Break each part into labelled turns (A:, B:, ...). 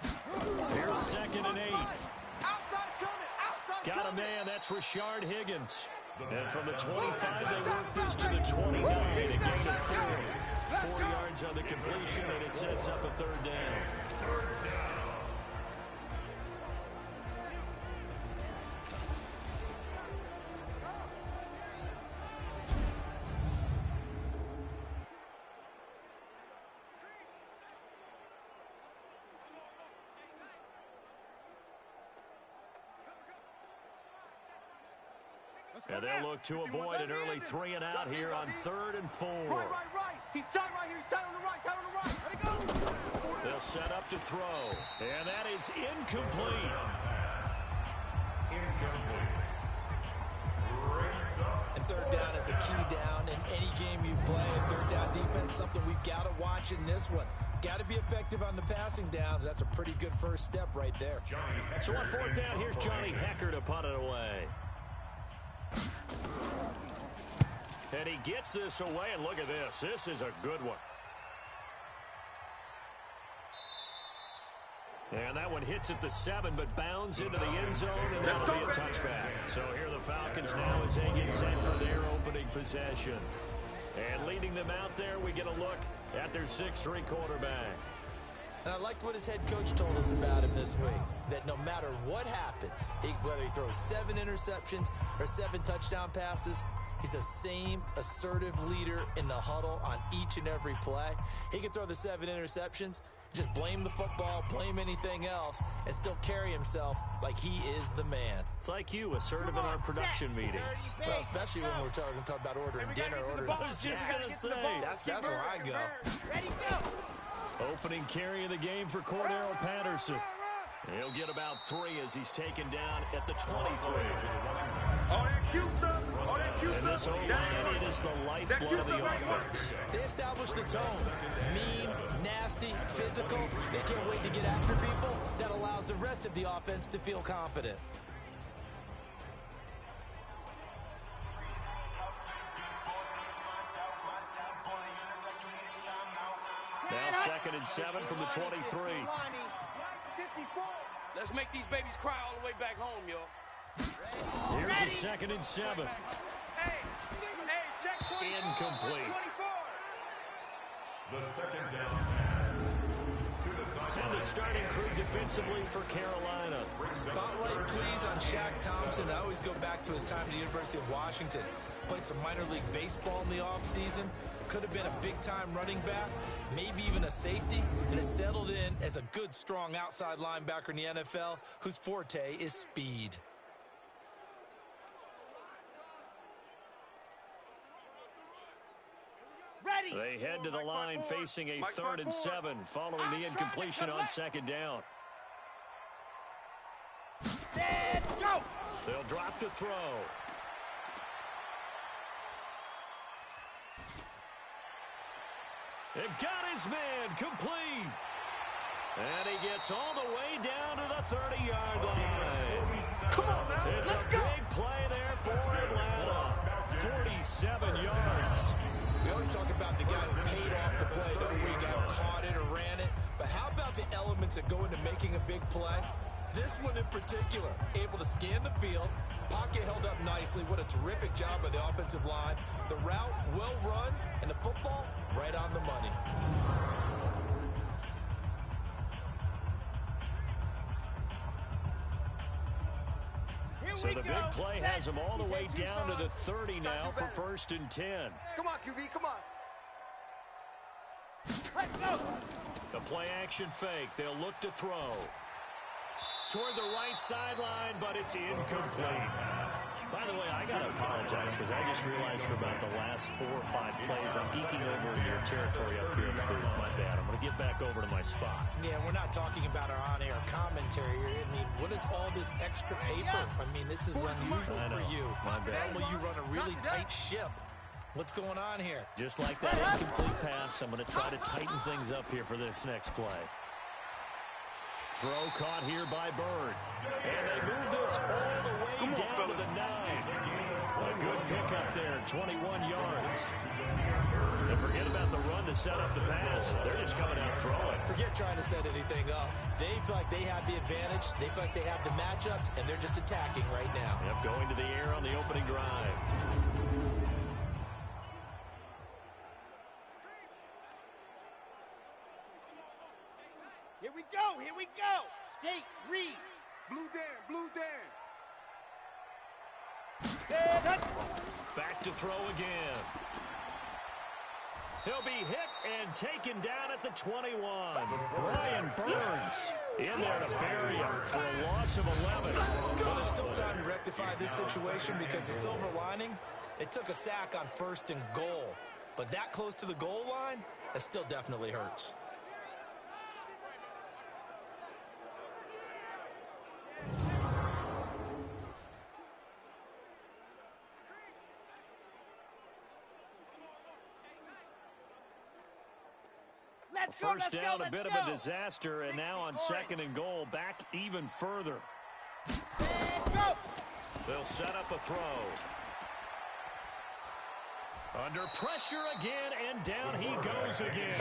A: Here's 2nd and 8. Got a man. That's Rashard Higgins. And from the 25, they work this to the 29. A gain of 4. 4 yards on the completion, and it sets up a 3rd down. And they'll look to avoid an early 3 and out here on 3rd and 4.
B: Right. He's tight right here. He's tight on the right. Let it go.
A: They'll set up to throw. And that is incomplete.
C: And 3rd down is a key down in any game you play. 3rd down defense, something we've got to watch in this one. Got to be effective on the passing downs. That's a pretty good first step right there.
A: So on 4th down, here's Johnny Hecker to punt it away. And he gets this away, and look at this. This is a good one. And that one hits at the 7, but bounds into the end zone, and that'll be a touchback. So here are the Falcons now as they get set for their opening possession. And leading them out there, we get a look at their 6'3" quarterback.
C: And I liked what his head coach told us about him this week, that no matter what happens, whether he throws 7 interceptions or 7 touchdown passes, he's the same assertive leader in the huddle on each and every play. He can throw the 7 interceptions, just blame the football, blame anything else, and still carry himself like he is the man.
A: It's like you, assertive in our production meetings.
C: Well, especially when we're talking about ordering dinner, ordering some snacks. That's where I go.
B: Ready, go.
A: Opening carry of the game for Cordero Patterson. He'll get about 3 as he's taken down at the 23. And this O-line, it is the lifeblood of the offense.
C: They establish the tone. Mean, nasty, physical. They can't wait to get after people. That allows the rest of the offense to feel confident.
A: Now 2nd and 7 from the 23.
D: Let's make these babies cry all the way back home, y'all.
A: Here's a 2nd and 7.
D: Hey, check 24.
A: Incomplete.
D: 24.
E: The 2nd down pass to the sideline.
A: And the starting crew defensively for Carolina.
C: Spotlight, please, on Shaq Thompson. I always go back to his time at the University of Washington. Played some minor league baseball in the offseason. Could have been a big-time running back, maybe even a safety, and has settled in as a good, strong outside linebacker in the NFL whose forte is speed.
B: Ready.
A: They head to the line facing a 3rd and 7 following the incompletion on 2nd down.
B: Set, go.
A: They'll drop to throw. It got his man complete. And he gets all the way down to the 30-yard line.
B: Come on now.
A: It's a big play there for Atlanta. 47 yards.
C: We always talk about the guy who paid off the play, don't we? Guy who caught it or ran it. But how about the elements that go into making a big play? This one in particular, able to scan the field, pocket held up nicely. What a terrific job by the offensive line. The route well run, and the football right on the money.
A: So the big play has him all the way down to the 30 now for 1st and 10.
B: Come on, QB, come on. Let's go.
A: The play action fake. They'll look to throw. Toward the right sideline, but it's incomplete. By the way, I got to apologize because I just realized for about the last 4 or 5 plays, I'm eking over your territory up here in the booth. My bad. I'm going to get back over to my spot.
C: Yeah, we're not talking about our on-air commentary here. I mean, what is all this extra paper? I mean, this is unusual for you.
A: My bad.
C: Normally you run a really tight ship. What's going on here?
A: Just like that incomplete pass, I'm going to try to tighten things up here for this next play. Throw caught here by Bird. And they move this all the way down to the 9. A good pickup there, 21 yards. And forget about the run to set up the pass. They're just coming out throwing.
C: Forget trying to set anything up. They feel like they have the advantage. They feel like they have the matchups, and they're just attacking right now.
A: Yep, going to the air on the opening drive.
B: Here we go, here we go. Skate, read. Blue Dan, blue Dan. Set up.
A: Back to throw again. He'll be hit and taken down at the 21. Brian Burns in there to bury him for a loss of 11.
C: Well, there's still time to rectify this situation because the silver lining, it took a sack on 1st and goal. But that close to the goal line, that still definitely hurts.
A: First down, a bit of a disaster, and now on 2nd and goal, back even further. They'll set up a throw. Under pressure again, and down he goes again.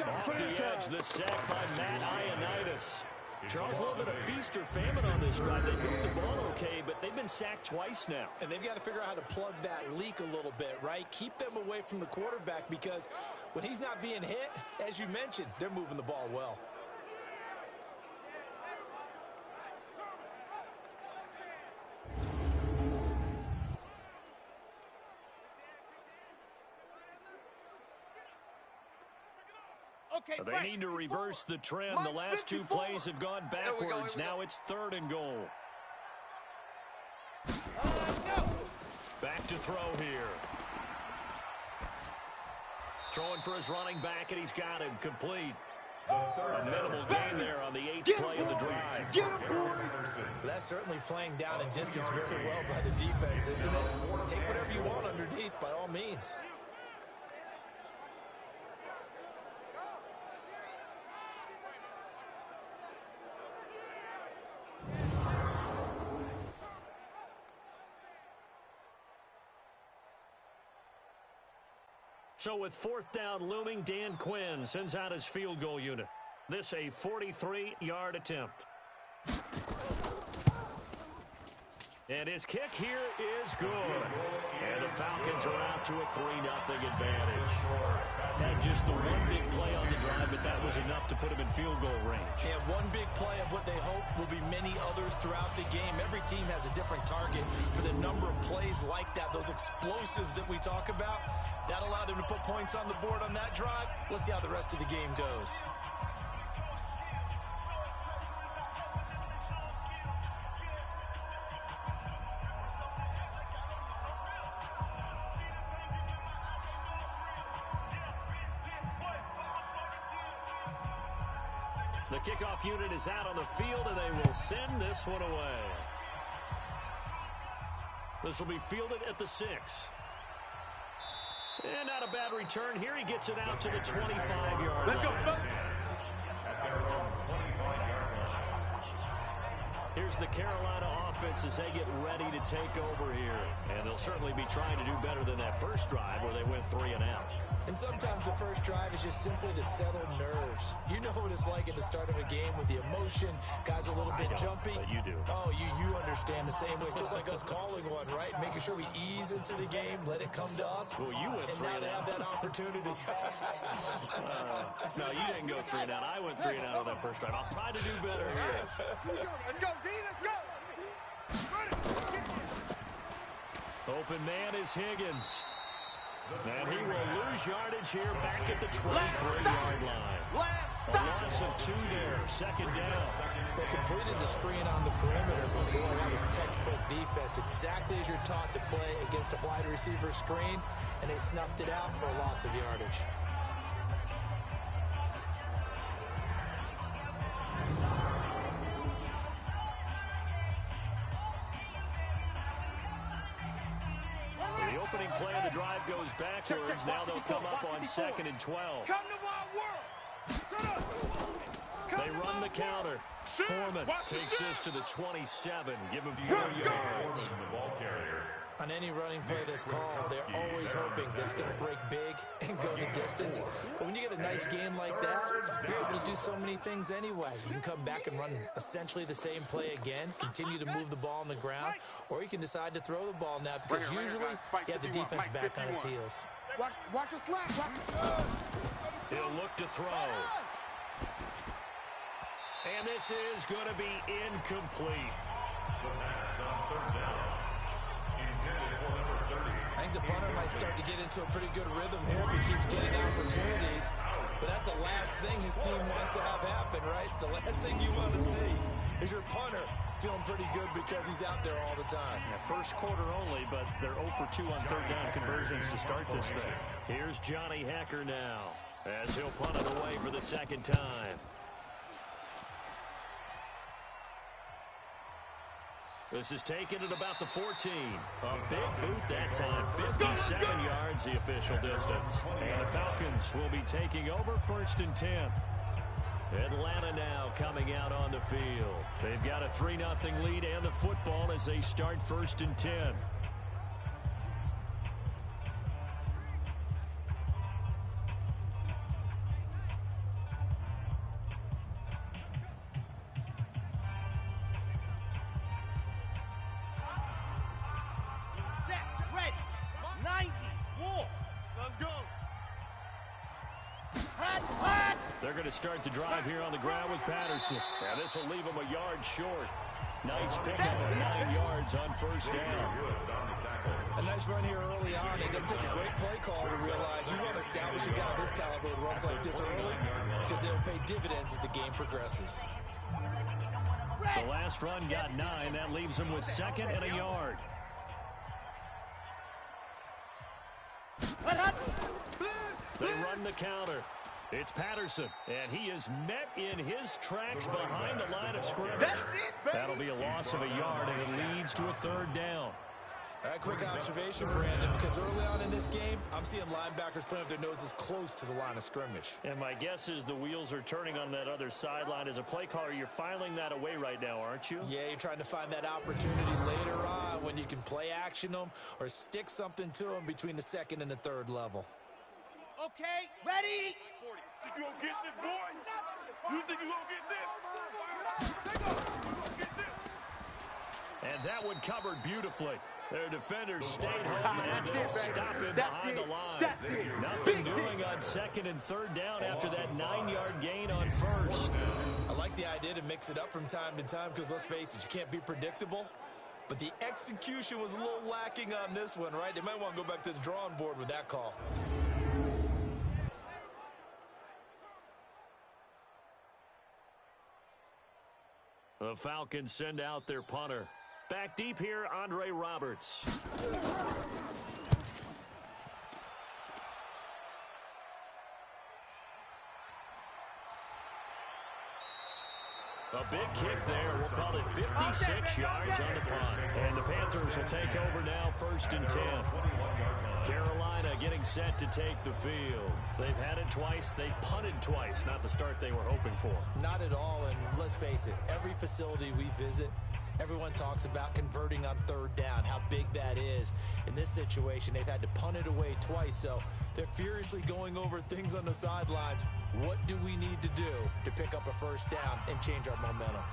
A: Off the edge, the sack by Matt Ioannidis. Charles, a little bit of feast or famine on this drive. They moved the ball okay, but they've been sacked twice now.
C: And they've got to figure out how to plug that leak a little bit, right? Keep them away from the quarterback because when he's not being hit, as you mentioned, they're moving the ball well.
B: Okay,
A: they need to reverse the trend. The last 2 plays have gone backwards. Now it's 3rd and goal. Back to throw here. Throwing for his running back, and he's got him complete. A minimal gain there on the 8th play of the drive.
C: That's certainly playing down and distance very well by the defense, isn't it? Take whatever you want underneath, by all means.
A: So with 4th down looming, Dan Quinn sends out his field goal unit. This a 43-yard attempt. And his kick here is good. And the Falcons are out to a 3-0 advantage. Had just the one big play on the drive, but that was enough to put him in field goal range.
C: Yeah, one big play of what they hope will be many others throughout the game. Every team has a different target for the number of plays like that, those explosives that we talk about. That allowed him to put points on the board on that drive. Let's see how the rest of the game goes.
A: The kickoff unit is out on the field, and they will send this one away. This will be fielded at the 6. And not a bad return here. He gets it out to the 25-yard line.
B: Let's go, folks.
A: Here's the Carolina offense as they get ready to take over here. And they'll certainly be trying to do better than that first drive where they went 3 and out.
C: And sometimes the first drive is just simply to settle nerves. You know what it's like at the start of a game with the emotion. Guys are a little bit jumpy.
A: But you do.
C: Oh, you understand the same way. It's just like us calling one, right? Making sure we ease into the game, let it come to us.
A: Well, you went 3
C: and now
A: and
C: they
A: out.
C: have that opportunity.
A: No, you didn't go 3 and out. I went 3 and out on that first drive. I'll try to do better here.
B: Let's go, D, let's go.
A: Open man is Higgins. And he will lose yardage here back at the 23-yard line. A loss of 2 there, 2nd down.
C: They completed the screen on the perimeter, but boy, that was textbook defense. Exactly as you're taught to play against a wide receiver screen, and they snuffed it out for a loss of yardage.
A: The opening play of the drive goes backwards. Now they'll come up on 2nd and 12.
B: Come to my world.
A: They run the counter. Foreman takes this to the 27. Give him 4 yards.
E: The ball carrier.
C: On any running play that's called, they're always hoping that it's going to break big and go the distance. But when you get a nice game like that, you're able to do so many things anyway. You can come back and run essentially the same play again, continue to move the ball on the ground, or you can decide to throw the ball now because usually you have the defense back on its heels.
B: Watch us slack.
A: He'll look to throw. And this is going to be incomplete.
E: The pass on third down. Intended for number 30.
C: I think the punter might start to get into a pretty good rhythm here if he keeps getting opportunities. But that's the last thing his team wants to have happen, right? The last thing you want to see is your punter feeling pretty good because he's out there all the time.
A: Yeah, first quarter only, but they're 0 for 2 on third down conversions to start this thing. Here's Johnny Hacker now as he'll punt it away for the second time. This is taken at about the 14. A big boot that time. 57 yards the official distance. And the Falcons will be taking over 1st and 10. Atlanta now coming out on the field. They've got a 3-0 lead and the football as they start 1st and 10. They're going to start the drive here on the ground with Patterson. And this will leave them a yard short. Nice pickup of 9 yards on first down.
C: A nice run here early on. It doesn't take a great play call to realize you want to establish a guy of this caliber with runs like this early because they'll pay dividends as the game progresses.
A: The last run got 9. That leaves them with 2nd and a yard. They run the counter. It's Patterson, and he is met in his tracks behind the line of scrimmage. That'll be a loss of a yard, and it leads to a 3rd down.
C: A quick observation, Brandon, because early on in this game, I'm seeing linebackers putting up their noses close to the line of scrimmage.
A: And my guess is the wheels are turning on that other sideline. As a play caller, you're filing that away right now, aren't you?
C: Yeah, you're trying to find that opportunity later on when you can play action them or stick something to them between the 2nd and the 3rd level.
B: Okay, ready?
D: Think you gonna get this, boy? You think you gonna get this?
A: And that one covered beautifully. Their defenders stayed home, and they'll stop him behind the line. Nothing doing on 2nd and 3rd down after that 9-yard gain on 1st.
C: I like the idea to mix it up from time to time because, let's face it, you can't be predictable. But the execution was a little lacking on this one, right? They might want to go back to the drawing board with that call.
A: The Falcons send out their punter. Back deep here, Andre Roberts. A big kick there. We'll call it 56 yards on the punt. And the Panthers will take over now 1st and 10. Carolina getting set to take the field. They've had it twice. They've punted twice. Not the start they were hoping for.
C: Not at all, and let's face it, every facility we visit, everyone talks about converting on 3rd down, how big that is. In this situation, they've had to punt it away twice, so they're furiously going over things on the sidelines. What do we need to do to pick up a 1st down and change our momentum?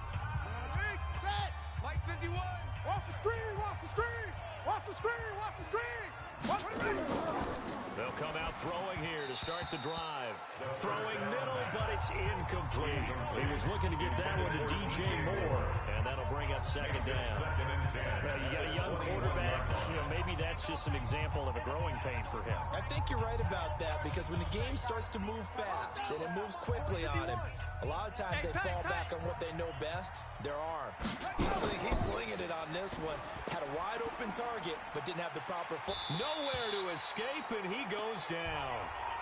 B: Set! Mike 51! Watch the screen! Watch the screen! Watch the screen! Watch the screen! Watch the screen!
A: They'll come out throwing here to start the drive. Throwing middle, but it's incomplete. He was looking to get that one to DJ Moore, and that'll bring up 2nd down. Well, you got a young quarterback. Maybe that's just an example of a growing pain for him.
C: I think you're right about that because when the game starts to move fast and it moves quickly on him, a lot of times they fall back on what they know best, their arm. He's slinging it on this one. Had a wide open target, but didn't have the proper foot.
A: Nowhere to escape, and he goes down.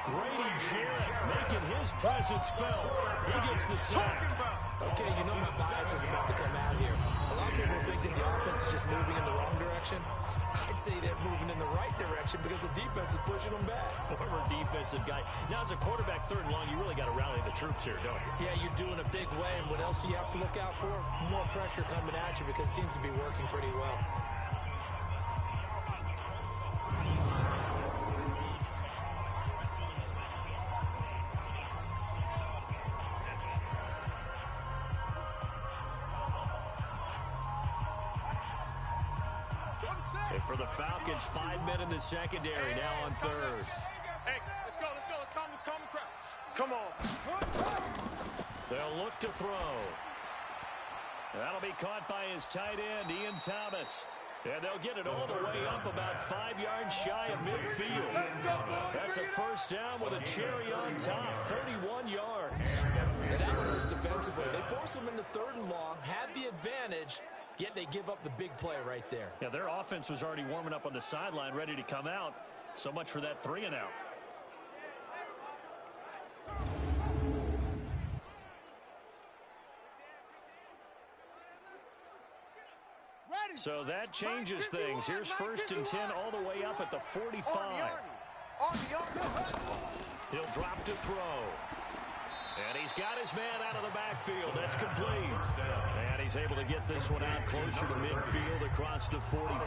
A: Grady Jarrett making his presence felt. He gets the sack.
C: Okay, you know my bias is about to come out here. A lot of people think that the offense is just moving in the wrong direction. I'd say they're moving in the right direction because the defense is pushing them back.
A: Former defensive guy. Now, as a quarterback 3rd and long, you really got to rally the troops here, don't you?
C: Yeah, you do in a big way, and what else do you have to look out for? More pressure coming at you because it seems to be working pretty well.
A: And for the Falcons, 5 men in the secondary, now on third.
D: Hey, let's go. Let's calm the crowd. Come on.
A: They'll look to throw. That'll be caught by his tight end, Ian Thomas. And they'll get it all the way up about 5 yards shy of midfield. That's a first down with a cherry on top, 31 yards.
C: And that one was defensively. They forced him into 3rd and long, had the advantage, yet they give up the big play right there.
A: Yeah, their offense was already warming up on the sideline, ready to come out. So much for that 3 and out. So that changes things. Here's 1st and 10 all the way up at the 45. He'll drop to throw. And he's got his man out of the backfield. That's complete. And he's able to get this one out closer to midfield across the 45.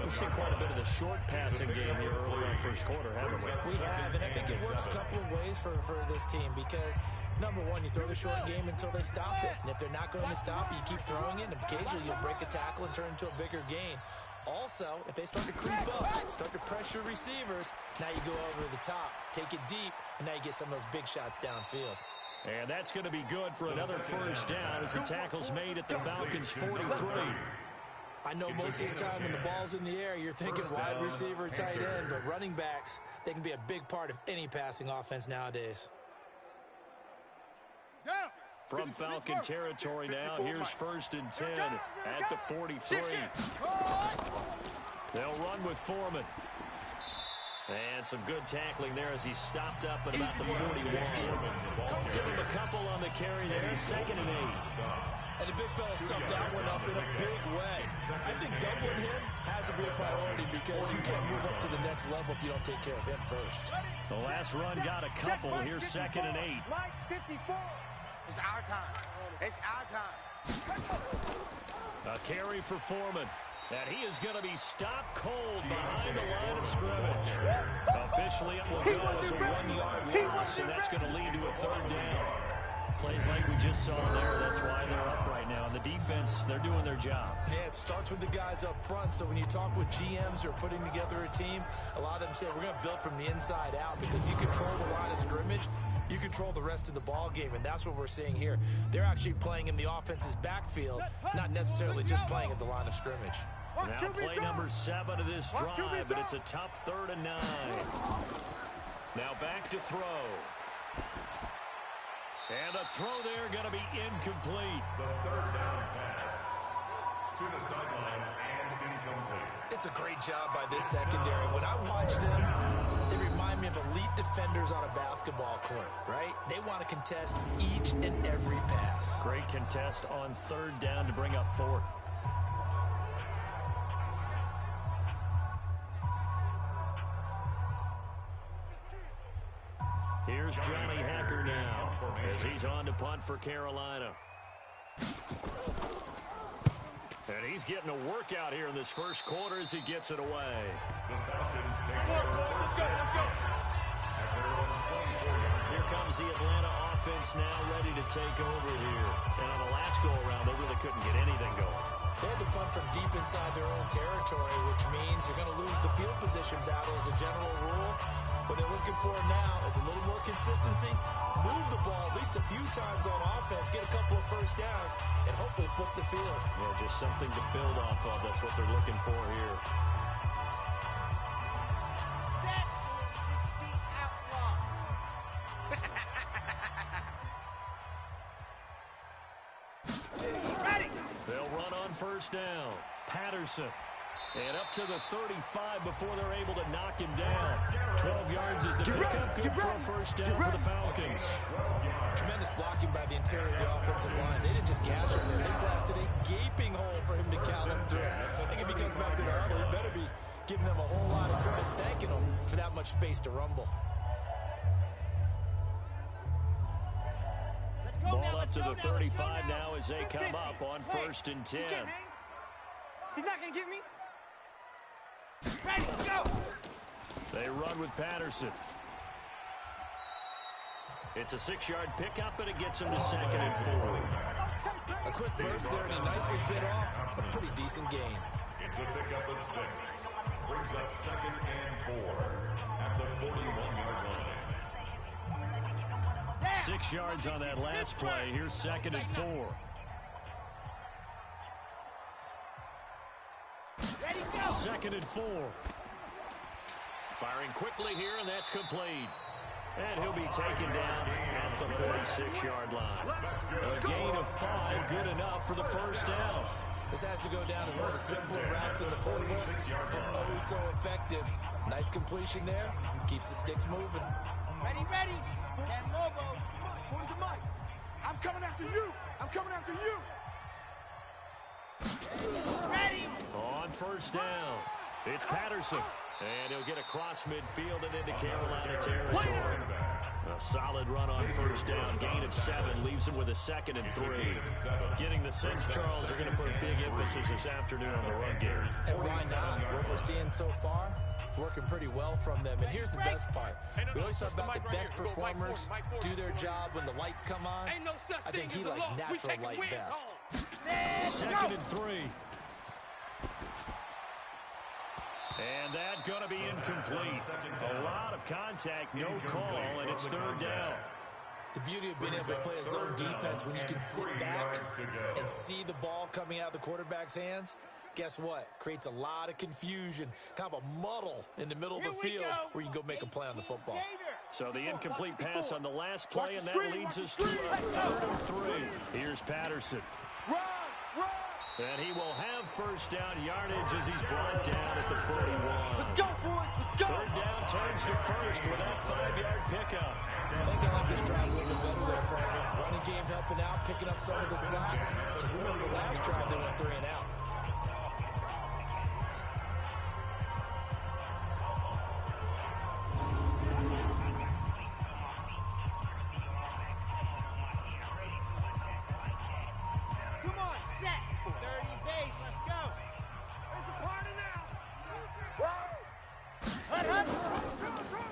A: We've seen quite a bit of the short passing game here earlier in first quarter, haven't we?
C: We have, and I think it works a couple of ways for this team because, number one, you throw the short game until they stop it. And if they're not going to stop it, you keep throwing it, and occasionally you'll break a tackle and turn into a bigger gain. Also, if they start to creep up, start to pressure receivers, now you go over the top, take it deep, and now you get some of those big shots downfield.
A: And that's going to be good for another first down as the tackle's made at the Falcons' 43.
C: I know most of the time when the ball's in the air, you're thinking wide receiver, tight end, but running backs, they can be a big part of any passing offense nowadays.
A: From Falcon territory now, here's 1st and 10 at the 43. They'll run with Foreman. And some good tackling there as he stopped up at about the 41. Give him a couple on the carry there, 2nd and 8.
C: And the big fella stuffed that one up in a big way. I think doubling him has to be a priority because you can't move up to the next level if you don't take care of him first.
A: The last run got a couple. Here's 2nd and 8.
B: Mike 54. It's our time. It's our time.
A: A carry for Foreman. And he is going to be stopped cold behind the line of scrimmage. Officially, it will go as a 1-yard loss, and that's going to lead to a 3rd down. Plays like we just saw there, that's why they're up right now. And the defense, they're doing their job.
C: Yeah, it starts with the guys up front. So when you talk with GMs who are putting together a team, a lot of them say, we're going to build from the inside out. Because if you control the line of scrimmage, you control the rest of the ball game. And that's what we're seeing here. They're actually playing in the offense's backfield, not necessarily just playing at the line of scrimmage.
A: Now play number 7 of this drive, but it's a tough 3rd and 9. Now back to throw. And the throw there going to be incomplete.
E: The 3rd down pass to the sideline and incomplete.
C: It's a great job by this secondary. When I watch them, they remind me of elite defenders on a basketball court, right? They want to contest each and every pass.
A: Great contest on 3rd down to bring up 4th. Here's Johnny Hacker now as he's on to punt for Carolina. And he's getting a workout here in this first quarter as he gets it away.
E: The Falcons take over.
D: Let's go.
A: Here comes the Atlanta offense now ready to take over here. And on the last go-around, they really couldn't get anything going.
C: They had to punt from deep inside their own territory, which means you're going to lose the field position battle as a general rule. What they're looking for now is a little more consistency, move the ball at least a few times on offense, get a couple of first downs, and hopefully flip the field.
A: Yeah, just something to build off of. That's what they're looking for here.
B: Set 60 outlaw. Ready.
A: They'll run on 1st down. Patterson. And up to the 35 before they're able to knock him down. 12 yards is the pickup. Good for a 1st down for the Falcons.
C: Tremendous blocking by the interior of the offensive line. They didn't just gash him there. They blasted a gaping hole for him to count him through. I think if he comes back to the huddle, he better be giving them a whole lot of credit, thanking them for that much space to rumble.
B: Let's go
A: Ball
B: now.
A: up to the 35 now as they come up on 1st and 10.
B: He's not going to get me. Ready, go!
A: They run with Patterson. It's a 6-yard pickup, and it gets him to 2nd and 4.
C: A quick burst there, and he nicely bit off a pretty decent gain.
E: It's a pickup of 6. Brings up 2nd and 4 at the 41-yard line.
A: 6 yards on that last play. Here's 2nd and 4.
B: Ready, go!
A: 2nd and 4. Firing quickly here, and that's complete. And he'll be taken down at the 46-yard line. A gain of 5, good enough for the first down.
C: This has to go down as one of the simpler routes in the playbook, but oh so effective. Nice completion there. Keeps the sticks moving.
B: Ready, ready. And Lobo. Going to Mike. I'm coming after you. I'm coming after you. Ready.
A: On 1st down, it's Patterson. And he'll get across midfield and into Carolina territory. A solid run on 1st down. Gain of 7 leaves him with a 2nd and 3. Getting the sense Charles are going to put a big emphasis this afternoon on the run game.
C: And why not? What we're seeing so far, it's working pretty well from them. And here's the best part. We always talk about the best performers do their job when the lights come on. I think he likes natural light best.
A: 2nd and 3. And that's going to be incomplete. A lot of contact, no call, and it's 3rd down.
C: The beauty of being able to play a zone defense when you can sit back and see the ball coming out of the quarterback's hands, guess what? Creates a lot of confusion, kind of a muddle in the middle of the field where you can go make a play on the football.
A: So the incomplete pass on the last play, and that leads us to a 3rd and 3. Here's Patterson. And he will have 1st down yardage as he's brought down at the 41.
B: Let's go, boys. Let's go.
A: 3rd down turns to 1st with that 5-yard pickup.
C: I think I like this drive a little bit better there, Frank. Running game helping out, picking up some of the slack. Because remember the last drive, they went 3 and out.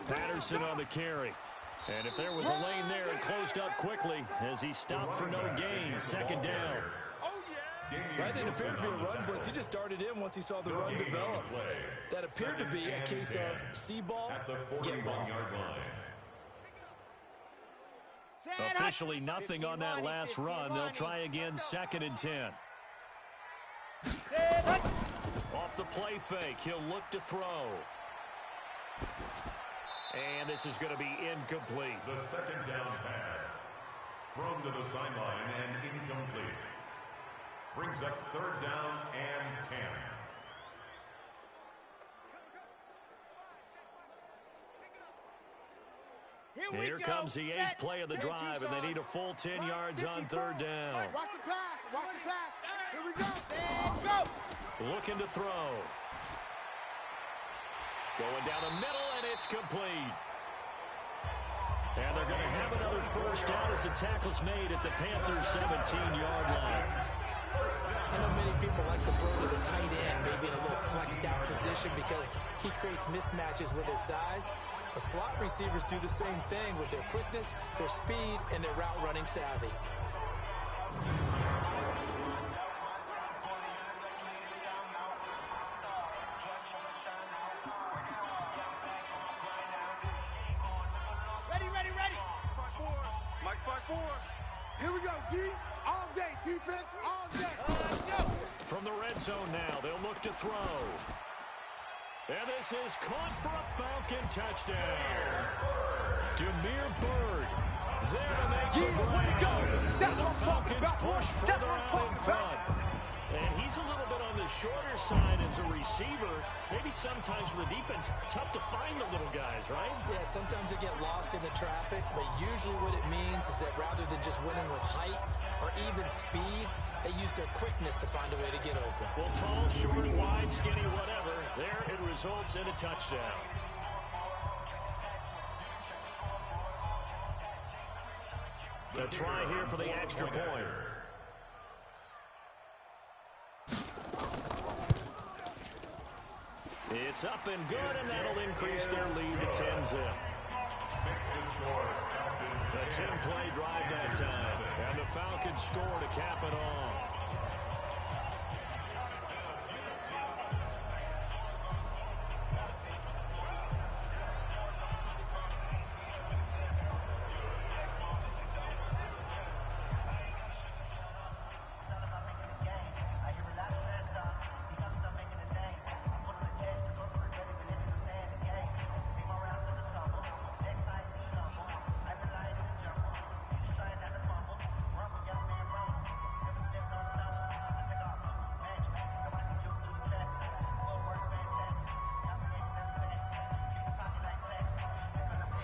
A: Patterson on the carry. And if there was a lane there, it closed up quickly as he stopped for no gain. 2nd down.
C: That didn't appear to be a run blitz. He just darted in once he saw the run develop. That appeared to be a case of see ball, get ball.
A: Officially nothing on that last run. They'll try again 2nd and 10. Off the play fake, he'll look to throw. And this is going to be incomplete.
E: The 2nd down pass. Thrown to the sideline and incomplete. Brings up 3rd down and 10.
A: Here comes the 8th play of the drive, and they need a full 10 yards on 3rd down.
B: Watch the pass. Watch the pass. Here we go. And go.
A: Looking to throw. Going down the middle, and it's complete. And they're going to have another 1st down as the tackle's made at the Panthers' 17-yard line.
C: I know many people like to throw to the tight end, maybe in a little flexed out position because he creates mismatches with his size. But slot receivers do the same thing with their quickness, their speed, and their route running savvy.
B: Here we go, D. All day. Defense, all day. Let's go.
A: From the red zone now, they'll look to throw. And this is caught for a Falcon touchdown. Demir Bird. There to make the play.
B: That's what I'm talking
A: Falcons
B: about.
A: push further out in front. And he's a little bit on the shorter side as a receiver. Maybe sometimes for the defense, tough to find the little guys, right?
C: Yeah, sometimes they get lost in the traffic, but usually what it means is that rather than just winning with height or even speed, they use their quickness to find a way to get open.
A: Well, tall, short, wide, skinny, whatever, there it results in a touchdown. A try here for the extra point. It's up and good, and that'll increase their lead to 10-zip. A 10-play drive that time, and the Falcons score to cap it off.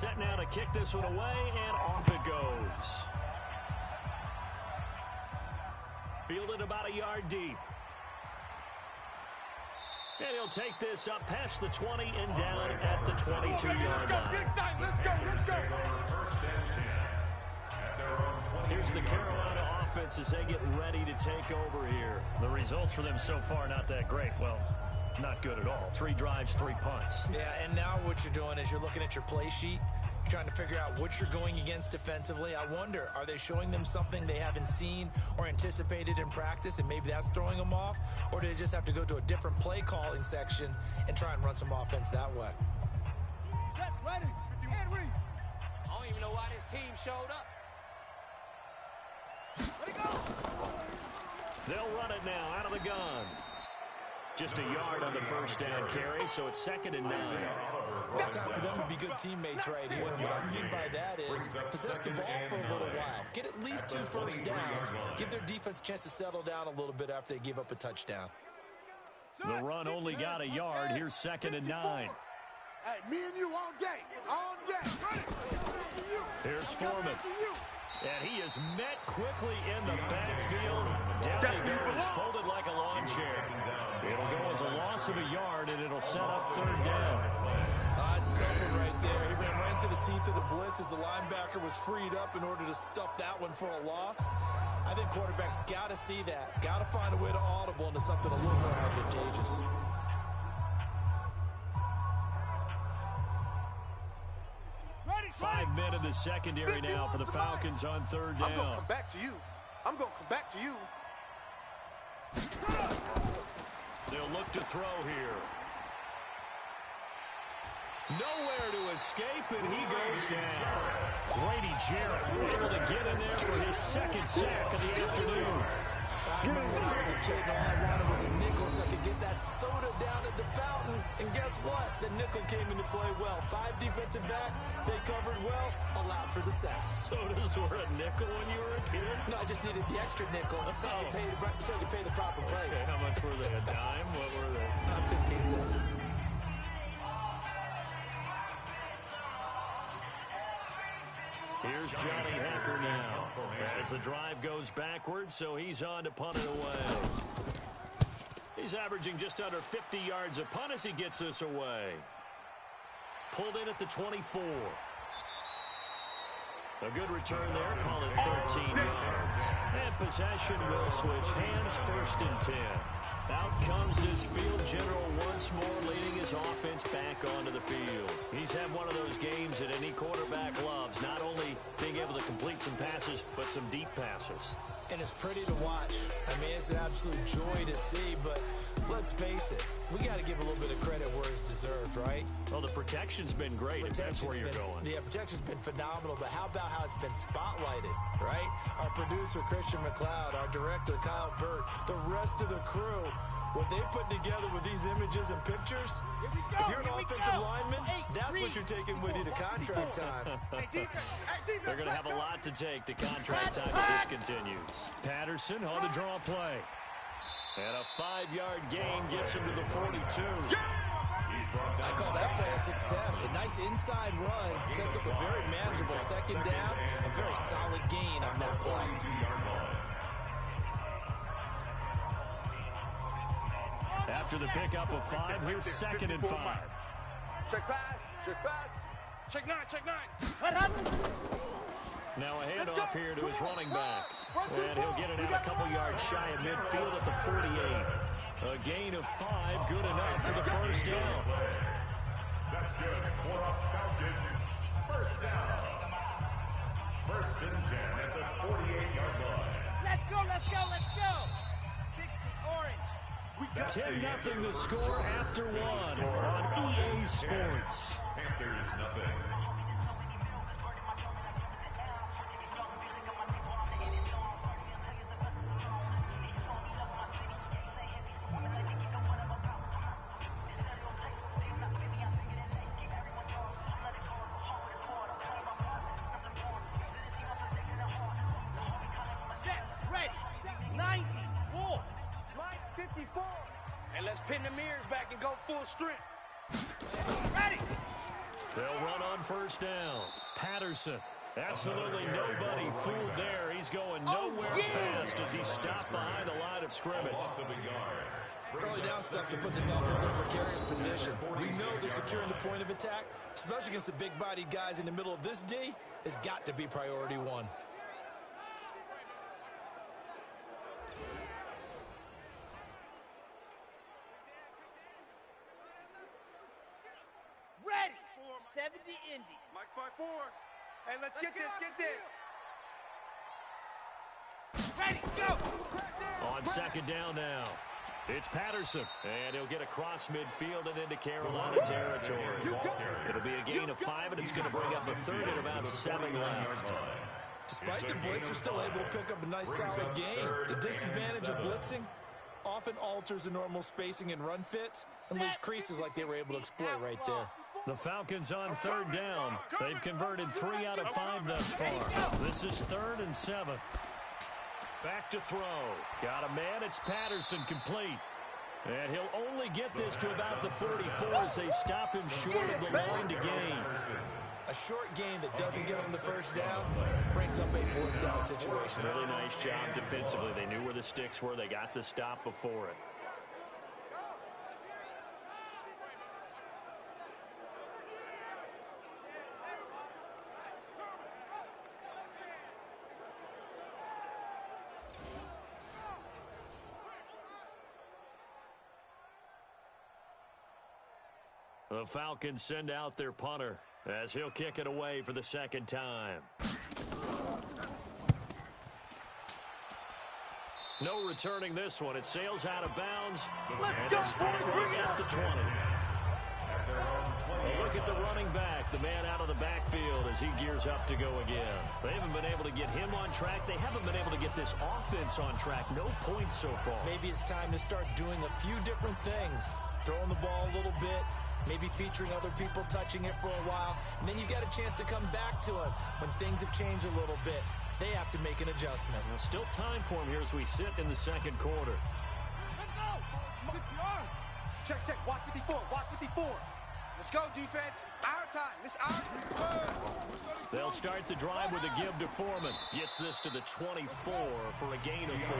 A: Set now to kick this one away, and off it goes. Fielded about a yard deep. And he'll take this up past the 20 and down at the 22-yard line.
B: Let's go.
A: Here's the Carolina offense as they get ready to take over here. The results for them so far not that great. Well, not good at all. 3 drives, 3 punts.
C: Yeah, and now what you're doing is you're looking at your play sheet. You're trying to figure out what you're going against defensively. I wonder, are they showing them something they haven't seen or anticipated in practice, and maybe that's throwing them off? Or do they just have to go to a different play calling section and try and run some offense that way?
B: Set, ready, and read.
D: I don't even know why this team showed up.
B: Let it go.
A: They'll run it now out of the gun. Just a yard on the first down carry, so it's 2nd and 9.
C: It's time for them to be good teammates right here. And what I mean by that is possess the ball for a little while. Get at least 2 first downs. Give their defense a chance to settle down a little bit after they give up a touchdown.
A: The run only got a yard. Here's 2nd and 9.
B: Hey, me and you all day. All day. Run it.
A: Here's Foreman. And he is met quickly in the backfield. Down he goes, folded like a lawn chair. It'll go as a loss of a yard, and it'll set up 3rd down.
C: It's a tough one right there. He ran right into the teeth of the blitz as the linebacker was freed up in order to stuff that one for a loss. I think quarterbacks got to see that. Got to find a way to audible into something a little more advantageous.
B: Ready,
A: 5 men in the secondary now for the Falcons on 3rd down.
B: I'm going to come back to you. I'm going to come back to you.
A: They'll look to throw here. Nowhere to escape, and he goes down. Grady Jarrett able to get in there for his 2nd sack of the afternoon.
C: I remember when I was a kid, and all I wanted was a nickel so I could get that soda down at the fountain. And guess what? The nickel came into play well. 5 defensive backs, they covered well, allowed for the sacks.
A: Sodas were a nickel when you were a kid?
C: No, I just needed the extra nickel so I could pay the proper price.
A: Okay, how much were they? A dime? What were they?
C: 15 cents.
A: Here's Johnny Hecker now as the drive goes backwards, so he's on to punt it away. He's averaging just under 50 yards a punt as he gets this away. Pulled in at the 24. A good return there, call it 13 yards. And possession will switch hands, 1st and 10. Out comes this field general once more, leading his offense back onto the field. He's had one of those games that any quarterback loves, not only being able to complete some passes, but some deep passes.
C: And it's pretty to watch. I mean, it's an absolute joy to see, but let's face it, we got to give a little bit of credit where it's deserved, right?
A: Well, the protection's been great, if that's where you're going.
C: Yeah, protection's been phenomenal, but how about how it's been spotlighted, right? Our producer, Christian McLeod, our director, Kyle Burt, the rest of the crew, what they put together with these images and pictures, if you're an offensive lineman, that's what you're taking with you to contract time.
A: They're going to have a lot to take to contract time if this continues. Patterson on the draw play. And a 5-yard gain gets him to the 42.
C: I call that play a success. A nice inside run sets up a very manageable 2nd down. A very solid gain on that play.
A: After the pickup of 5, here's 2nd and 5.
D: Check pass, check pass. Check 9, check 9.
B: What happened?
A: Now a handoff here to his running back. And he'll get it out a couple yards shy of midfield at the 48. A gain of 5, good enough for the first down.
E: That's good for a Falcons first down. First and 10 at the 48-yard line.
B: Let's go, let's go, let's go. 60, orange. We got
A: 10-0 the score after 1 on EA Sports.
E: Panthers nothing.
D: And let's pin the mirrors back and go full strength.
B: Ready.
A: They'll run on first down. Patterson. Absolutely nobody fooled there. He's going nowhere fast as he stopped behind the line of scrimmage.
E: Loss of a yard.
C: Early down stuff to put this offense in a precarious position. We know they're securing the point of attack, especially against the big-bodied guys in the middle of this D. Has got to be priority 1.
B: Ready. 70 Indy.
D: Mike's by 4. Hey, let's get this, get this.
B: Ready, go.
A: On second down now. It's Patterson, and he'll get across midfield and into Carolina territory. It'll be a gain of 5, and it's going to bring up a third and about 7 left.
C: Despite the blitz, they're still able to pick up a nice solid gain. The disadvantage of blitzing often alters the normal spacing and run fits and leaves creases like they were able to exploit right there.
A: The Falcons on third down. They've converted 3 out of 5 thus far. This is 3rd and 7. Back to throw. Got a man. It's Patterson, complete. And he'll only get this to about the 44 as they stop him short of the line to gain.
C: A short gain that doesn't get on the first down brings up a 4th down situation.
A: Really nice job defensively. They knew where the sticks were. They got the stop before it. The Falcons send out their punter as he'll kick it away for the second time. No returning this one. It sails out of bounds. And they'll start running at the 20. A look at the running back, the man out of the backfield as he gears up to go again. They haven't been able to get him on track. They haven't been able to get this offense on track. No points so far.
C: Maybe it's time to start doing a few different things. Throwing the ball a little bit. Maybe featuring other people touching it for a while. And then you get a chance to come back to it when things have changed a little bit. They have to make an adjustment.
A: Well, still time for him here as we sit in the second quarter.
B: Let's go. 60 yards. Check, check. Watch 54. Watch 54. Let's go, defense. Our time. It's our time.
A: They'll start the drive with a give to Foreman. Gets this to the 24 for a gain of 4.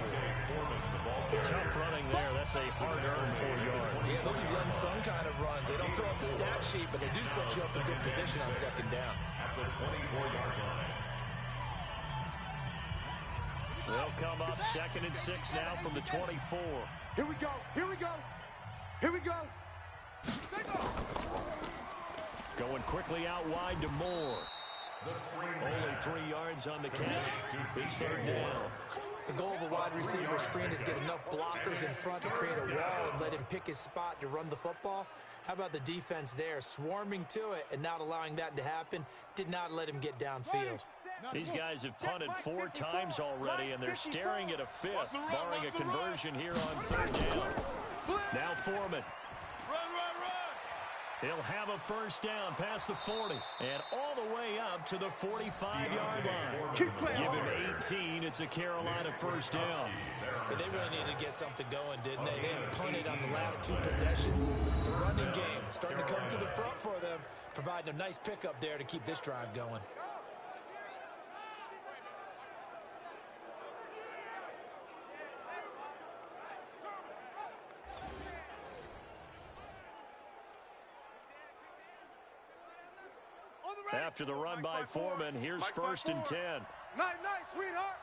A: Tough running there. That's a hard-earned 4 yards.
C: Yeah, those are young son kind of runs. They don't fill up the stat sheet, but they do set you up in good position on second down.
E: At the 24-yard line.
A: They'll come up 2nd and 6 now from the 24.
B: Here we go. Here we go. Here we go.
A: Going quickly out wide to Moore. Only 3 yards on the catch. It's 3rd down.
C: The goal of a wide receiver screen is get enough blockers in front to create a wall and let him pick his spot to run the football. How about the defense there, swarming to it and not allowing that to happen? Did not let him get downfield.
A: These guys have punted 4 times already, and they're staring at a 5th, barring a conversion here on 3rd down. Now Foreman. He'll have a first down past the 40 and all the way up to the 45-yard line. Give him 18. It's a Carolina first down.
C: But they really needed to get something going, didn't they? They had punted on the last 2 possessions. The running game starting to come to the front for them, providing a nice pickup there to keep this drive going.
B: On the
A: After the run by Foreman, here's first and 10.
B: Night, sweetheart.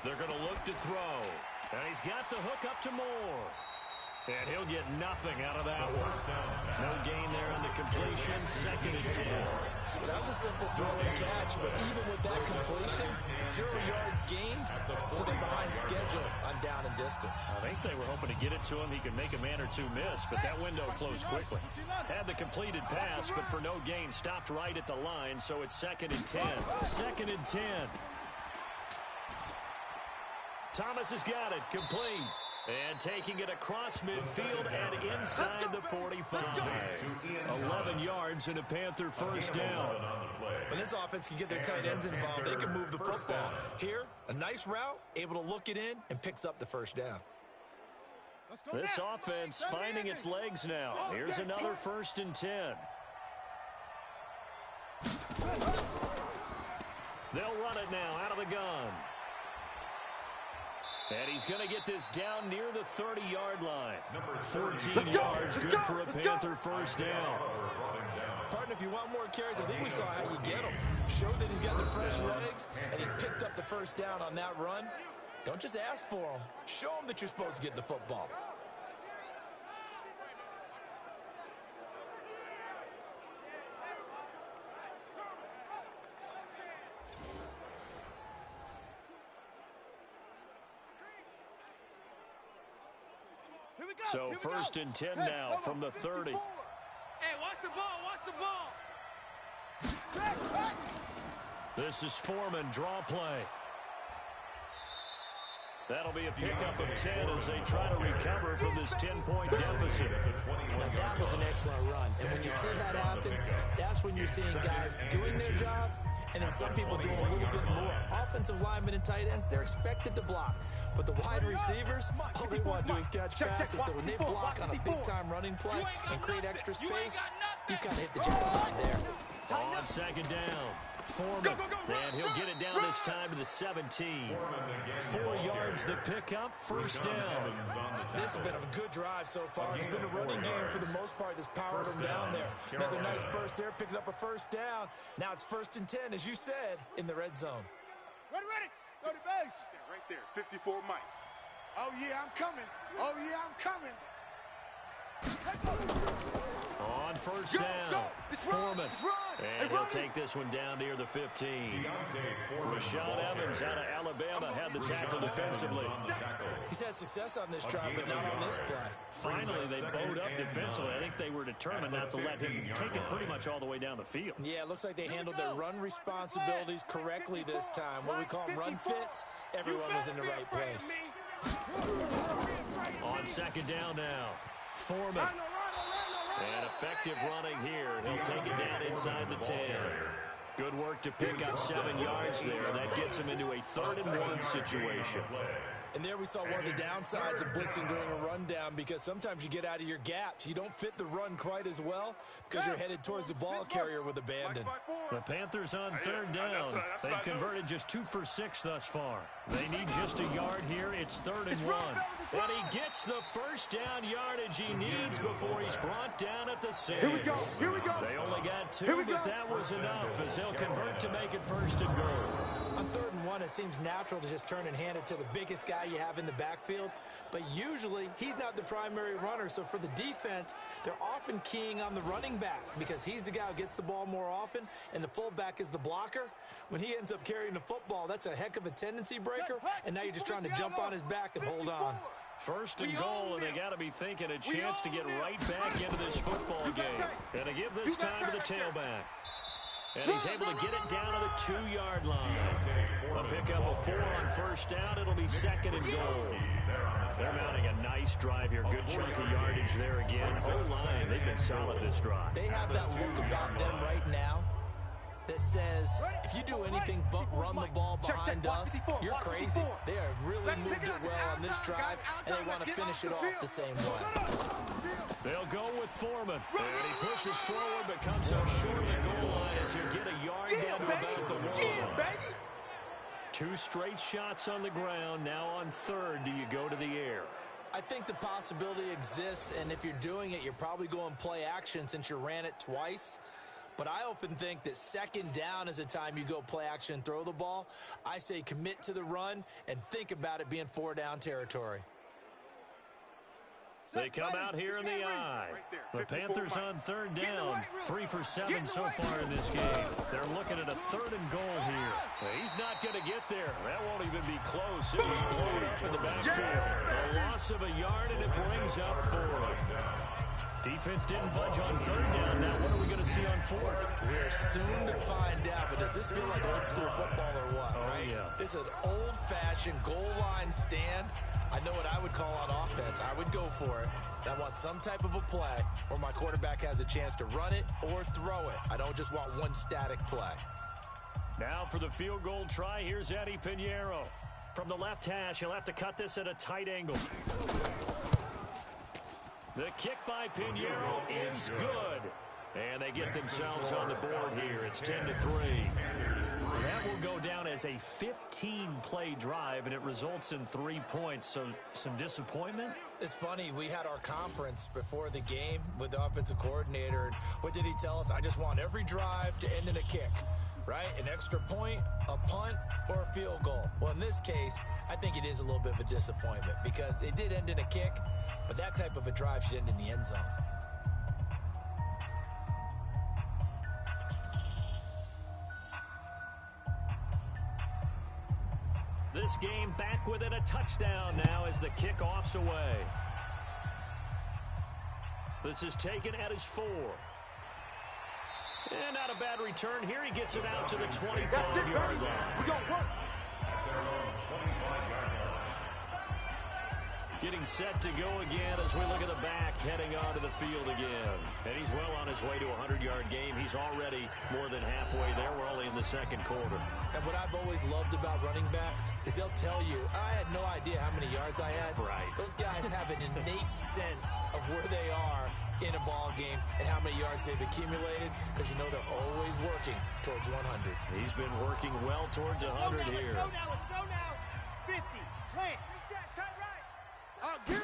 A: They're going to look to throw. And he's got the hook up to Moore. And he'll get nothing out of that one. No gain there on the completion. Second and 10.
C: Well, that was a simple throw and catch, but even with that completion, 0 yards gained, so they're behind schedule on down and distance.
A: I think they were hoping to get it to him. He could make a man or two miss, but that window closed quickly. Had the completed pass, but for no gain, stopped right at the line, so it's second and 10. Second and 10. Thomas has got it, complete. And taking it across midfield and inside the 45. 11 yards and a Panther first down.
C: When this offense can get their tight ends involved, they can move the football. Here, a nice route, able to look it in, and picks up the first down.
A: This offense finding its legs now. Here's another first and 10. They'll run it now out of the gun. And he's going to get this down near the 30-yard line. 14 yards, good for a Panther first down.
C: Partner, if you want more carries, I think we saw how you get him. Showed that he's got the fresh legs, and he picked up the first down on that run. Don't just ask for him. Show him that you're supposed to get the football.
A: So first and 10 now from the 30.
D: Hey, watch the ball,
A: This is Foreman, draw play. That'll be a pickup of 10 as they try to recover from this 10-point deficit.
C: Now, that was an excellent run. And when you see that happen, that's when you're seeing guys doing their job and then some people doing a little bit more. Offensive linemen and tight ends, they're expected to block. But the wide receivers, all they want to do is catch passes. So when they block on a big-time running play and create extra space, you've got to hit the jackpot there.
A: On second down, Foreman, and he'll get it down this time to the 17. 4 yards the pickup, first down.
C: This has been a good drive so far. It's been a running game for the most part that's powered them down there. Another nice burst there, picking up a first down. Now it's first and 10, as you said, in the red zone.
B: Ready. 30 base. Right there, 54 Mike. Oh, yeah, I'm coming.
A: On first down, Foreman, and he'll take this one down near the 15. Rashawn Evans out of Alabama had the tackle defensively.
C: He's had success on this drive, but not on this play.
A: Finally, they bowed up defensively. I think they were determined not to let him take it pretty much all the way down the field.
C: Yeah, it looks like they handled their run responsibilities correctly this time. What we call them run fits, everyone was in the right place.
A: On second down now, Foreman. And effective running here. He'll take it down inside the 10. Good work to pick up 7 yards there. That gets him into a 3rd-and-1 situation.
C: And there we saw one of the downsides of blitzing during a rundown, because sometimes you get out of your gaps. You don't fit the run quite as well because you're headed towards the ball carrier with abandon.
A: The Panthers on 3rd down. They've converted just 2 for 6 thus far. They need just a yard here. It's 3rd and 1. And he gets the first down yardage he needs before he's brought down at the 6.
B: Here we go.
A: They only got 2, but that was enough as they'll convert to make it 1st and goal.
C: On 3rd and 1, it seems natural to just turn and hand it to the biggest guy you have in the backfield. But usually, he's not the primary runner. So for the defense, they're often keying on the running back because he's the guy who gets the ball more often, and the fullback is the blocker. When he ends up carrying the football, that's a heck of a tendency breaker, and now you're just trying to jump on his back and hold on.
A: 1st and goal, and they got to be thinking a chance to get right back into this football game. And to give this time to the tailback. And he's able to get it down to the 2-yard line. A pickup of 4 on first down. It'll be 2nd and goal. They're mounting a nice drive here. Good chunk of yardage there again. O-line, they've been solid this drive.
C: They have that look about them right now that says, if you do anything but run the ball behind us, you're crazy. They have really moved it well on this drive, and they want to finish it off the same way.
A: They'll go with Foreman, and he pushes forward but comes up short of the goal line as he'll get a yard down to about the 1. 2 straight shots on the ground. Now on 3rd, do you go to the air?
C: I think the possibility exists, and if you're doing it, you're probably going play action since you ran it twice. But I often think that second down is a time you go play action and throw the ball. I say commit to the run and think about it being 4-down territory.
A: They come out here in the eye. The Panthers on third down, 3 for 7 so far in this game. They're looking at a 3rd and goal here. He's not going to get there. That won't even be close. It was blown up in the backfield. A loss of a yard, and it brings up 4th. Defense didn't budge on 3rd down. Now what are we going to see on 4th?
C: We're soon to find out, but does this feel like old school football or what?
A: Oh, yeah.
C: It's an old-fashioned goal line stand. I know what I would call on offense. I would go for it. I want some type of a play where my quarterback has a chance to run it or throw it. I don't just want one static play.
A: Now for the field goal try, here's Eddie Pinheiro. From the left hash, he'll have to cut this at a tight angle. The kick by Pinheiro is good. And they get themselves on the board here. It's 10-3. That will go down as a 15-play drive, and it results in 3 points. So some disappointment?
C: It's funny. We had our conference before the game with the offensive coordinator. And what did he tell us? I just want every drive to end in a kick, right? An extra point, a punt, or a field goal. Well, in this case, I think it is a little bit of a disappointment because it did end in a kick, but that type of a drive should end in the end zone.
A: This game back within a touchdown now as the kickoff's away. This is taken at his 4. And not a bad return here. He gets it out to the 25-yard line.
B: We got work.
A: Getting set to go again as we look at the back heading onto the field again. And he's well on his way to a 100-yard game. He's already more than halfway there. We're only in the second quarter.
C: And what I've always loved about running backs is they'll tell you, I had no idea how many yards I had.
A: Right.
C: Those guys have an innate sense of where they are in a ball game and how many yards they've accumulated because you know they're always working towards 100.
A: He's been working well towards 100 here.
B: Let's go now. 50. Plant. Reset. Tight right. Get him.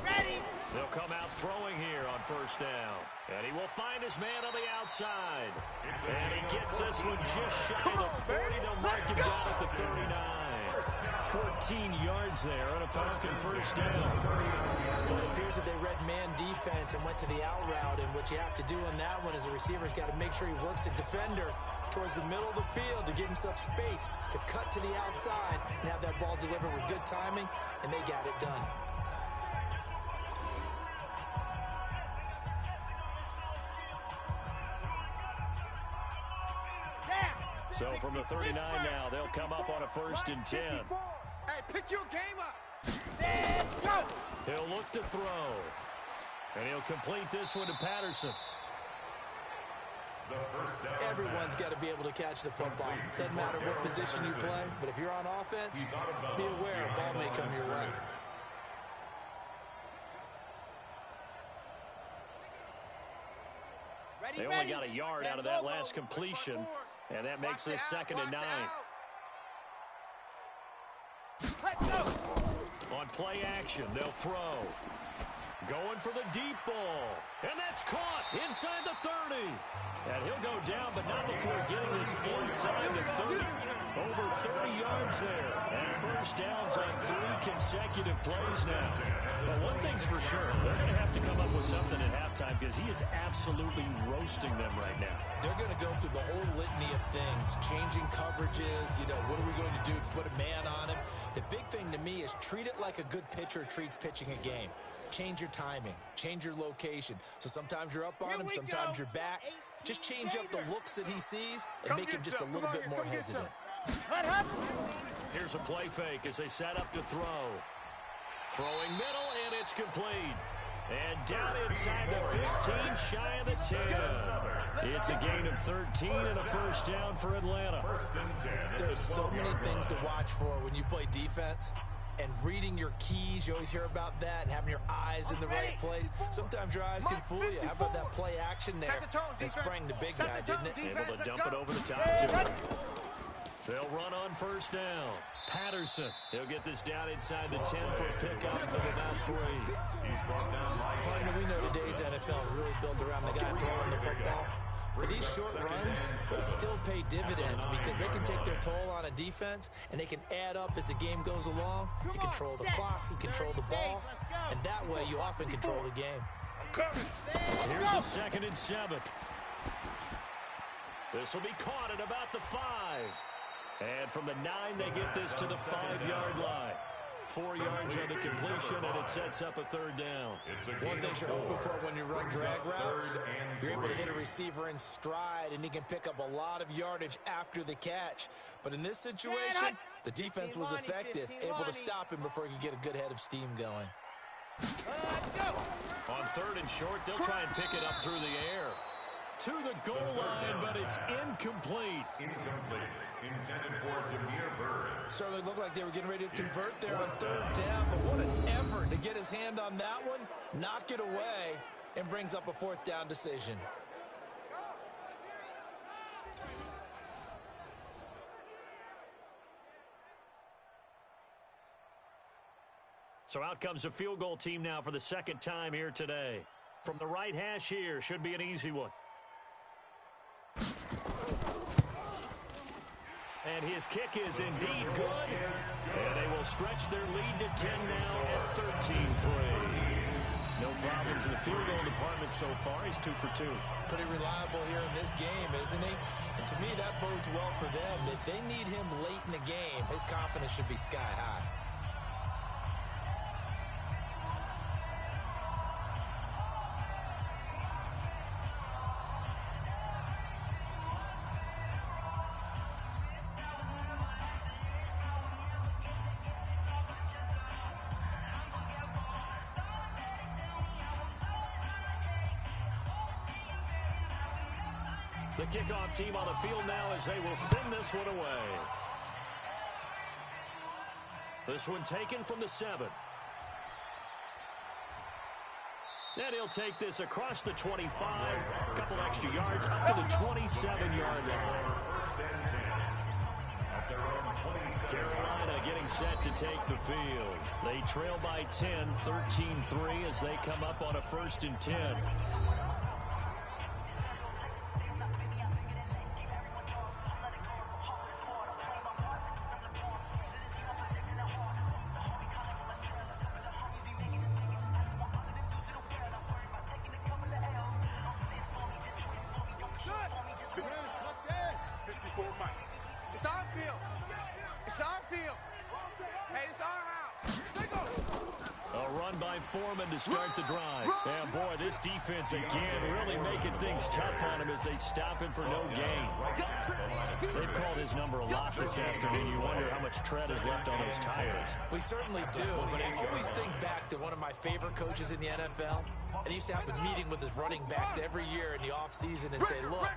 B: Ready.
A: They'll come out throwing here on first down. And he will find his man on the outside. And he gets this one just shy of the 40. They'll mark him down at the 39. 14 yards there on a Falcon first down.
C: Well, it appears that they read man defense and went to the out route. And what you have to do on that one is the receiver's got to make sure he works the defender towards the middle of the field to give himself space to cut to the outside and have that ball delivered with good timing, and they got it done.
A: So from the 39 now, they'll come up on a 1st and 10.
B: Hey, pick your game up. Let's go.
A: He'll look to throw. And he'll complete this one to Patterson.
C: Everyone's got to be able to catch the football. Doesn't matter what position you play, but if you're on offense, be aware a ball may come your way.
A: They only got a yard out of that last completion, and that makes this 2nd and 9.
B: Let's go.
A: On play action, they'll throw. Going for the deep ball. And that's caught inside the 30. And he'll go down, but not before getting this inside the 30. Over 30 yards there. And first downs on 3 consecutive plays now. Well, one thing's for sure. They're going to have to come up with something at halftime because he is absolutely roasting them right now.
C: They're going to go through the whole litany of things, changing coverages, what are we going to do to put a man on him? The big thing to me is treat it like a good pitcher treats pitching a game. Change your timing, change your location. So sometimes you're up on him, sometimes you're back. Just change up the looks that he sees and make him just a little bit more hesitant.
A: Here's a play fake as they set up to throw. Throwing middle, and it's complete. And down inside the 15, shy of the 10. It's a gain of 13 and a first down for Atlanta.
C: There's so many things to watch for when you play defense. And reading your keys, you always hear about that, and having your eyes in the right place. Sometimes your eyes can fool you. How about that play action there? It sprang the big guy, didn't it?
A: Able to dump it over the top to him. They'll run on first down. Patterson, he'll get this down inside the 10 for a pickup of about 3.
C: Partner, we know today's NFL is really built around the guy throwing the football. But these short runs, they still pay dividends because they can take their toll on a defense, and they can add up as the game goes along. You control the clock, you control the ball, and that way you often control the game.
A: Here's the 2nd and 7. This will be caught at about the 5. And from the 9, they get this to the 5-yard line. 4 yards on the completion, and it sets up a 3rd down.
C: One thing you're hoping for when you run drag routes, you're able to hit a receiver in stride, and he can pick up a lot of yardage after the catch. But in this situation, the defense was effective, able to stop him before he could get a good head of steam going.
A: On 3rd and short, they'll try and pick it up through the air. To the goal line, but it's incomplete.
E: Intended for Demir Bird.
C: Certainly looked like they were getting ready to convert there on 3rd down, but what an effort to get his hand on that one, knock it away, and brings up a 4th down decision.
A: So out comes a field goal team now for the 2nd time here today. From the right hash here, should be an easy one. And his kick is indeed good. And they will stretch their lead to 10 now at 13-3. No problems in the field goal department so far. He's 2 for 2.
C: Pretty reliable here in this game, isn't he? And to me, that bodes well for them. If they need him late in the game, his confidence should be sky high.
A: The kickoff team on the field now as they will send this one away. This one taken from the 7. And he'll take this across the 25, a couple extra yards up to the 27-yard line. Carolina getting set to take the field. They trail by 10, 13-3 as they come up on a 1st and 10.
B: It's our field. It's our field. Hey, it's our house. Let's go.
A: A run by Foreman to start the drive. And boy, this defense again really making things tough on him as they stop him for no gain. They've called his number a lot this afternoon. You wonder how much tread is left on those tires.
C: We certainly do, but I always think back to one of my favorite coaches in the NFL. And he used to have a meeting with his running backs every year in the offseason and say, look,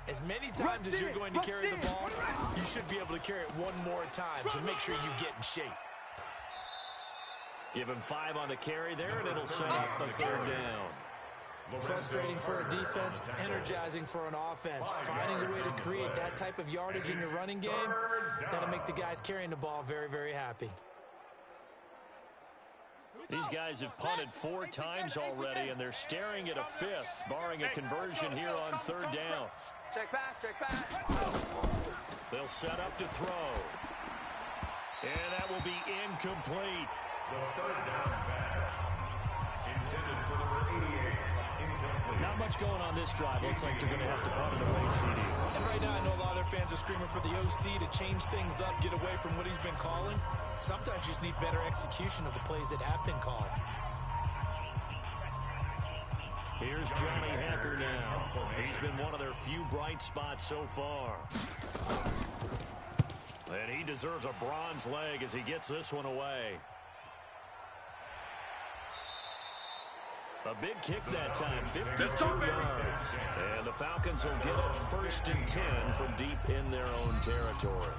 C: as many times as you're going to carry the ball, you should be able to carry it one more time, so make sure you get in shape.
A: Give him 5 on the carry there, and it'll set up a 3rd down.
C: Frustrating for a defense, energizing for an offense. Finding a way to create that type of yardage in your running game, that'll make the guys carrying the ball very, very happy.
A: These guys have punted 4 times already, and they're staring at a 5th, barring a conversion here on 3rd down.
B: Check pass, check pass.
A: They'll set up to throw. And that will be incomplete.
E: The 3rd down pass. Intended for number 88. Incomplete.
A: Not much going on this drive. Looks like they're going to have to punt it away, CD.
C: And right now, I know a lot of their fans are screaming for the OC to change things up, get away from what he's been calling. Sometimes you just need better execution of the plays that have been called.
A: Here's Johnny Hacker now. He's been one of their few bright spots so far. And he deserves a bronze leg as he gets this one away. A big kick that time, 52 yards. And the Falcons will get it 1st and 10 from deep in their own territory.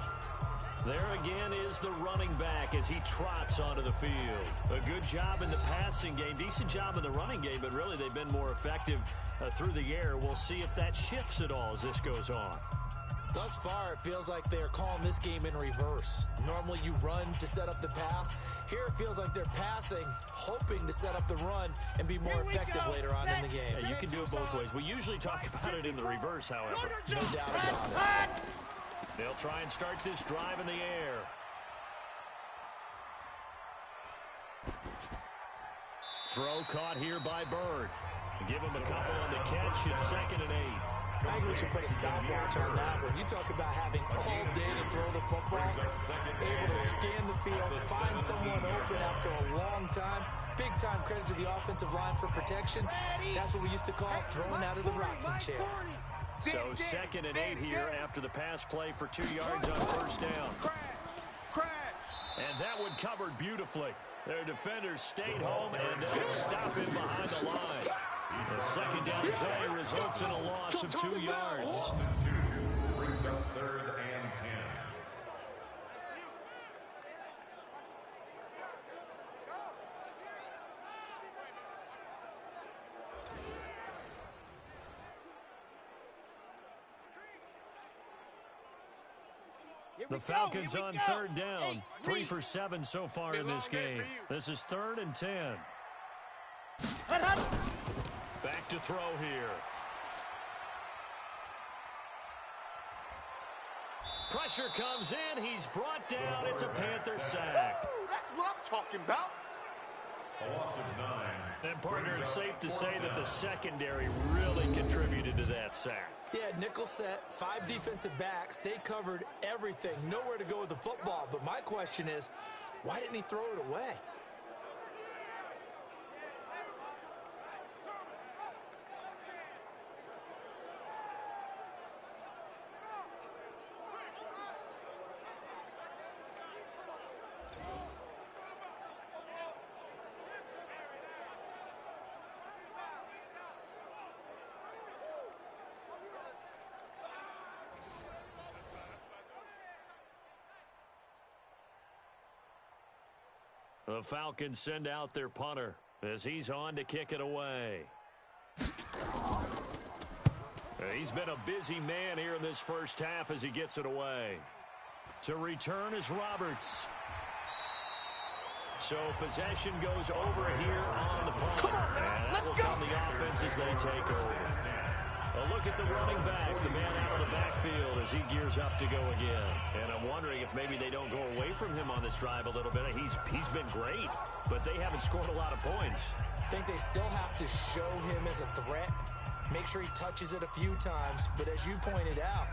A: There again is the running back as he trots onto the field. A good job in the passing game, decent job in the running game, but really they've been more effective through the air. We'll see if that shifts at all as this goes on.
C: Thus far, it feels like they're calling this game in reverse. Normally you run to set up the pass. Here it feels like they're passing, hoping to set up the run and be more effective later on in the game.
A: Yeah, you can do it both ways. We usually talk about it in the reverse, however.
C: No doubt about it.
A: They'll try and start this drive in the air. Throw caught here by Bird. Give him a couple on the catch. It's 2nd and 8.
C: I think we should put a stopwatch on that one. You talk about having all day to throw the football, able to scan the field, find someone open after a long time. Big time credit to the offensive line for protection. That's what we used to call throwing out of the rocking chair.
A: So 2nd and 8 here after the pass play for 2 yards on first down. And that one covered beautifully. Their defenders stayed home, and they'll stop him behind the line. The second down play results in a loss of 2 yards.
E: Brings up 3rd and 10.
A: The Falcons on 3rd down. 3 for 7 so far in this game. This is 3rd and 10. Back to throw here. Pressure comes in. He's brought down. It's a Panther sack.
B: That's what I'm talking about.
E: A loss of 9.
A: And, partner, it's safe to say that the secondary really contributed to that sack.
C: Yeah, nickel set, 5 defensive backs. They covered everything. Nowhere to go with the football. But my question is, why didn't he throw it away?
A: The Falcons send out their punter as he's on to kick it away. He's been a busy man here in this first half as he gets it away. To return is Roberts. So possession goes over here on the punt. And that will come the offense as they take over. A look at the running back, the man out of the backfield as he gears up to go again. And I'm wondering if maybe they don't go away from him on this drive a little bit. He's been great, but they haven't scored a lot of points.
C: I think they still have to show him as a threat, make sure he touches it a few times. But as you pointed out,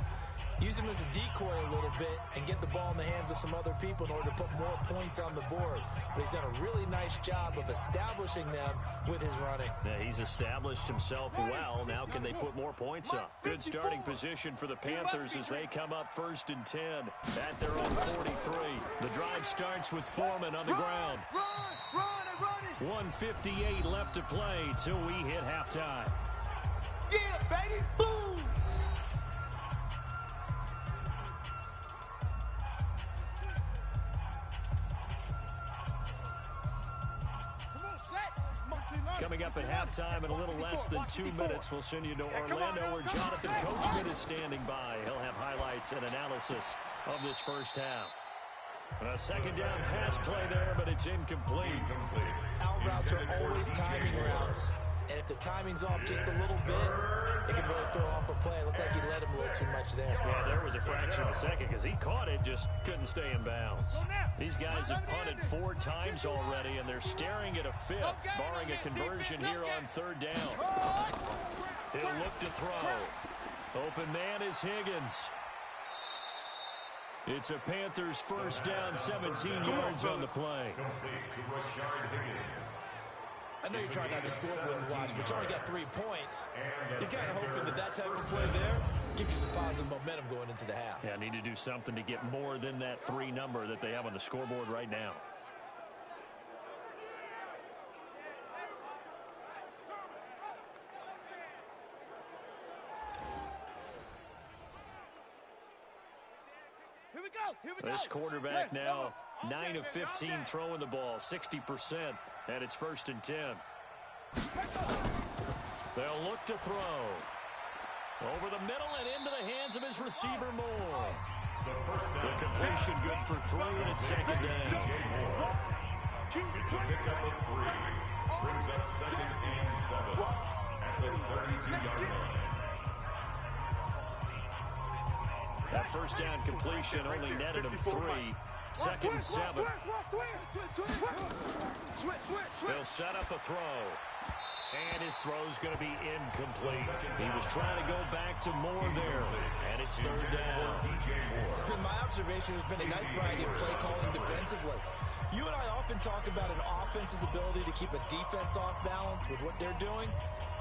C: use him as a decoy a little bit and get the ball in the hands of some other people in order to put more points on the board. But he's done a really nice job of establishing them with his running.
A: Yeah, he's established himself well. Now can they put more points up? Good starting position for the Panthers as they come up 1st and 10 at their own 43. The drive starts with Foreman on the ground. 1:58 left to play till we hit halftime.
B: Yeah, baby, boom!
A: Coming up at halftime in a little less than 2 minutes, we'll send you to Orlando where Jonathan Coachman is standing by. He'll have highlights and analysis of this first half. A second down pass play there, but it's incomplete.
C: Out routes are always timing routes. And if the timing's off just a little bit, it can really throw off a play. It looked like he let him a little too much there.
A: Yeah, there was a fraction of a second because he caught it, just couldn't stay in bounds. These guys have punted 4 times already, and they're staring at a 5th, barring a conversion here on 3rd down. He'll look to throw. Open man is Higgins. It's a Panthers first down, 17 yards on the play.
C: I know you're trying not to score more than watch, but you only got 3 points. You're kind of hoping that that type of play there gives you some positive momentum going into the half.
A: Yeah, need to do something to get more than that 3 number that they have on the scoreboard right now. This quarterback now 9 of 15 throwing the ball, 60%, and it's 1st and 10. They'll look to throw. Over the middle and into the hands of his receiver, Moore. The completion good for 3, and it's second down.
E: It's a pickup of 3. Brings up 2nd and 7 at the 32-yard line.
A: That first down completion only netted him 3. 2nd and 7. They'll set up a throw. And his throw's going to be incomplete. He was trying to go back to Moore there. And it's 3rd down.
C: It's been my observation there's been a nice variety of play calling defensively. You and I often talk about an offense's ability to keep a defense off balance with what they're doing.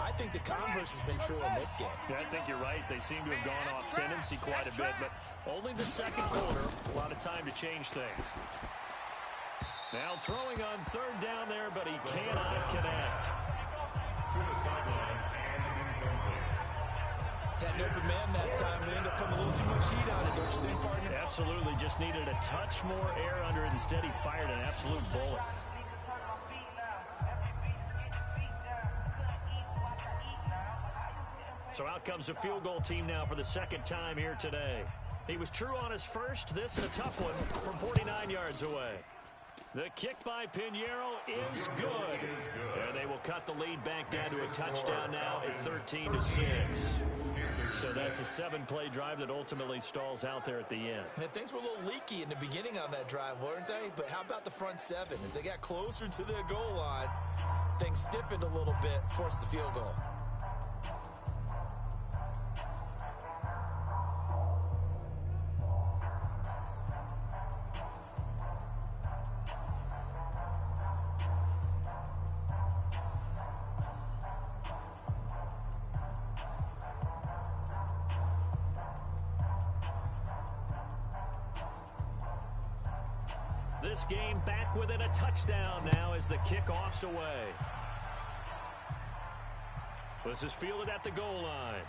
C: I think the converse has been true in this game.
A: Yeah, I think you're right. They seem to have gone off tendency quite a bit, but only the second quarter. A lot of time to change things. Now throwing on 3rd down there, but he cannot connect.
E: To the sideline and incomplete.
C: Had an open man that time, but ended up putting a little too much heat on it, don't you think, partner?
A: Absolutely. Just needed a touch more air under it. Instead, he fired an absolute bullet. So out comes a field goal team now for the 2nd time here today. He was true on his first. This a tough one from 49 yards away. The kick by Pinheiro is good. And they will cut the lead back down to a touchdown now at 13-6. So that's a 7-play drive that ultimately stalls out there at the end.
C: And things were a little leaky in the beginning on that drive, weren't they? But how about the front 7? As they got closer to the goal line, things stiffened a little bit, forced the field goal.
A: This game back within a touchdown now as the kickoff's away. This is fielded at the goal line.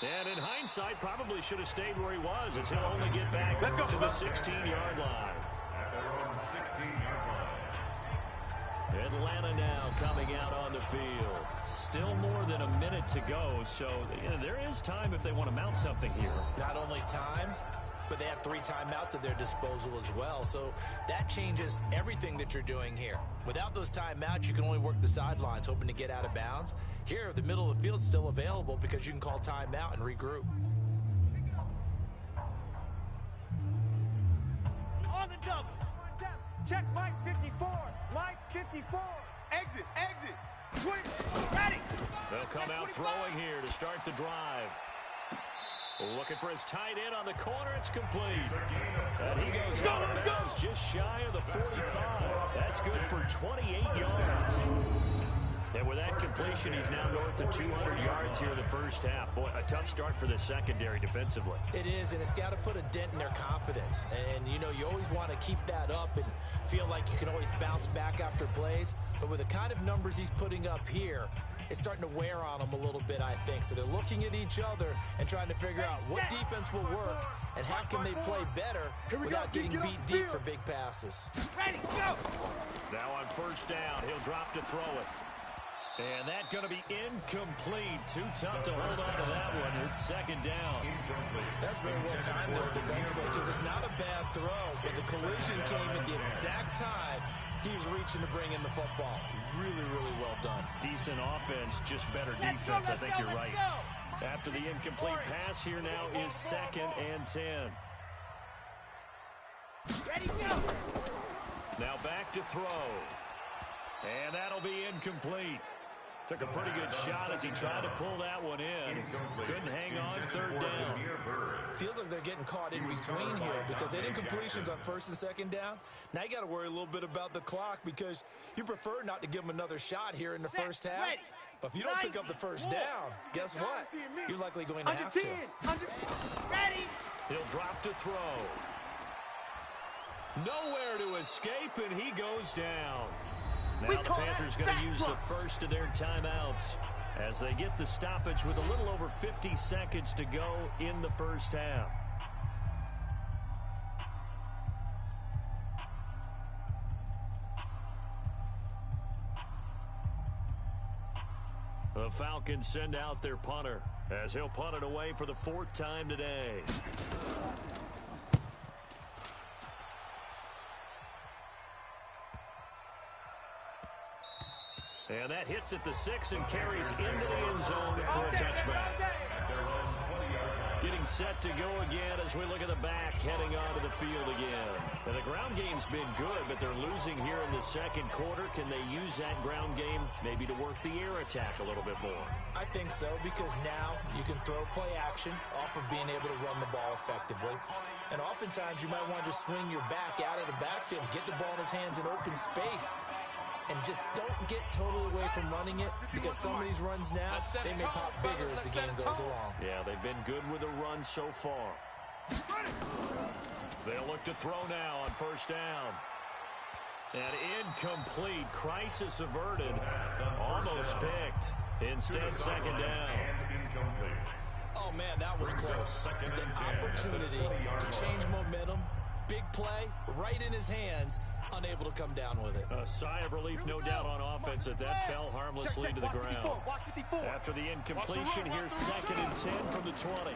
A: And in hindsight, probably should have stayed where he was, as he'll only get back to the 16-yard line.
E: At their own 16-yard line.
A: Atlanta now coming out on the field. Still more than a minute to go, so there is time if they want to mount something here.
C: Not only time, but they have 3 timeouts at their disposal as well. So that changes everything that you're doing here. Without those timeouts, you can only work the sidelines, hoping to get out of bounds. Here, the middle of the field's still available because you can call timeout and regroup.
B: On the double. Check Mike 54. Mike 54. Exit, exit. Swing. Ready.
A: They'll come out throwing here to start the drive. Looking for his tight end on the corner. It's complete. And he goes out of bounds just shy of the 45. That's good for 28 yards. And with that completion, he's now north of 200 yards here in the first half. Boy, a tough start for the secondary defensively.
C: It is, and it's got to put a dent in their confidence. And, you know, you always want to keep that up and feel like you can always bounce back after plays. But with the kind of numbers he's putting up here, it's starting to wear on them a little bit, I think. So they're looking at each other and trying to figure out what defense will work and how can they play better without getting beat deep for big passes.
B: Ready, go.
A: Now on first down, he'll drop to throw it. And that's going to be incomplete. Too tough to hold on to that one. It's second down.
C: That's very well timed there defensively because it's not a bad throw, but the collision came at the exact time he was reaching to bring in the football. Really, really well done.
A: Decent offense, just better defense. I think you're right. After the incomplete pass, here now is 2nd and 10.
B: Ready, go.
A: Now back to throw. And that'll be incomplete. Took a pretty good shot as he tried to pull that one in. Couldn't hang on, 3rd down.
C: Feels like they're getting caught in between here because they did incompletions on 1st and 2nd down. Now you got to worry a little bit about the clock because you prefer not to give them another shot here in the first half. But if you don't pick up the first down, guess what? You're likely going to have to.
B: Ready.
A: He'll drop to throw. Nowhere to escape, and he goes down. Now the Panthers going to use the first of their timeouts as they get the stoppage with a little over 50 seconds to go in the first half. The The Falcons send out their punter as he'll punt it away for the 4th time today. And that hits at the 6 and carries into the end zone for a touchback. Getting set to go again as we look at the back heading onto the field again. And the ground game's been good, but they're losing here in the second quarter. Can they use that ground game maybe to work the air attack a little bit more?
C: I think so, because now you can throw play action off of being able to run the ball effectively. And oftentimes you might want to just swing your back out of the backfield, get the ball in his hands in open space. And just don't get totally away from running it, because some of these runs now, they may pop bigger as the game goes along.
A: Yeah, they've been good with the run so far. They'll look to throw now on 1st down. And incomplete. Crisis averted. Almost picked. Instead, 2nd down.
C: Oh, man, that was close. The opportunity to change momentum. Big play, right in his hands, unable to come down with it.
A: A sigh of relief, no doubt, on offense that fell harmlessly to the ground. After the incompletion, here's 2nd and 10 from the 20.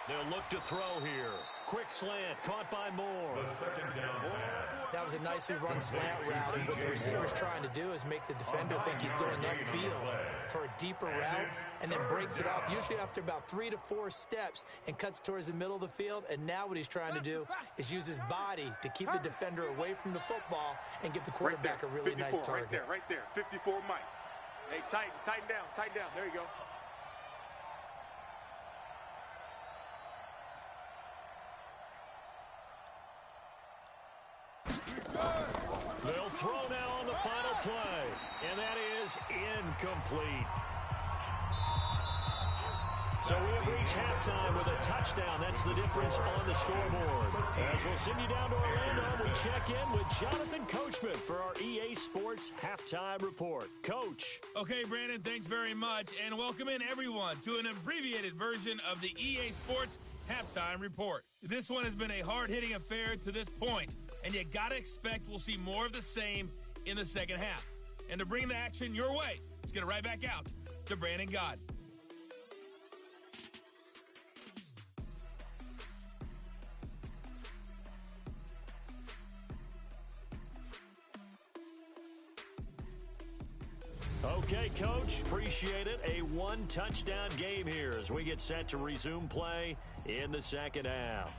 A: They'll look to throw here. Quick slant, caught by Moore.
C: That was a nicely run slant route, and what the receiver's trying to do is make the defender think he's going upfield for a deeper route, and then breaks it off, usually after about 3 to 4 steps, and cuts towards the middle of the field. And now what he's trying to do is use his body to keep the defender away from the football and give the quarterback a really nice target.
B: Right there, 54 Mike.
D: Hey, tighten down. There you go.
A: They'll throw now on the final play, and that is incomplete. So we have reached halftime with a touchdown. That's the difference on the scoreboard. As we'll send you down to Orlando, we check in with Jonathan Coachman for our EA Sports Halftime Report. Coach.
F: Okay, Brandon, thanks very much, and welcome in everyone to an abbreviated version of the EA Sports Halftime Report. This one has been a hard-hitting affair to this point, and you got to expect we'll see more of the same in the second half. And to bring the action your way, let's get it right back out to Brandon Gott.
A: Okay, Coach, appreciate it. A 1-touchdown game here as we get set to resume play in the second half.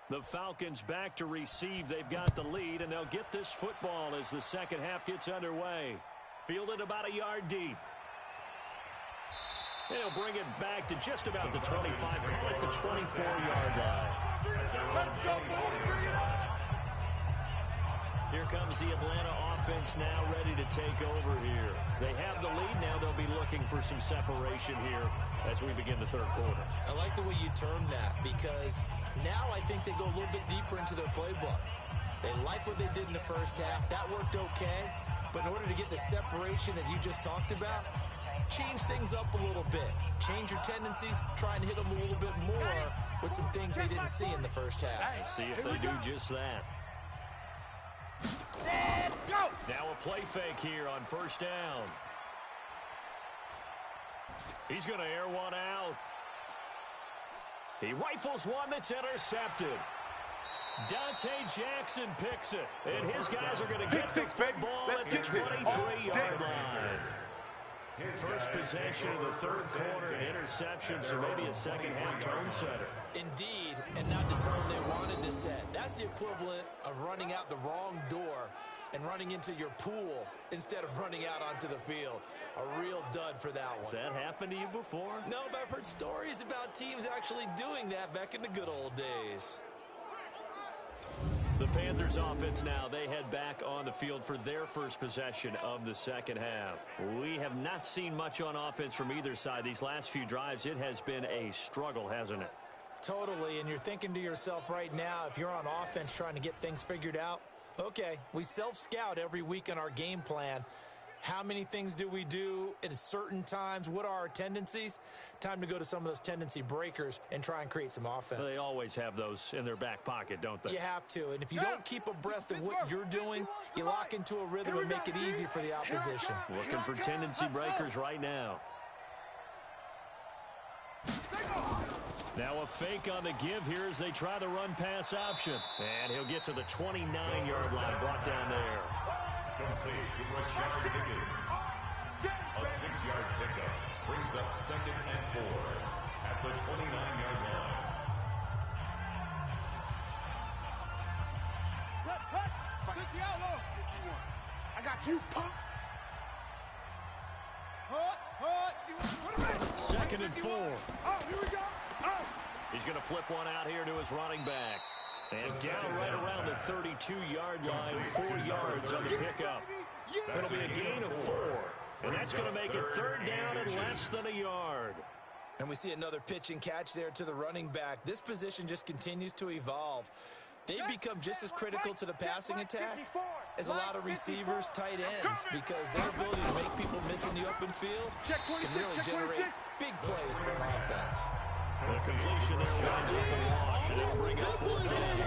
A: The Falcons back to receive. They've got the lead, and they'll get this football as the second half gets underway. Fielded about a yard deep. They'll bring it back to just about the 25, call it the 24-yard line.
B: Let's go, boys, bring it on!
A: Here comes the Atlanta offense now ready to take over here. They have the lead. Now they'll be looking for some separation here as we begin the third quarter.
C: I like the way you termed that, because now I think they go a little bit deeper into their playbook. They like what they did in the first half. That worked okay. But in order to get the separation that you just talked about, change things up a little bit. Change your tendencies. Try and hit them a little bit more with some things they didn't see in the first half.
A: Let's see if they do just that.
B: Go!
A: Now a play fake here on first down. He's going to air one out. He rifles one that's intercepted. Dante Jackson picks it. And his guys are going to get the football at the 23-yard line. First possession of the third quarter, an interception, so maybe a second-half tone setter.
C: Indeed, and not the tone they wanted to set. That's the equivalent of running out the wrong door and running into your pool instead of running out onto the field. A real dud for that one.
A: Has that happened to you before?
C: No, but I've heard stories about teams actually doing that back in the good old days.
A: The Panthers offense now, they head back on the field for their first possession of the second half. We have not seen much on offense from either side. These last few drives, it has been a struggle, hasn't it?
C: Totally, and you're thinking to yourself right now, if you're on offense trying to get things figured out, okay, we self-scout every week in our game plan. How many things do we do at certain times? What are our tendencies? Time to go to some of those tendency breakers and try and create some offense.
A: They always have those in their back pocket, don't they?
C: You have to, and if you don't keep abreast of what you're doing, you lock into a rhythm and make it easy for the opposition.
A: Looking for tendency breakers right now. Now a fake on the give here as they try the run-pass option. And he'll get to the 29-yard line, brought down there.
E: Complete to Rashad Higgins. A 6-yard pickup brings up 2nd and 4 at the 29-yard line.
B: I got you, punk.
A: 2nd and 4.
B: Oh, here we go. Oh.
A: He's going to flip one out here to his running back. And down right around the 32-yard line, 4 yards on the pickup. It'll be a gain of 4. And that's going to make it 3rd down and less than a yard.
C: And we see another pitch and catch there to the running back. This position just continues to evolve. They've become just as critical to the passing attack as a lot of receivers, tight ends, because their ability to make people miss in the open field can really generate big plays for an offense.
A: The completion there winds up a wash, and it'll bring up 4th down.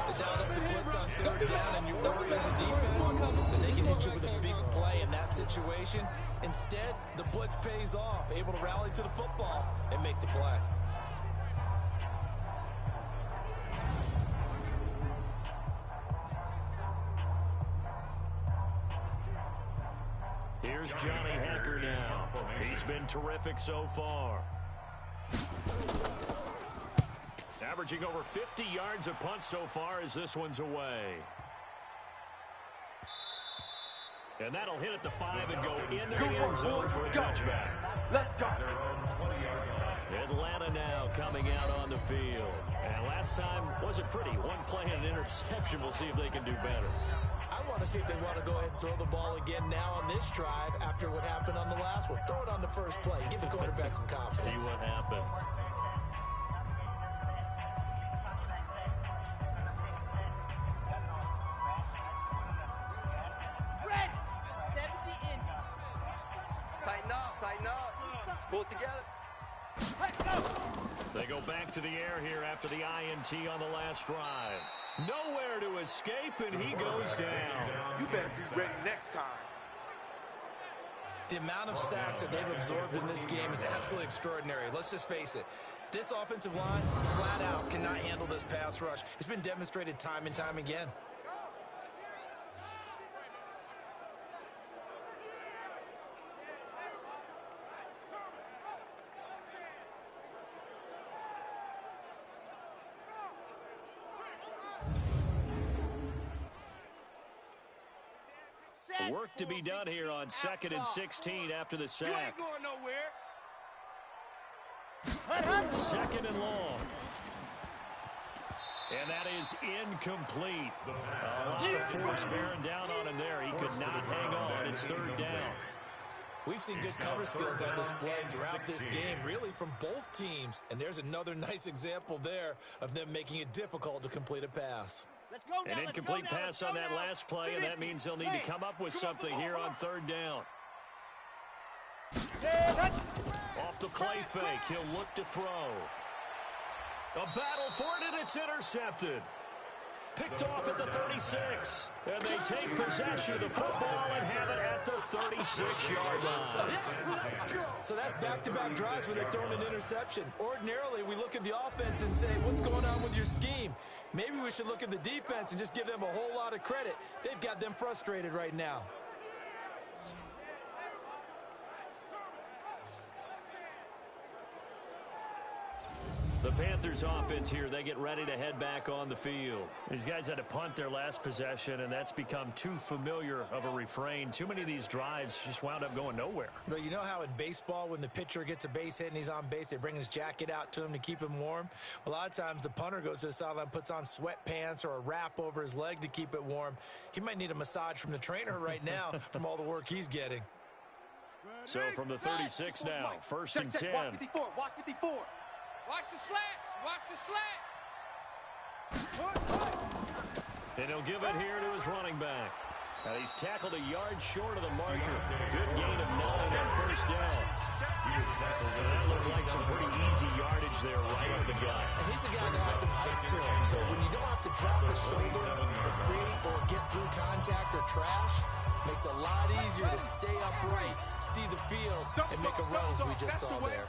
C: The down up the blitz on 3rd down, and you worry as a defense that they can hit you with a big play in that situation. Instead, the blitz pays off, able to rally to the football and make the play.
A: Here's Johnny Hacker now. He's been terrific so far. Averaging over 50 yards a punt so far as this one's away. And that'll hit at the 5 and go into the end zone for a touchback.
B: Let's go.
A: Atlanta now coming out on the field. And last time wasn't pretty. One play and an interception. We'll see if they can do better.
C: I want to see if they want to go ahead and throw the ball again now on this drive after what happened on the last one. Throw it on the first play. Give the quarterback some confidence.
A: See what happens.
D: Tighten up. Pull it together.
A: They go back to the air here after the INT on the last drive. Nowhere to escape, and he goes down.
B: You better be ready next time.
C: The amount of sacks that they've absorbed in this game is absolutely extraordinary. Let's just face it. This offensive line, flat out, cannot handle this pass rush. It's been demonstrated time and time again.
A: Work to be done here on 2nd and 16 after the
D: You
A: sack.
D: ain't going nowhere.
A: 2nd and long. And that is incomplete. A lot of force bearing down on him there. He could not hang on. It's 3rd down.
C: We've seen good cover skills on display throughout this game, really from both teams. And there's another nice example there of them making it difficult to complete a pass.
A: An incomplete pass on that last play, and that means they'll need to come up with something here on 3rd down. Off the play fake, he'll look to throw. A battle for it, and it's intercepted. Picked off at the 36. And they take possession of the football and have it at the 36-yard line.
C: So that's back-to-back drives where they've thrown an interception. Ordinarily, we look at the offense and say, what's going on with your scheme? Maybe we should look at the defense and just give them a whole lot of credit. They've got them frustrated right now.
A: The Panthers offense here, they get ready to head back on the field. These guys had to punt their last possession, and that's become too familiar of a refrain. Too many of these drives just wound up going nowhere.
C: But you know how in baseball, when the pitcher gets a base hit and he's on base, they bring his jacket out to him to keep him warm? Well, a lot of times the punter goes to the sideline, puts on sweatpants or a wrap over his leg to keep it warm. He might need a massage from the trainer right now from all the work he's getting.
A: So from the 36 now, first and 10.
B: Watch 54, watch 54.
D: Watch the slats. Watch the slat.
A: And he'll give it here to his running back. And he's tackled a yard short of the marker. Good gain of 9 on first down. And that looked like some pretty easy yardage there right on the gut.
C: And he's a guy that has some height to him. So when you don't have to drop a shoulder or create or get through contact or trash, makes it a lot easier to stay upright, see the field, and make a run as we just saw there.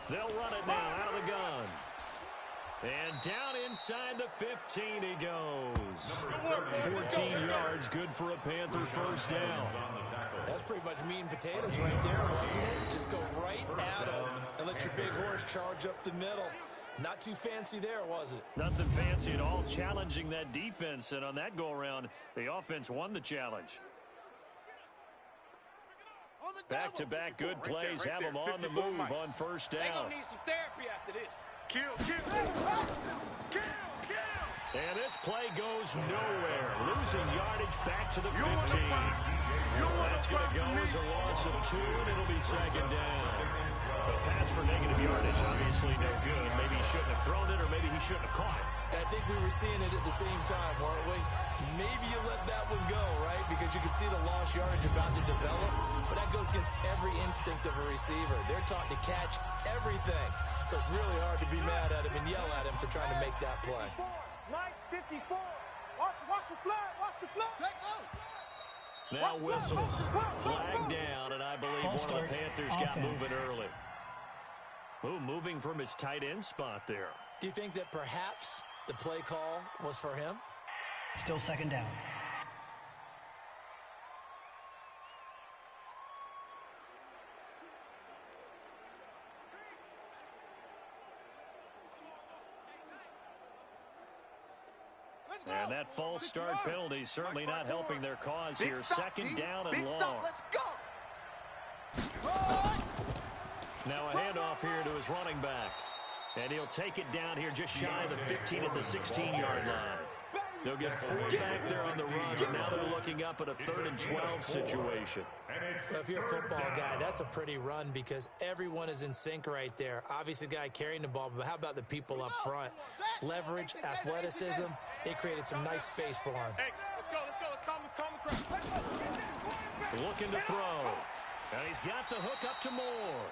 A: They'll run it now out of the gun. And down inside the 15 he goes. 14 yards, good for a Panther first down.
C: That's pretty much meat and potatoes right there, wasn't it? Just go right at him and let your big horse charge up the middle. Not too fancy there, was it?
A: Nothing fancy at all, challenging that defense. And on that go-around, the offense won the challenge. Back-to-back good plays have them on the move on first
D: They're
A: down.
D: going to need some therapy after this.
B: Kill.
A: And this play goes nowhere. Losing yardage back to the 15. That's going to go as a loss of 2, and it'll be second down. The pass for negative yardage, obviously no good. Maybe he shouldn't have thrown it, or maybe he shouldn't have caught it.
C: I think we were seeing it at the same time, weren't we? Maybe you let that one go, right? Because you can see the lost yardage about to develop. But that goes against every instinct of a receiver. They're taught to catch everything. So it's really hard to be mad at him and yell at him for trying to make that play.
B: Mike, 54. Watch the flag. Watch the flag.
A: Now whistles. Flag down, and I believe one of the Panthers got moving early. Ooh, moving from his tight end spot there.
C: Do you think that perhaps the play call was for him?
G: Still second down.
A: And that false start penalty certainly not helping their cause here. Second down and long.
B: Let's go.
A: Now a handoff here to his running back. And he'll take it down here just shy of the 15 at the 16-yard line. They'll get 4 back there on the run, and now they're looking up at a 3rd and 12 situation.
C: Well, if you're a football guy, that's a pretty run because everyone is in sync right there. Obviously, the guy carrying the ball, but how about the people up front? Leverage, athleticism, they created some nice space for him.
D: Hey, let's go. Let's calm.
A: Looking to throw. And he's got the hook up to Moore.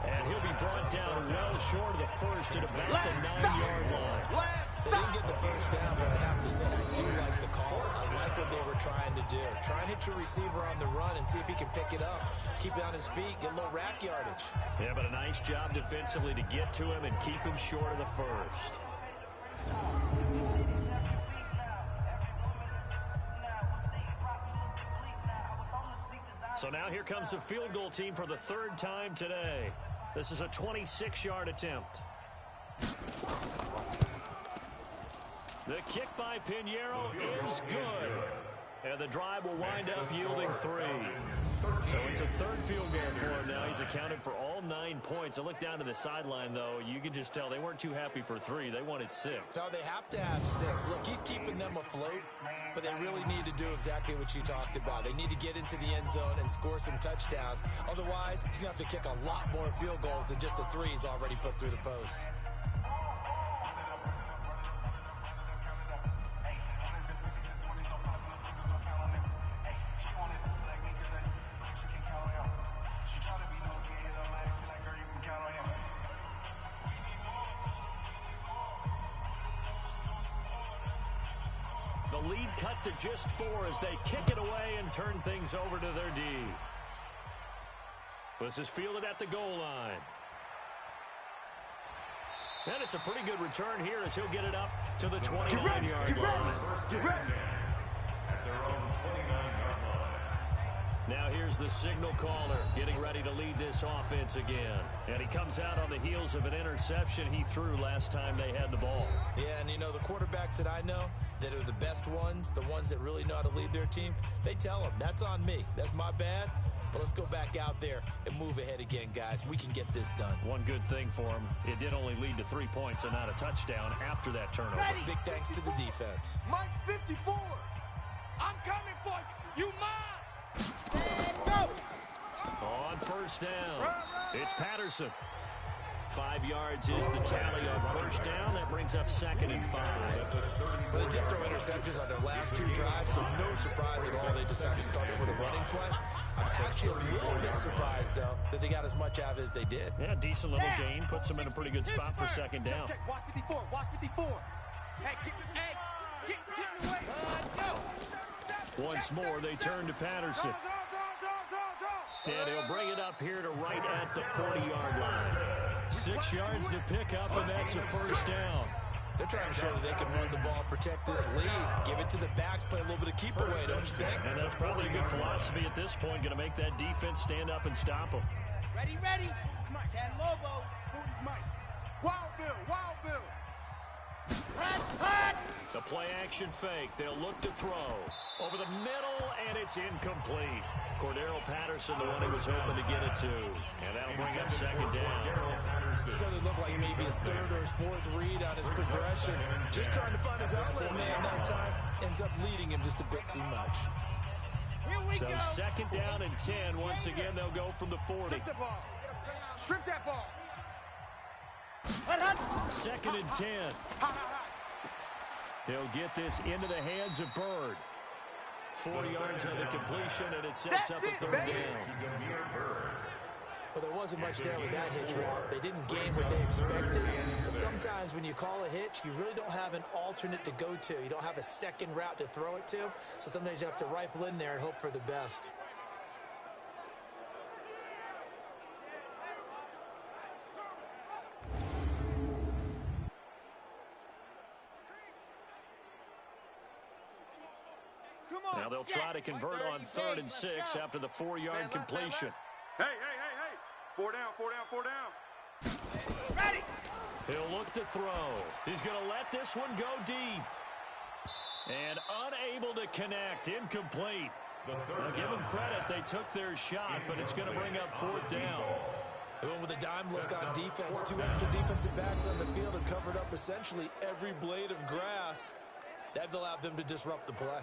A: And he'll be brought down well short of the first at about the 9-yard line.
C: They didn't get the first down, but I have to say I do like the call. I like what they were trying to do. Try and hit your receiver on the run and see if he can pick it up. Keep it on his feet, get a little rack yardage.
A: Yeah, but a nice job defensively to get to him and keep him short of the first. So now here comes the field goal team for the 3rd time today. This is a 26-yard attempt. The kick by Pinheiro is good. And the drive will wind up yielding 3. So it's a 3rd field goal for him now. He's accounted for all 9 points. I look down to the sideline, though. You can just tell they weren't too happy for 3. They wanted 6.
C: So they have to have 6. Look, he's keeping them afloat, but they really need to do exactly what you talked about. They need to get into the end zone and score some touchdowns. Otherwise, he's going to have to kick a lot more field goals than just the 3 he's already put through the post.
A: The lead cut to just 4 as they kick it away and turn things over to their D. This is fielded at the goal line. And it's a pretty good return here as he'll get it up to the 29-yard line.
E: At their own 29-yard line.
A: Now here's the signal caller getting ready to lead this offense again. And he comes out on the heels of an interception he threw last time they had the ball.
C: Yeah, and you know, the quarterbacks that I know that are the best ones, the ones that really know how to lead their team, they tell them, that's on me. That's my bad. But let's go back out there and move ahead again, guys. We can get this done.
A: One good thing for him, it did only lead to 3 points and not a touchdown after that turnover.
B: Ready.
C: Big thanks to the defense.
B: Mike 54.
D: I'm coming for you. You mine.
B: And go.
A: On first down, it's Patterson. 5 yards is the tally on first down. That brings up 2nd and 5.
C: Well, they did throw interceptions on their last 2 drives, so no surprise at all they decided to start it with a running play. I'm actually a little bit surprised, though, that they got as much out of it as they did.
A: Yeah, decent little gain. Puts them in a pretty good spot for 2nd down.
B: Check, watch 54, watch 54. Hey, get in the way. Go.
A: Once more, they turn to Patterson. And he'll bring it up here to right at the 40-yard line. 6 yards to pick up, and that's a first down.
C: They're trying to show that they can run the ball, protect this lead, give it to the backs, play a little bit of keep away, don't you think?
A: And that's probably a good philosophy at this point, going to make that defense stand up and stop them.
B: Ready. Mike, Cat Lobo. Who's Mike? Wild Bill. Hot.
A: The play-action fake. They'll look to throw. Over the middle, and it's incomplete. Cordero Patterson, the one he was hoping to get it to. And that'll bring up 2nd down.
C: So it looked like maybe his 3rd or his 4th read on his progression. Just trying to find his outlet man that time. Ends up leading him just a bit too much.
B: Here we
A: So
B: go.
A: 2nd down and 10. Once again, they'll go from the 40.
B: Strip that ball.
A: 2nd and 10. He'll get this into the hands of Bird. 40 yards on the completion, and it sets up a 3rd down.
C: Well, there wasn't much there with that hitch route. They didn't gain what they expected. But sometimes when you call a hitch, you really don't have an alternate to go to. You don't have a second route to throw it to. So sometimes you have to rifle in there and hope for the best.
A: Now they'll try to convert on 3rd and 6 after the 4-yard completion.
B: Hey. 4 down. Ready.
A: He'll look to throw. He's going to let this one go deep. And unable to connect. Incomplete. Now give them credit. They took their shot, but it's going to bring up 4th down.
C: They went with a dime look on defense. 2 extra defensive backs on the field and covered up essentially every blade of grass. That allowed them to disrupt the play.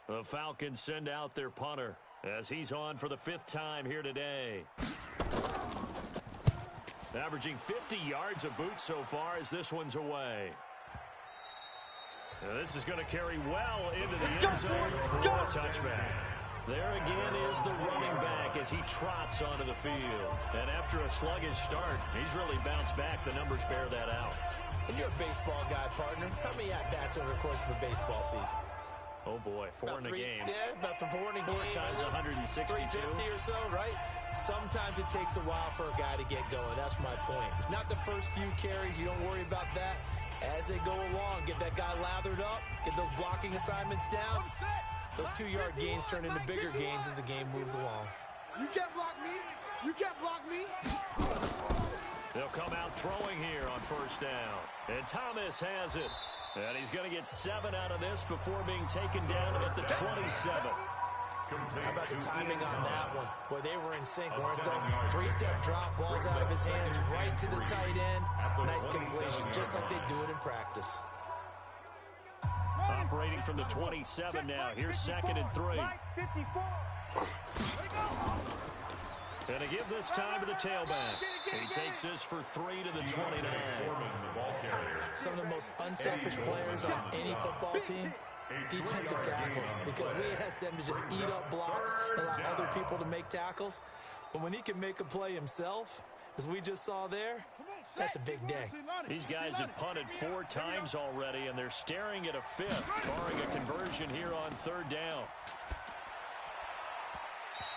A: The Falcons send out their punter as he's on for the 5th time here today. Averaging 50 yards a boot so far as this one's away. Now this is going to carry well into the end zone for a touchback. There again is the running back as he trots onto the field. And after a sluggish start, he's really bounced back. The numbers bear that out.
C: And you're a baseball guy, partner. How many at-bats over the course of a baseball season?
A: Oh, boy, 4 in a game.
C: Yeah, about the 4 in a game.
A: 4 times 162.
C: 350 or so, right? Sometimes it takes a while for a guy to get going. That's my point. It's not the first few carries. You don't worry about that. As they go along, get that guy lathered up, get those blocking assignments down. Those 2-yard gains turn into bigger gains as the game moves along.
B: You can't block me.
A: They'll come out throwing here on first down. And Thomas has it. And he's going to get 7 out of this before being taken down at the 27.
C: How about the timing on that one? Boy, they were in sync, weren't they? 3-step drop, balls out of his hands, right to the tight end. Nice completion, just like they do it in practice.
A: Operating from the 27 now. Here's 2nd and 3. And to give this time to the tailback. He takes this for 3 to the 29.
C: Some of the most unselfish players on any football team, defensive tackles, because we ask them to just eat up blocks and allow other people to make tackles. But when he can make a play himself, as we just saw there, that's a big day.
A: These guys have punted 4 times already, and they're staring at a 5th, barring a conversion here on 3rd down.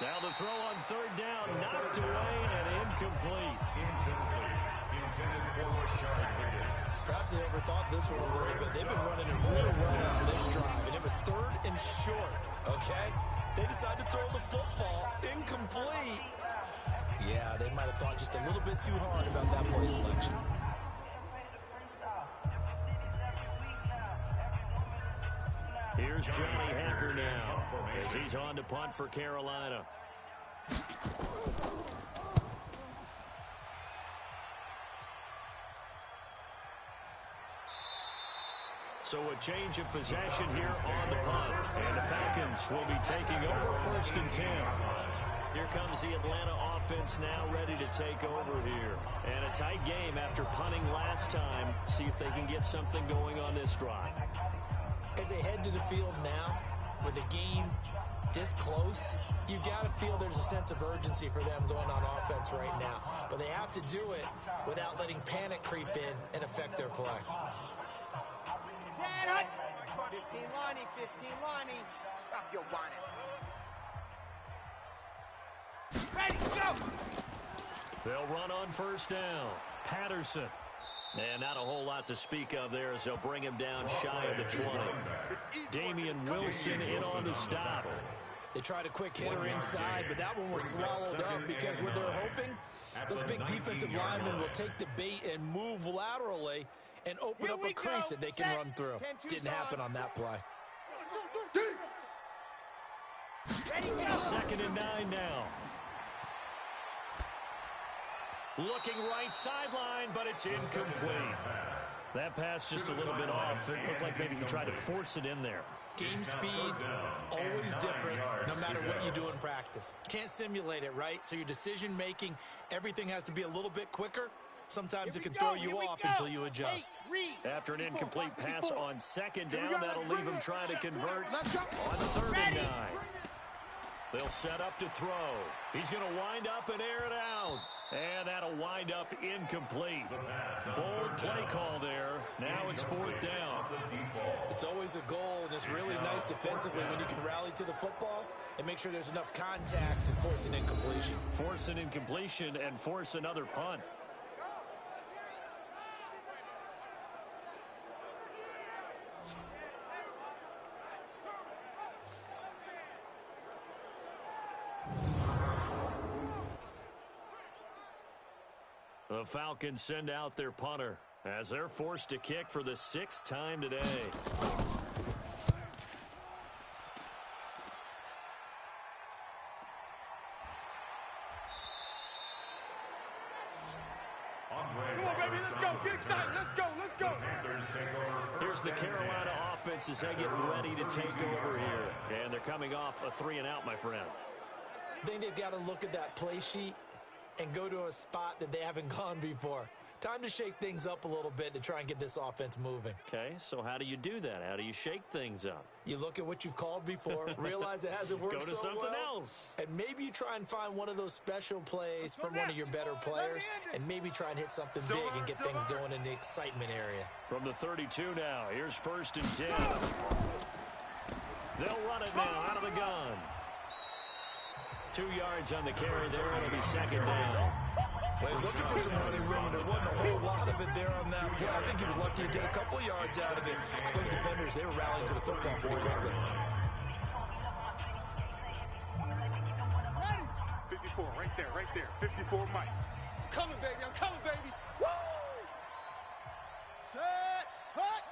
A: Now the throw on 3rd down, knocked away and incomplete.
C: Perhaps they overthought this one a little bit. They've been running it real well on this drive, and it was 3rd and short, okay? They decided to throw the football incomplete. Yeah, they might have thought just a little bit too hard about that play selection.
A: Here's Johnny Hacker now as he's on to punt for Carolina. So a change of possession here on the punt. And the Falcons will be taking over 1st and 10. Here comes the Atlanta offense now ready to take over here. And a tight game after punting last time. See if they can get something going on this drive.
C: As they head to the field now, with the game this close, you've got to feel there's a sense of urgency for them going on offense right now. But they have to do it without letting panic creep in and affect their play.
B: 15 Lonnie, 15 Lonnie. Stop your whining. Ready, go!
A: They'll run on 1st down. Patterson. And not a whole lot to speak of there as they'll bring him down shy of the 20. Damian Wilson in on the stop.
C: They tried a quick hitter inside, but that one was swallowed up because what they're hoping, those big defensive linemen will take the bait and move laterally and open up a crease that they can run through. Didn't happen on that play.
A: 2nd and 9 now. Looking right sideline, but it's incomplete. That pass just a little bit off. It looked like maybe he tried to force it in there.
C: Game speed, always different, no matter what you do in practice. Can't simulate it, right? So your decision-making, everything has to be a little bit quicker. Sometimes it can throw you off until you adjust.
A: After an incomplete pass on 2nd down, that'll leave him trying to convert on 3rd and 9. They'll set up to throw. He's going to wind up and air it out. And that'll wind up incomplete. Bold play call there. Now it's 4th down.
C: It's always a goal, and it's really nice defensively when you can rally to the football and make sure there's enough contact to force an incompletion.
A: Force an incompletion and force another punt. The Falcons send out their punter as they're forced to kick for the 6th time today.
B: Come on, baby, let's go. Get excited. Let's go. Let's go.
A: Here's the Carolina offense as they get ready to take over here. And they're coming off a 3-and-out, my friend.
C: I think they've got to look at that play sheet and go to a spot that they haven't gone before. Time to shake things up a little bit to try and get this offense moving.
A: Okay, so how do you do that? How do you shake things up?
C: You look at what you've called before, realize it hasn't worked
A: Go to
C: so
A: something
C: well,
A: else.
C: and maybe you try and find one of those special plays from one of your better players, and maybe try and hit something big and get things going in the excitement area.
A: From the 32 now, here's 1st and 10. They'll run it now out of the gun. 2 yards on the carry there. It'll be 2nd down.
C: Well, he's looking for some running room, and there wasn't a whole lot of it there on that play. I think he was lucky to get a couple of yards out of it. So those defenders, they were rallying to the football pretty quickly.
B: 54, right there. 54, Mike. I'm coming, baby. Woo! Set, hut.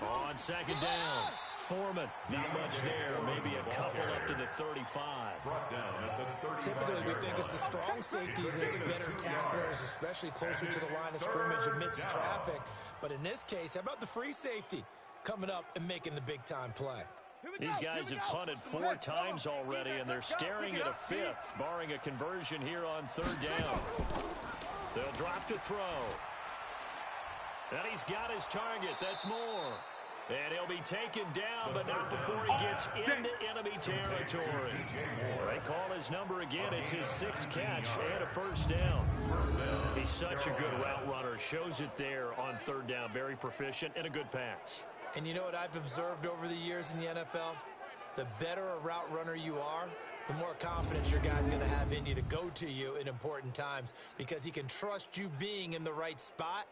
A: On 2nd down, Foreman. Not much there. Maybe a couple up to the 35.
C: Typically, we think it's the strong safeties that are better tacklers, especially closer to the line of scrimmage amidst traffic. But in this case, how about the free safety coming up and making the big-time play?
A: These guys have punted 4 times already, and they're staring at a 5th, barring a conversion here on 3rd down. They'll drop to throw. And he's got his target. That's more. And he'll be taken down, but not before he gets into enemy territory. They call his number again. It's his 6th catch and a 1st down. He's such a good route runner. Shows it there on 3rd down. Very proficient and a good pass.
C: And you know what I've observed over the years in the NFL? The better a route runner you are, the more confidence your guy's going to have in you to go to you in important times because he can trust you being in the right spot,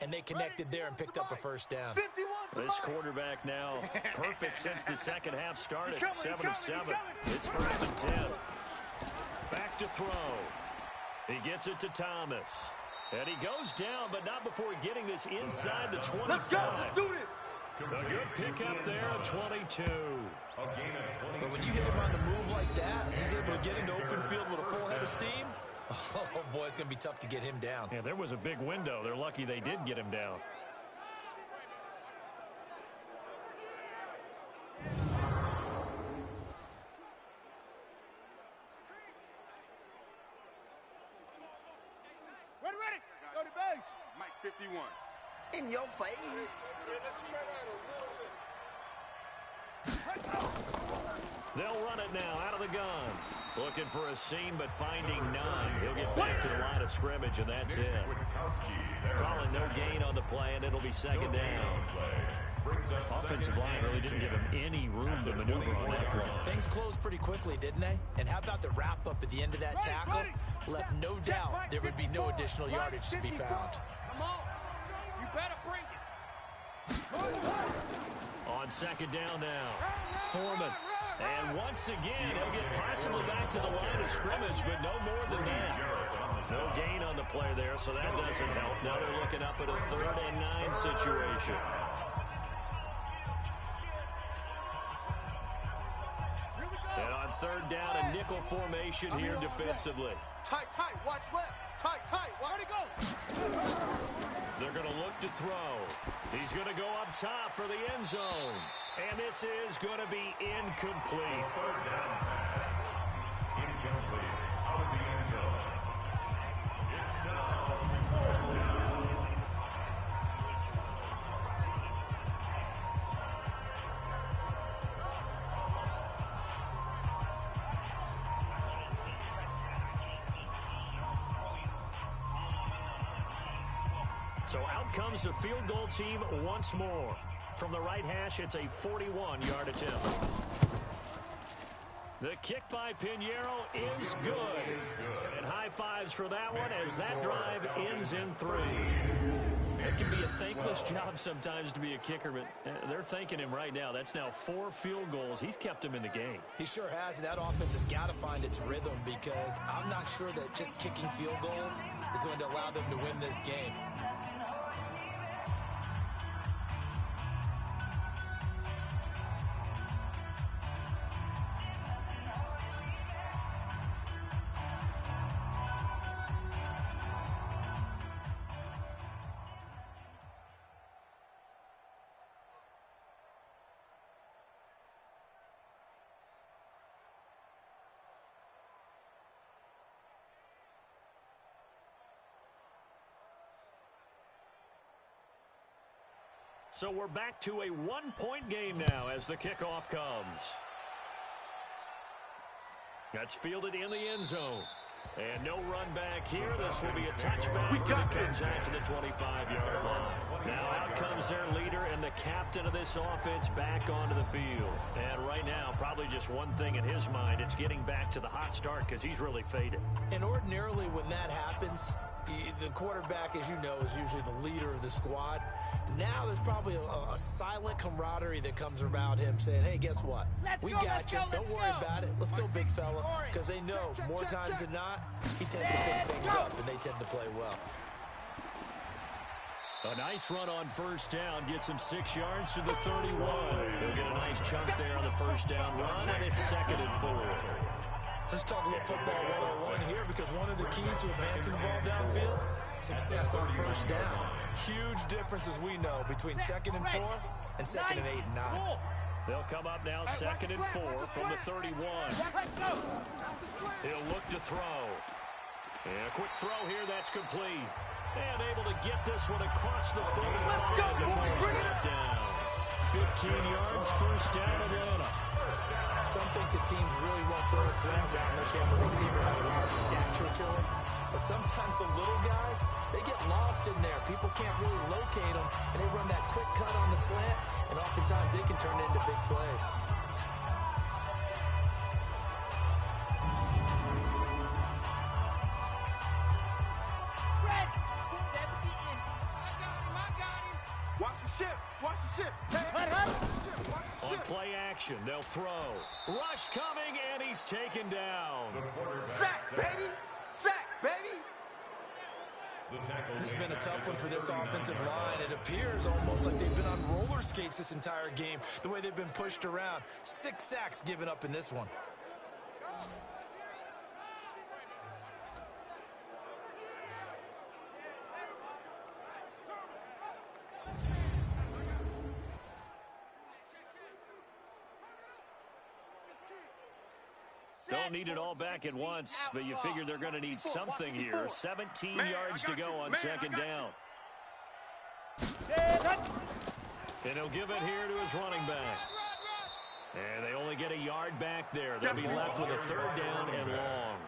C: and they connected there and picked up a first down.
A: This quarterback now perfect since the second half started. 7 of 7. It's 1st and 10. Back to throw. He gets it to Thomas. And he goes down, but not before getting this inside the 25.
B: Let's go. Let's do this.
A: A good pickup there at 22.
C: But when you hit him on the move like that, he's able to get into open field with a full head of steam. Oh, boy, it's going to be tough to get him down.
A: Yeah, there was a big window. They're lucky they did get him down.
B: Ready. Go to base. Mike 51.
D: In your face.
A: They'll run it now out of the gun. Looking for a seam, but finding none. He'll get back to the line of scrimmage, and that's it. Calling no gain on the play, and it'll be 2nd down. Offensive line really didn't give him any room to maneuver on that play.
C: Things closed pretty quickly, didn't they? And how about the wrap-up at the end of that tackle? Left no doubt there would be no additional yardage to be found.
D: Come on. You better bring it.
A: On 2nd down now, Foreman. And once again, he'll get possibly back to the line of scrimmage, but no more than that. No gain on the play there, so that doesn't help. Now they're looking up at a 3rd and 9 situation. And on 3rd down, a nickel formation here defensively.
B: Tight. Watch left. Tight. Where'd it go?
A: They're going to look to throw. He's going to go up top for the end zone. And this is going to be incomplete.
E: 3rd down pass. Incomplete. Out of the end zone. It's now 4th down.
A: So out comes the field goal team once more. From the right hash, it's a 41-yard attempt. The kick by Pinheiro is good. And high fives for that one as that drive ends in 3. It can be a thankless job sometimes to be a kicker, but they're thanking him right now. That's now 4 field goals. He's kept him in the game.
C: He sure has. That offense has got to find its rhythm because I'm not sure that just kicking field goals is going to allow them to win this game.
A: So we're back to a 1-point game now as the kickoff comes. That's fielded in the end zone. And no run back here. This will be a touchback.
B: We got
A: comes out to the 25-yard line. Now out comes their leader and the captain of this offense back onto the field. And right now, probably just one thing in his mind. It's getting back to the hot start because he's really faded.
C: And ordinarily when that happens, the quarterback, as you know, is usually the leader of the squad. Now there's probably a silent camaraderie that comes about him saying, hey, guess what? We got you. Don't worry about it. Let's go, big fella. Because they know more times than not, he tends to pick things up, and they tend to play well.
A: A nice run on 1st down gets him 6 yards to the 31. He'll get a nice chunk there on the 1st down run, and it's 2nd and 4.
C: Let's talk a little football 101 here because one of the keys to advancing the ball downfield, success on 1st down. Huge difference, as we know, between 2nd and 4 and 2nd and 8 and 9.
A: They'll come up now 2nd and 4 from the 31. He'll look to throw. And a quick throw here that's complete. And able to get this one across the 45 before he's brought down. 15 yards, 1st down Atlanta.
C: Some think the teams really won't throw a slant route unless you have a receiver who has a lot of stature to him. But sometimes the little guys, they get lost in there. People can't really locate them, and they run that quick cut on the slant, and oftentimes they can turn into big plays.
B: ship. Watch the ship. Hey, watch the ship. Watch the
A: On
B: ship.
A: play action, they'll throw. Rush coming, and he's taken down.
B: Sack, baby. Sack, baby.
C: This has been a tough one for this offensive line. It appears almost like they've been on roller skates this entire game, the way they've been pushed around. 6 sacks given up in this one.
A: Don't need it all back at once, but you figure they're going to need something here. 17 yards to go on second down. And he'll give it here to his running back. And they only get a yard back there. They'll be left with a third down and long.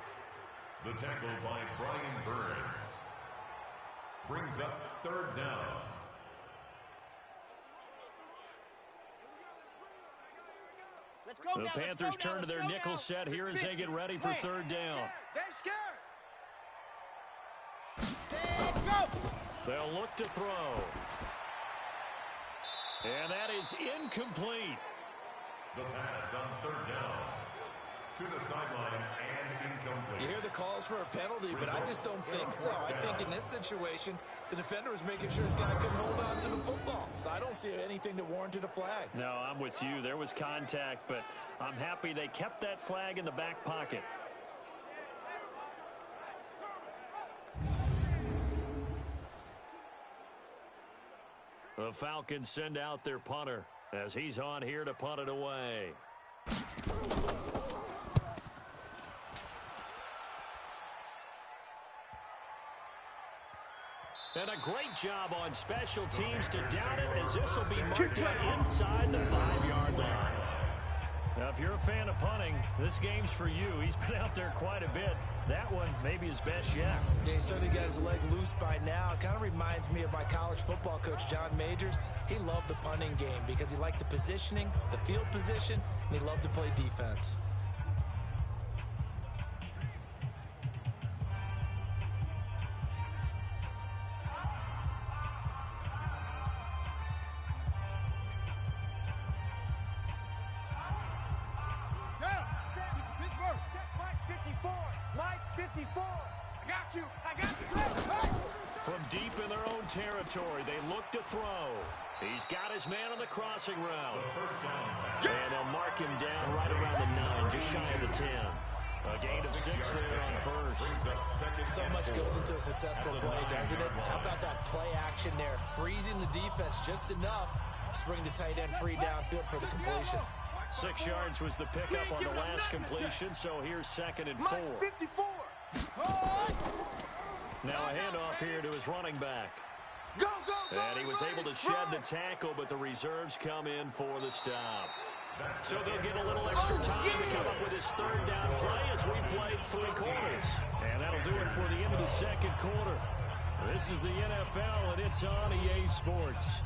E: The tackle by Brian Burns brings up third down.
A: The Panthers turn to their nickel set here as they get ready for third down.
B: They're scared.
A: They'll look to throw. And that is incomplete.
E: The pass on third down to the sideline and incomplete.
C: You hear the calls for a penalty, but I just don't think so. I think in this situation, the defender was making sure his guy couldn't hold on to the football. So I don't see anything that warranted a flag.
A: No, I'm with you. There was contact, but I'm happy they kept that flag in the back pocket. The Falcons send out their punter as he's on here to punt it away. And a great job on special teams to down it, as this will be marked out inside the 5-yard line. Now, if you're a fan of punting, this game's for you. He's been out there quite a bit. That one maybe his best yet.
C: Yeah, he certainly got his leg loose by now. It kind of reminds me of my college football coach, John Majors. He loved the punting game because he liked the positioning, the field position, and he loved to play defense.
A: From deep in their own territory, they look to throw. He's got his man on the crossing route. And they'll mark him down right around the 9, just shy of the 10. A gain of 6 there on first.
C: So much goes into a successful play, doesn't it? How about that play action there? Freezing the defense just enough to bring the tight end free downfield for the completion.
A: 6 yards was the pickup on the last completion, so here's 2nd and 4. Now a handoff here to his running back. And he was able to shed the tackle, but the reserves come in for the stop. So they'll get a little extra time to come up with his third down play as we played 3 quarters. And that'll do it for the end of the second quarter. This is the NFL, and it's on EA Sports.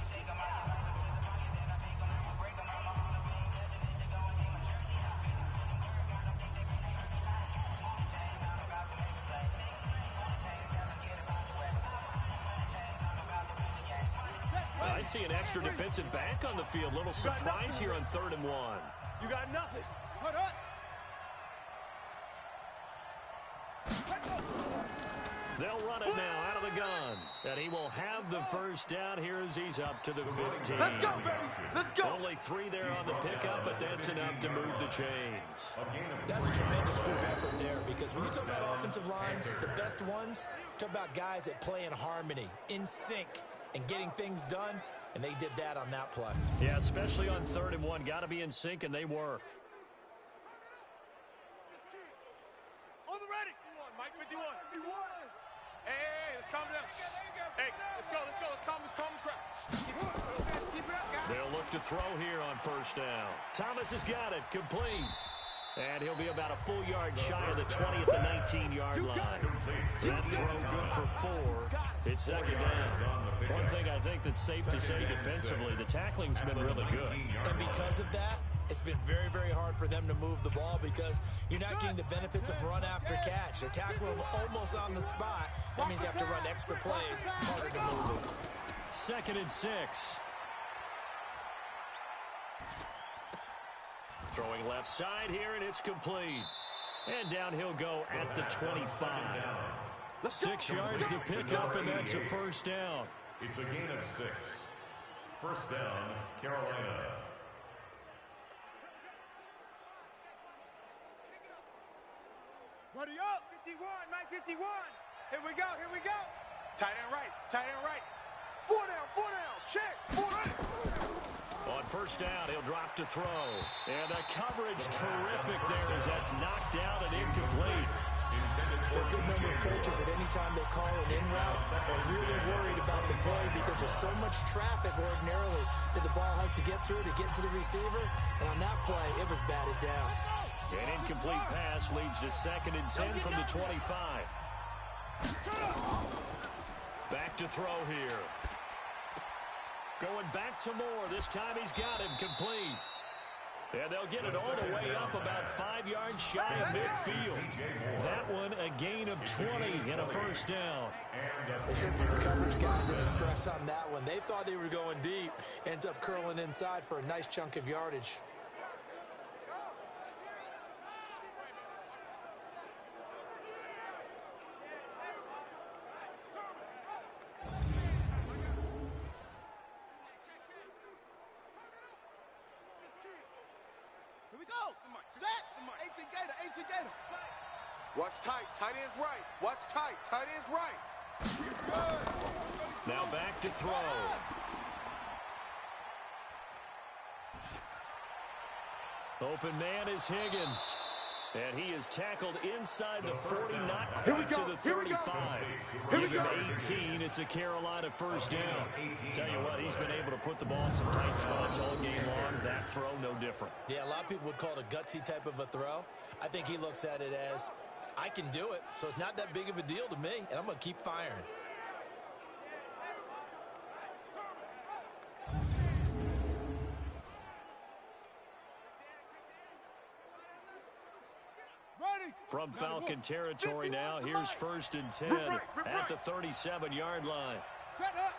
A: I see an extra defensive back on the field. Little surprise here on 3rd and 1.
B: You got nothing. Put up.
A: They'll run it now out of the gun. And he will have the first down here as he's up to the 15.
B: Let's go, baby. Let's go.
A: Only 3 there on the pickup, but that's enough to move the chains.
C: That's a tremendous group effort there, because when you talk about offensive lines, the best ones, talk about guys that play in harmony, in sync, and getting things done, and they did that on that play.
A: Yeah, especially on 3rd and 1. Got to be in sync, and they were.
B: On the ready. Mike 51. Hey, let's calm down. Hey, let's go. Let's calm the crowd. Keep it up, guys.
A: They'll look to throw here on 1st down. Thomas has got it, complete. And he'll be about a full yard shy of the 20 at the 19-yard line. That throw good for 4. It's 2nd down. One thing I think that's safe to say defensively, the tackling's been really good.
C: And because of that, it's been very, very hard for them to move the ball, because you're not getting the benefits of run after catch. They're tackling almost on the spot. That means you have to run extra plays, harder to move it.
A: 2nd and 6. Throwing left side here, and it's complete. And down he'll go at the 25. 6 yards the pickup, and that's a first down.
E: It's a gain of 6. First down, Carolina.
B: Ready up. 51, 951. Here we go, here we go. Tight end right, tight end right. 4 down, check, 4 right.
A: On first down, he'll drop to throw. And the coverage terrific there as that's knocked out and incomplete.
C: A good number of coaches at any time they call an in route are really worried about the play because there's so much traffic ordinarily that the ball has to get through to get to the receiver. And on that play, it was batted down.
A: An incomplete pass leads to 2nd and 10 from the 25. Back to throw here. Going back to Moore. This time he's got him complete. And they'll get it all the way up about 5 yards shy of midfield. That one a gain of 20 and a first down.
C: They should put the coverage guys in a stress on that one. They thought they were going deep. Ends up curling inside for a nice chunk of yardage.
B: Watch tight, tight end's right. Watch tight, tight end's right.
A: Now back to throw. Open man is Higgins. And he is tackled inside the 40, not quite to the 35. Give him 18. It's a Carolina first down. Tell you what, he's been able to put the ball in some tight spots all game long. That throw, no different.
C: Yeah, a lot of people would call it a gutsy type of a throw. I think he looks at it as, I can do it, so it's not that big of a deal to me, and I'm going to keep firing.
A: From Falcon territory now, here's 1st and 10 at the 37-yard line.
B: Set up.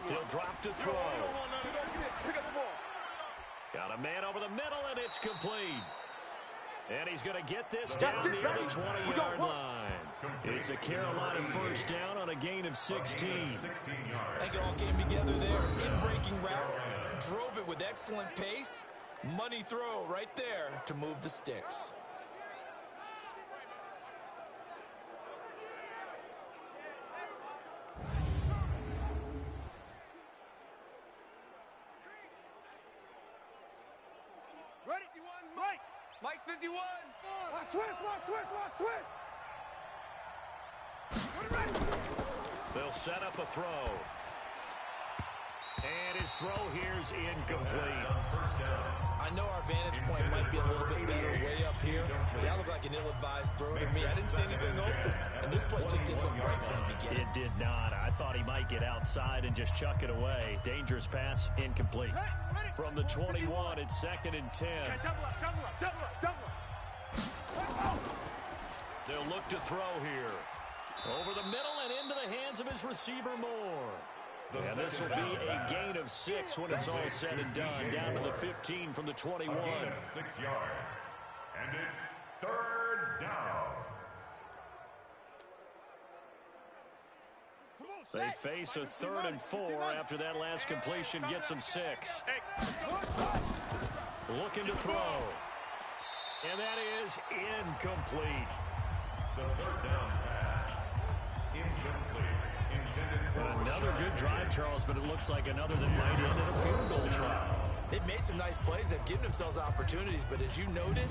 A: He'll drop to throw. Got a man over the middle, and it's complete. And he's going to get this down the other 20-yard line. It's a Carolina first down on a gain of 16.
C: I think it all came together there. In-breaking route, drove it with excellent pace. Money throw right there to move the sticks.
B: Ready? Mike. Mike 51. Watch twist.
A: They'll set up a throw. And his throw here's incomplete.
C: I know our vantage point might be a little bit better way up here. That looked like an ill-advised throw to me. I didn't see anything open. And this play just didn't look right from the beginning.
A: It did not. I thought he might get outside and just chuck it away. Dangerous pass, incomplete. From the 21, it's 2nd and 10.
B: Double up.
A: They'll look to throw here. Over the middle and into the hands of his receiver, Moore. And this will be a gain of 6 when it's all said and done. Down to the 15 from the 21.
E: 6 yards. And it's 3rd down.
A: They face a 3rd and 4 after that last completion gets them 6. Looking to throw. And that is incomplete.
E: The 3rd down pass. Incomplete.
A: Another good drive, Charles, but it looks like another that might end in a field goal try.
C: They've made some nice plays. They've given themselves opportunities, but as you noted,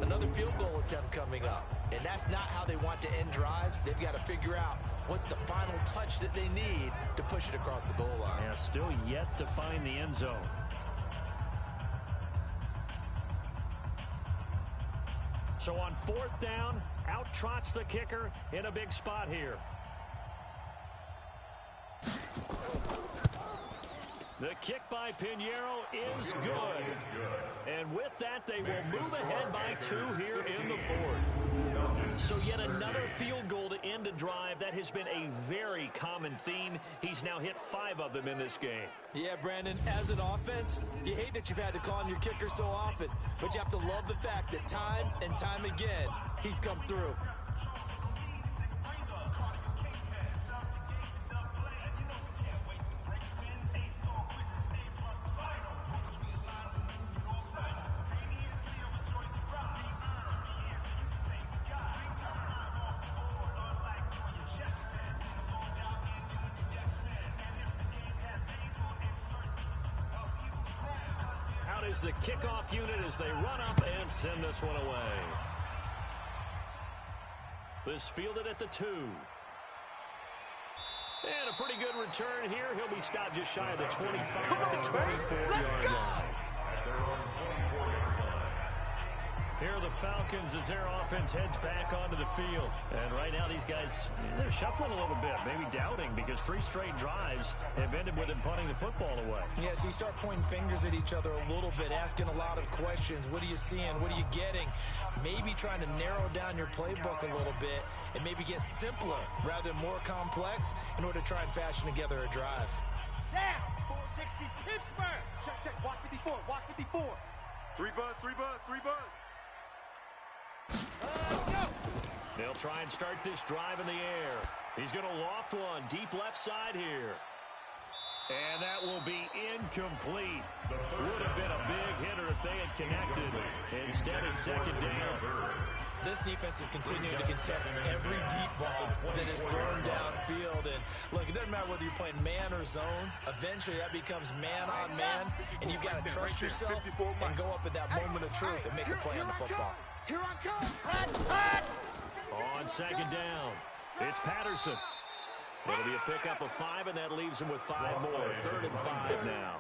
C: another field goal attempt coming up. And that's not how they want to end drives. They've got to figure out what's the final touch that they need to push it across the goal line.
A: Yeah, still yet to find the end zone. So on 4th down, out trots the kicker in a big spot here. The kick by Pinheiro is good. And with that, they will move ahead by 2 here in the 4th. So yet another field goal to end extended drive. That has been a very common theme. He's now hit 5 of them in this game.
C: Yeah, Brandon, as an offense, you hate that you've had to call on your kicker so often, but you have to love the fact that time and time again, he's come through.
A: Is the kickoff unit as they run up and send this one away. This fielded at the 2. And a pretty good return here. He'll be stopped just shy of the 25 at the 24-yard line. Here are the Falcons as their offense heads back onto the field. And right now these guys, they're shuffling a little bit, maybe doubting, because 3 straight drives have ended with them punting the football away.
C: Yeah, so you start pointing fingers at each other a little bit, asking a lot of questions. What are you seeing? What are you getting? Maybe trying to narrow down your playbook a little bit and maybe get simpler rather than more complex in order to try and fashion together a drive.
B: Down! 460 Pittsburgh! Check. Watch 54. Watch 54. 3 buzz.
A: They'll try and start this drive in the air. He's going to loft one deep left side here. And that will be incomplete. Would have been a big hitter if they had connected. Instead, it's second down.
C: This defense is continuing to contest every deep ball that is thrown downfield. And look, it doesn't matter whether you're playing man or zone. Eventually, that becomes man on man. And you've got to trust yourself and go up at that moment of truth and make a play on the football.
B: Here I come.
A: On second down, it's Patterson. It'll be a pickup of 5, and that leaves him with 5 more. 3rd and 5 now.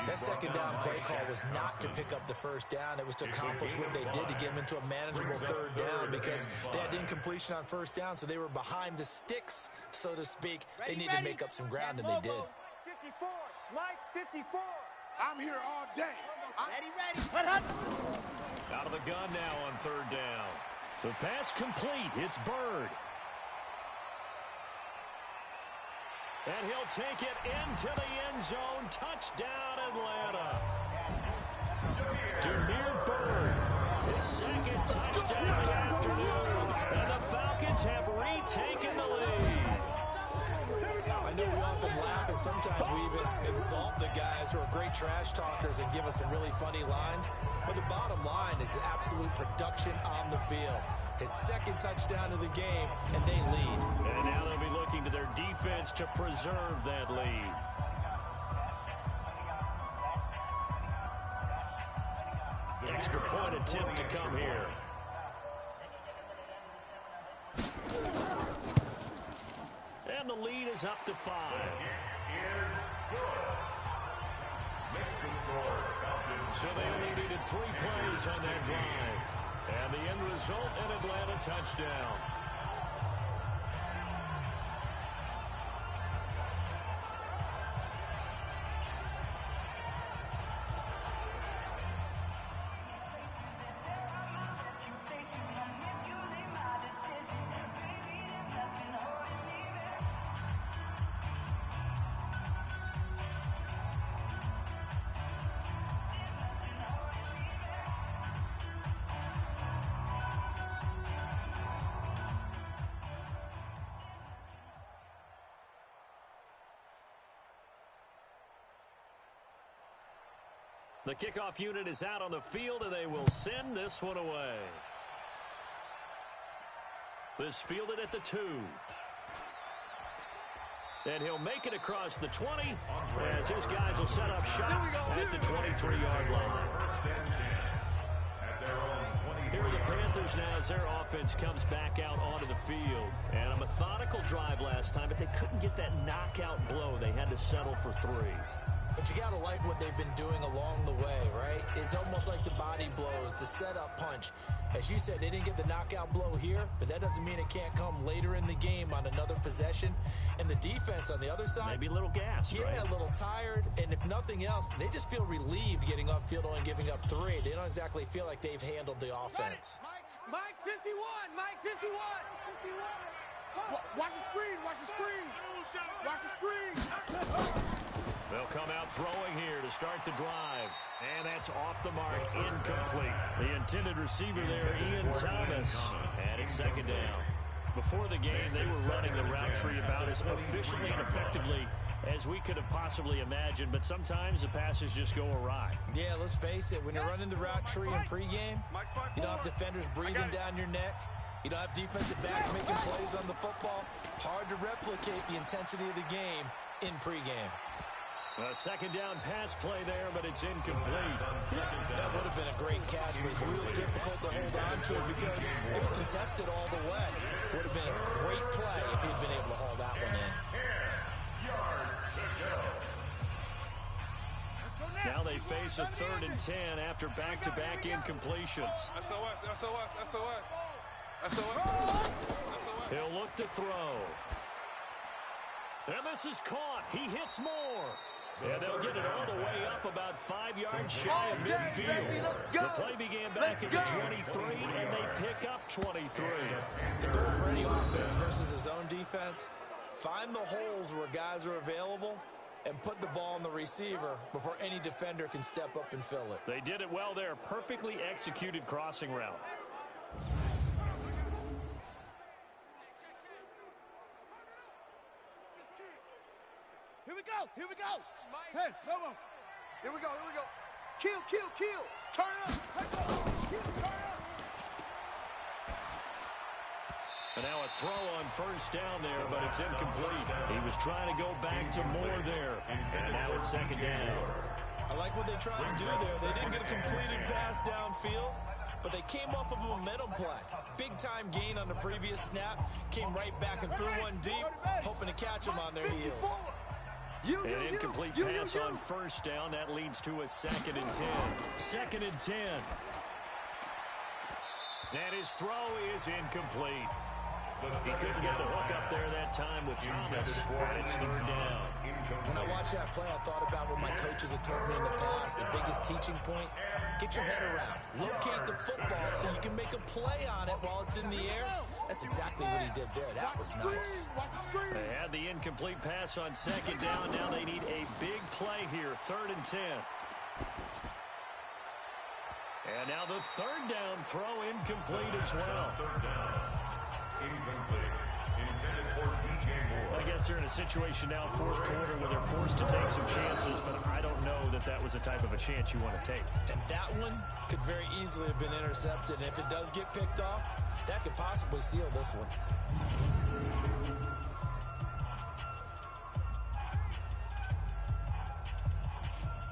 C: That second down play call was not to pick up the first down. It was to accomplish what they did to get them into a manageable 3rd down because they had incompletion on 1st down, so they were behind the sticks, so to speak. They needed to make up some ground, and they did.
B: 54. Mike, 54. I'm here all day. Ready.
A: Out of the gun now on 3rd down. The pass complete. It's Bird. And he'll take it into the end zone. Touchdown, Atlanta. Demir Bird, his 2nd touchdown of the afternoon. And the Falcons have retaken the lead.
C: I know we often laugh, and sometimes we even exalt the guys who are great trash talkers and give us some really funny lines. But the bottom line is the absolute production on the field. His 2nd touchdown of the game, and they lead.
A: And now they'll be looking to their defense to preserve that lead. Extra point attempt to come here. And the lead is up to 5. So they only needed 3 plays on that drive. And the end result, an Atlanta touchdown. The kickoff unit is out on the field, and they will send this one away. This fielded at the 2. And he'll make it across the 20 as his guys will set up shop at the 23-yard line. Here are the Panthers now as their offense comes back out onto the field. And a methodical drive last time, but they couldn't get that knockout blow. They had to settle for 3.
C: But you got to like what they've been doing along the way, right? It's almost like the body blows, the setup punch. As you said, they didn't get the knockout blow here, but that doesn't mean it can't come later in the game on another possession. And the defense on the other side,
A: maybe a little gas,
C: yeah,
A: right?
C: A little tired. And if nothing else, they just feel relieved getting upfield and giving up 3. They don't exactly feel like they've handled the offense.
B: Mike 51. Mike 51. Watch the screen. Watch the screen. Watch the screen.
A: They'll come out throwing here to start the drive. And that's off the mark, incomplete. The intended receiver there, Ian Thomas. And it's second down. Before the game, they were running the route tree about as efficiently and effectively as we could have possibly imagined, but sometimes the passes just go awry.
C: Yeah, let's face it, when you're running the route tree in pregame, you don't have defenders breathing down your neck. You don't have defensive backs making plays on the football. Hard to replicate the intensity of the game in pregame.
A: A second down pass play there, but it's incomplete.
C: That would have been a great catch, but real difficult to hold on to it because it was contested all the way. Would have been a great play if he'd been able to haul that one in.
E: 10 yards to go.
A: Now they face a 3rd and 10 after back-to-back incompletions.
B: SOS.
A: He'll look to throw. And this is caught. He hits more. And they'll get it all the way up about 5 yards shy of midfield. The play began back at the 23, and they pick up 23.
C: The goal for any offense versus his own defense, find the holes where guys are available and put the ball on the receiver before any defender can step up and fill it.
A: They did it well there. Perfectly executed crossing route.
B: Here we go. Hey, no. Here we go. Kill. Turn it up. Kill, turn it up.
A: And now a throw on first down there, but it's incomplete. He was trying to go back to more there. And now it's second down.
C: I like what they tried to do there. They didn't get a completed pass downfield, but they came off of a momentum play. Big-time gain on the previous snap. Came right back and threw one deep, hoping to catch them on their heels.
A: An incomplete pass on first down. That leads to a 2nd and 10. 2nd and 10. And his throw is incomplete. He couldn't get the hook up there that time with Thomas. And it's 3rd down.
C: When I watched that play, I thought about what my coaches had told me in the past. The biggest teaching point, get your head around. Locate the football so you can make a play on it while it's in the air. That's exactly what he did there. That was nice.
A: They had the incomplete pass on 2nd down. Now they need a big play here. 3rd and 10. And now the 3rd down throw incomplete as well.
E: 3rd down. Incomplete. Intended for DJ Moore.
A: I guess they're in a situation now, 4th quarter, where they're forced to take some chances, but I don't know that was the type of a chance you want to take.
C: And that one could very easily have been intercepted. And if it does get picked off, that could possibly seal this one.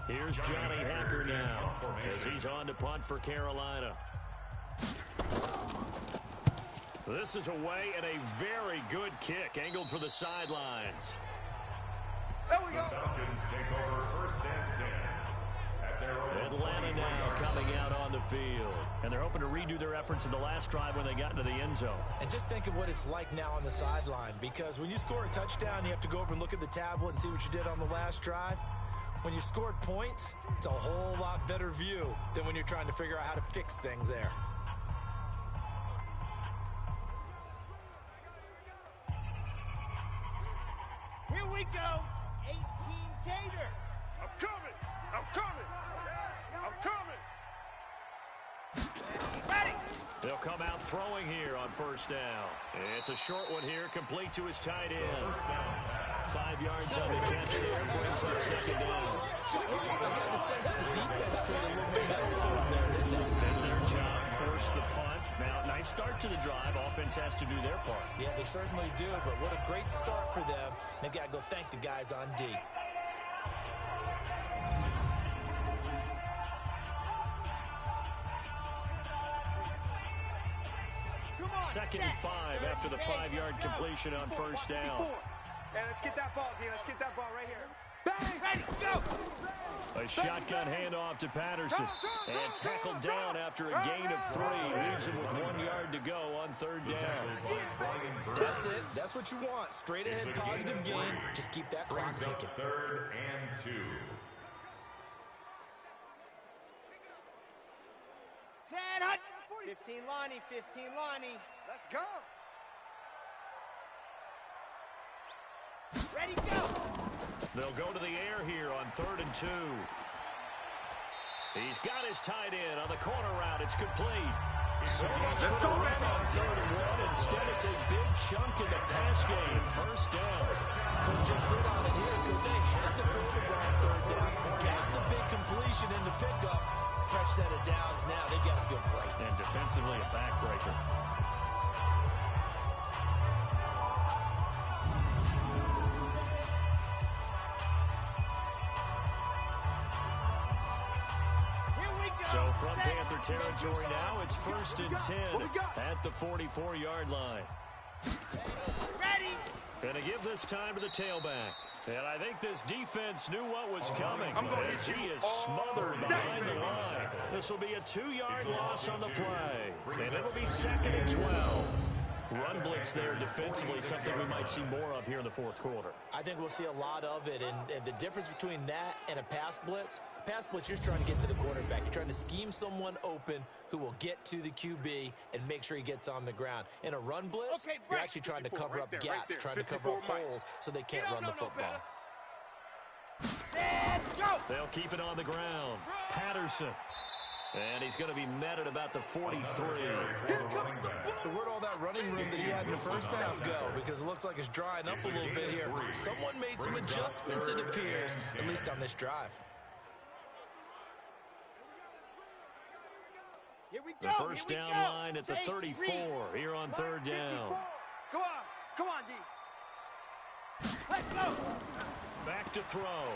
A: Here's Johnny Hacker now as he's on to punt for Carolina. This is away and a very good kick angled for the sidelines.
B: There we go.
E: The Falcons take over 1st and 10. At their own
A: Atlanta now coming out on the field. And they're hoping to redo their efforts in the last drive when they got into the end zone.
C: And just think of what it's like now on the sideline, because when you score a touchdown, you have to go over and look at the tablet and see what you did on the last drive. When you scored points, it's a whole lot better view than when you're trying to figure out how to fix things there.
B: Here we go. 18 Gator. I'm coming. Ready.
A: They'll come out throwing here on first down. It's a short one here, complete to his tight end. 5 yards on the catch there, brings up 2nd down.
C: I got the sense that the defense created a little momentum for them there, didn't they?
A: Did their job, forced the punt. Now, nice start to the drive. Offense has to do their part.
C: Yeah, they certainly do, but what a great start for them. They got to go thank the guys on D.
A: 2nd and 5 after the 5-yard completion on first down.
B: Hey, let's get that ball, D. Let's get that ball right here. Bang! Ready, go!
A: A shotgun handoff to Patterson. And tackled down after a gain of 3. Leaves him with 1 yard to go on 3rd down.
C: That's it. That's what you want. Straight ahead, positive gain. Just keep that clock ticking.
E: 3rd and 2.
B: Set, hut. 15 Lonnie, 15 Lonnie. Let's go. Ready, go.
A: They'll go to the air here on 3rd and 2. He's got his tight end on the corner route. It's complete. So much for the run on 3rd and 1. Instead, it's a big chunk in the pass game. First down.
C: Couldn't just sit on it here, could they? Had to throw the ball on 3rd down. Got the big completion in the pickup. Fresh set of downs now. They got to feel great.
A: And defensively, a backbreaker. So from Panther territory now, it's 1st and 10 at the 44-yard line.
B: Ready.
A: Going to give this time to the tailback. And I think this defense knew what was coming as he is smothered behind the line. This will be a 2-yard loss on the play. And it'll be 2nd and 12. Run blitz there defensively, something we might see more of here in the 4th quarter.
C: I think we'll see a lot of it, and the difference between that and a pass blitz, you're just trying to get to the quarterback. You're trying to scheme someone open who will get to the QB and make sure he gets on the ground. In a run blitz, you're actually trying to cover up gaps, trying to cover up holes so they can't run the football.
A: They'll keep it on the ground. Patterson. And he's going to be met at about the 43.
C: So where'd all that running room that he had in the first half go? Because it looks like it's drying up a little bit here. Someone made some adjustments, it appears, at least on this drive.
B: Here we
A: The
B: go.
A: first down line at the 34 here on 3rd down.
B: Come on, D. Let's go.
A: Back to throw.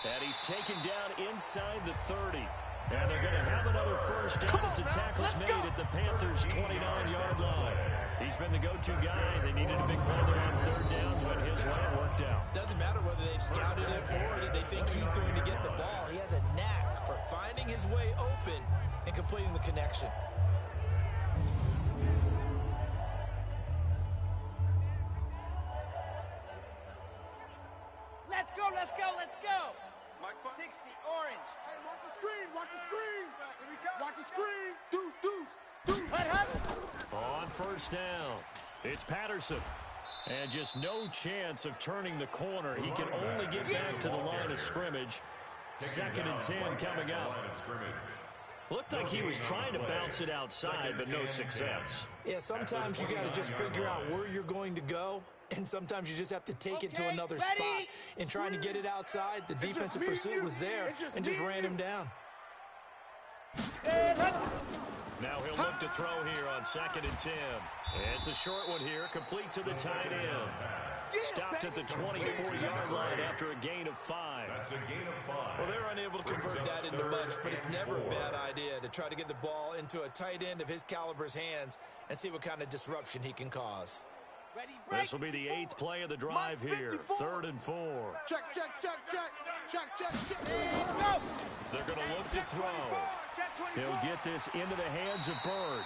A: And he's taken down inside the 30. And they're going to have another first down as the tackle's made at the Panthers' 29-yard line. He's been the go-to guy. They needed a big play there on 3rd down when his line worked out.
C: Doesn't matter whether they've scouted it or that they think he's going to get the ball. He has a knack for finding his way open and completing the connection.
B: Let's go, let's go, let's go. 60, orange.
H: Hey, watch the screen, watch the screen. Watch the screen. Deuce.
B: Hut, hut.
A: On first down, it's Patterson. And just no chance of turning the corner. He can only get back to the line of scrimmage. 2nd and 10 coming up. Looked like he was trying to bounce it outside, but no success.
C: Yeah, sometimes you got to just figure out where you're going to go, and sometimes you just have to take it to another spot. In trying to get it outside, the defensive pursuit was there and just ran him down.
A: Now he'll look to throw here on 2nd and 10. It's a short one here, complete to the tight end. Stopped at the 24-yard line after a gain of 5.
C: Well, they're unable to convert that into much, but it's never a bad idea to try to get the ball into a tight end of his caliber's hands and see what kind of disruption he can cause.
A: This will be the 8th play of the drive here. 3rd and 4.
H: Check.
A: They're going to look to throw. He'll get this into the hands of Bird.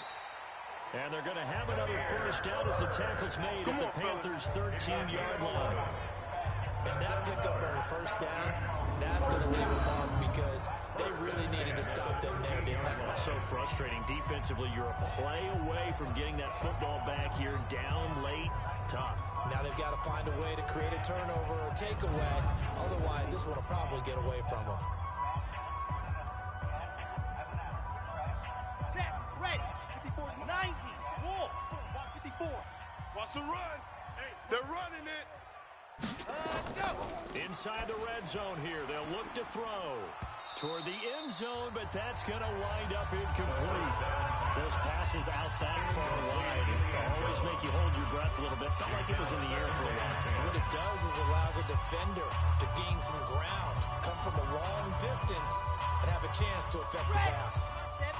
A: And they're going to have another first down as the tackle's made at the Panthers' 13-yard line.
C: And that pickup of a first down, that's going to leave a mark because they really needed to stop them there, didn't they?
A: So frustrating. Defensively, you're a play away from getting that football back here down late. Tough.
C: Now they've got to find a way to create a turnover or takeaway. Otherwise, this one will probably get away from them.
B: Set, ready. 90, wall. 54.
H: Watch the run. Hey, they're running it.
B: Go.
A: Inside the red zone here. They'll look to throw toward the end zone, but that's going to wind up incomplete. Those passes out that far wide always make you hold your breath a little bit. Felt like it was in the air for a while.
C: What it does is allows a defender to gain some ground, come from a long distance, and have a chance to affect the pass.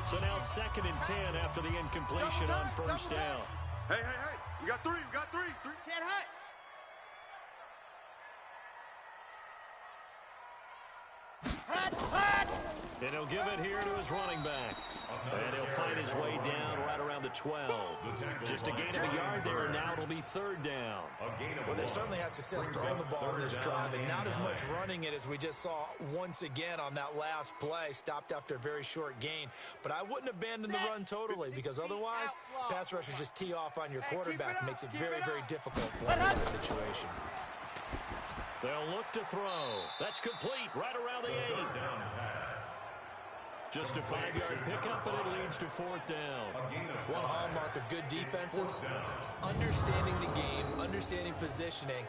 A: So now 2nd and 10 after the incompletion on first down.
H: Hey. We got three.
B: Set, hut. Hut.
A: And he'll give it here to his running back. And he'll find made his way down right around the 12. Just a gain of a yard there, and now it'll be third down.
C: Well, they certainly had success throwing the ball in this drive, and not as much running it as we just saw once again on that last play. Stopped after a very short gain. But I wouldn't abandon the run totally, because otherwise, pass rushers just tee off on your quarterback. It makes it very, very difficult for him in that situation.
A: They'll look to throw. That's complete right around the 8. Just a 5-yard pickup, and it leads to fourth down.
C: One hallmark of good defenses is understanding the game, understanding positioning,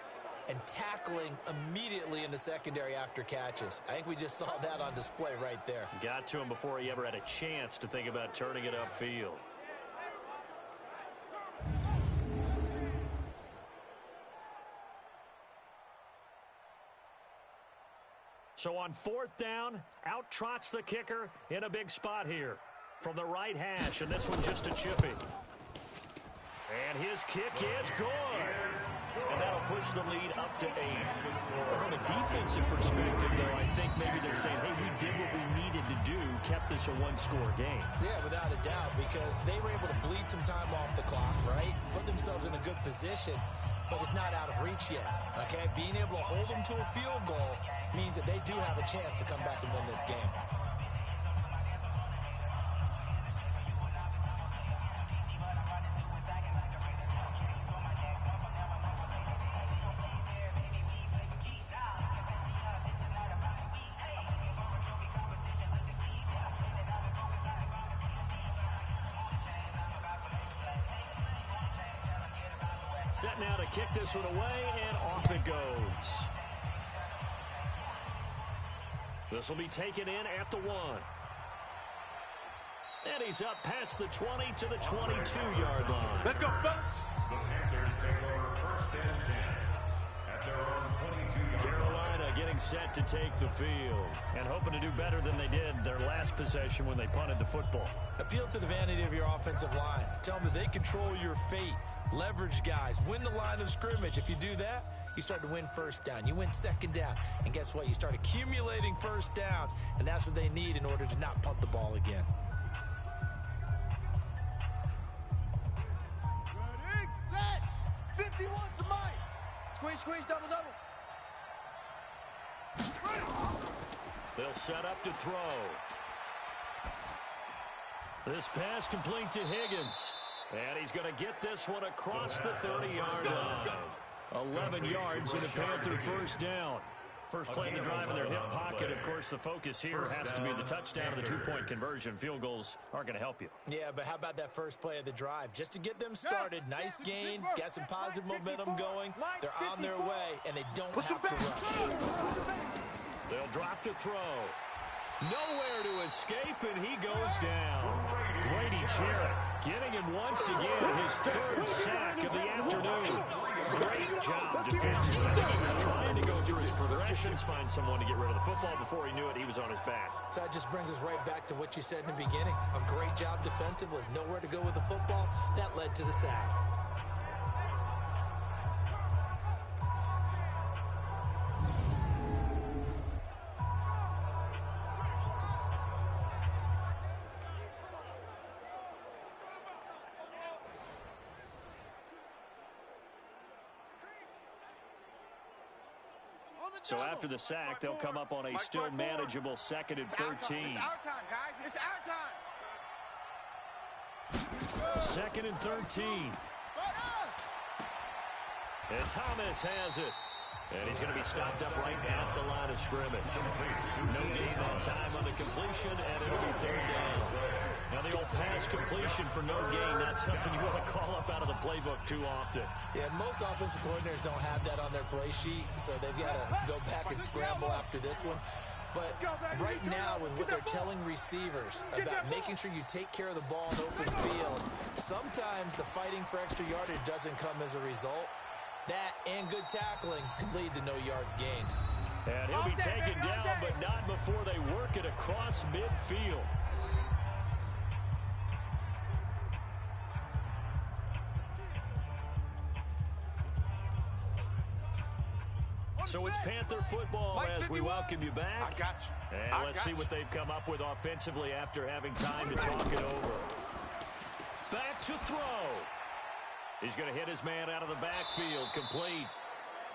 C: and tackling immediately in the secondary after catches. I think we just saw that on display right there.
A: Got to him before he ever had a chance to think about turning it upfield. So on fourth down, out trots the kicker in a big spot here from the right hash, and this one just a chippy. And his kick is good. And that'll push the lead up to 8. From a defensive perspective, though, I think maybe they're saying, hey, we did what we needed to do, kept this a one-score game.
C: Yeah, without a doubt, because they were able to bleed some time off the clock, right? Put themselves in a good position, but it's not out of reach yet, okay? Being able to hold them to a field goal means that they do have a chance to come back and win this game.
A: Set now to kick this one away, and off it goes. This will be taken in at the 1. And he's up past the 20 to the 22-yard line.
B: Let's go, fellas.
E: The Panthers take over first and 10 at their own 22-yard line.
A: Carolina getting set to take the field and hoping to do better than they did their last possession when they punted the football.
C: Appeal to the vanity of your offensive line. Tell them that they control your fate. Leverage guys. Win the line of scrimmage. If you do that, you start to win first down. You win second down. And guess what? You start accumulating first downs. And that's what they need in order to not punt the ball again.
H: Ready, set. 51's to Mike. Squeeze, squeeze, double, double.
A: They'll set up to throw. This pass complete to Higgins. And he's going to get this one across the 30-yard line. 11 yards and a Panther first down. First play of the drive in their hip pocket. Of course, the focus here has to be the touchdown and the two-point conversion. Field goals aren't going to help you.
C: Yeah, but how about that first play of the drive? Just to get them started. Nice gain. Got some positive momentum going. They're on their way, and they don't have to rush.
A: They'll drop to throw. Nowhere to escape, and he goes down. Grady Jarrett getting him once again, his third sack of the afternoon. Great job defensively. I think he was trying to go through his progressions, find someone to get rid of the football. Before he knew it, he was on his back.
C: So that just brings us right back to what you said in the beginning. A great job defensively. Nowhere to go with the football. That led to the sack.
A: So after the sack, they'll come up on a still manageable 2nd and 13.
B: It's our time, guys. It's our time.
A: 2nd and 13. And Thomas has it. And he's going to be stopped up right at the line of scrimmage. No gain that time on the completion, and it'll be third down. Now the old pass completion for no gain, not something you want to call up out of the playbook too often.
C: Yeah, most offensive coordinators don't have that on their play sheet, so they've got to go back and scramble after this one. But right now, with what they're telling receivers about making sure you take care of the ball in open field, sometimes the fighting for extra yardage doesn't come as a result. That and good tackling can lead to no yards gained.
A: And he'll be taken down, but not before they work it across midfield. So it's Panther football as we welcome you back.
B: I got you.
A: And let's see what they've come up with offensively after having time to talk it over. to throw. He's going to hit his man out of the backfield, complete.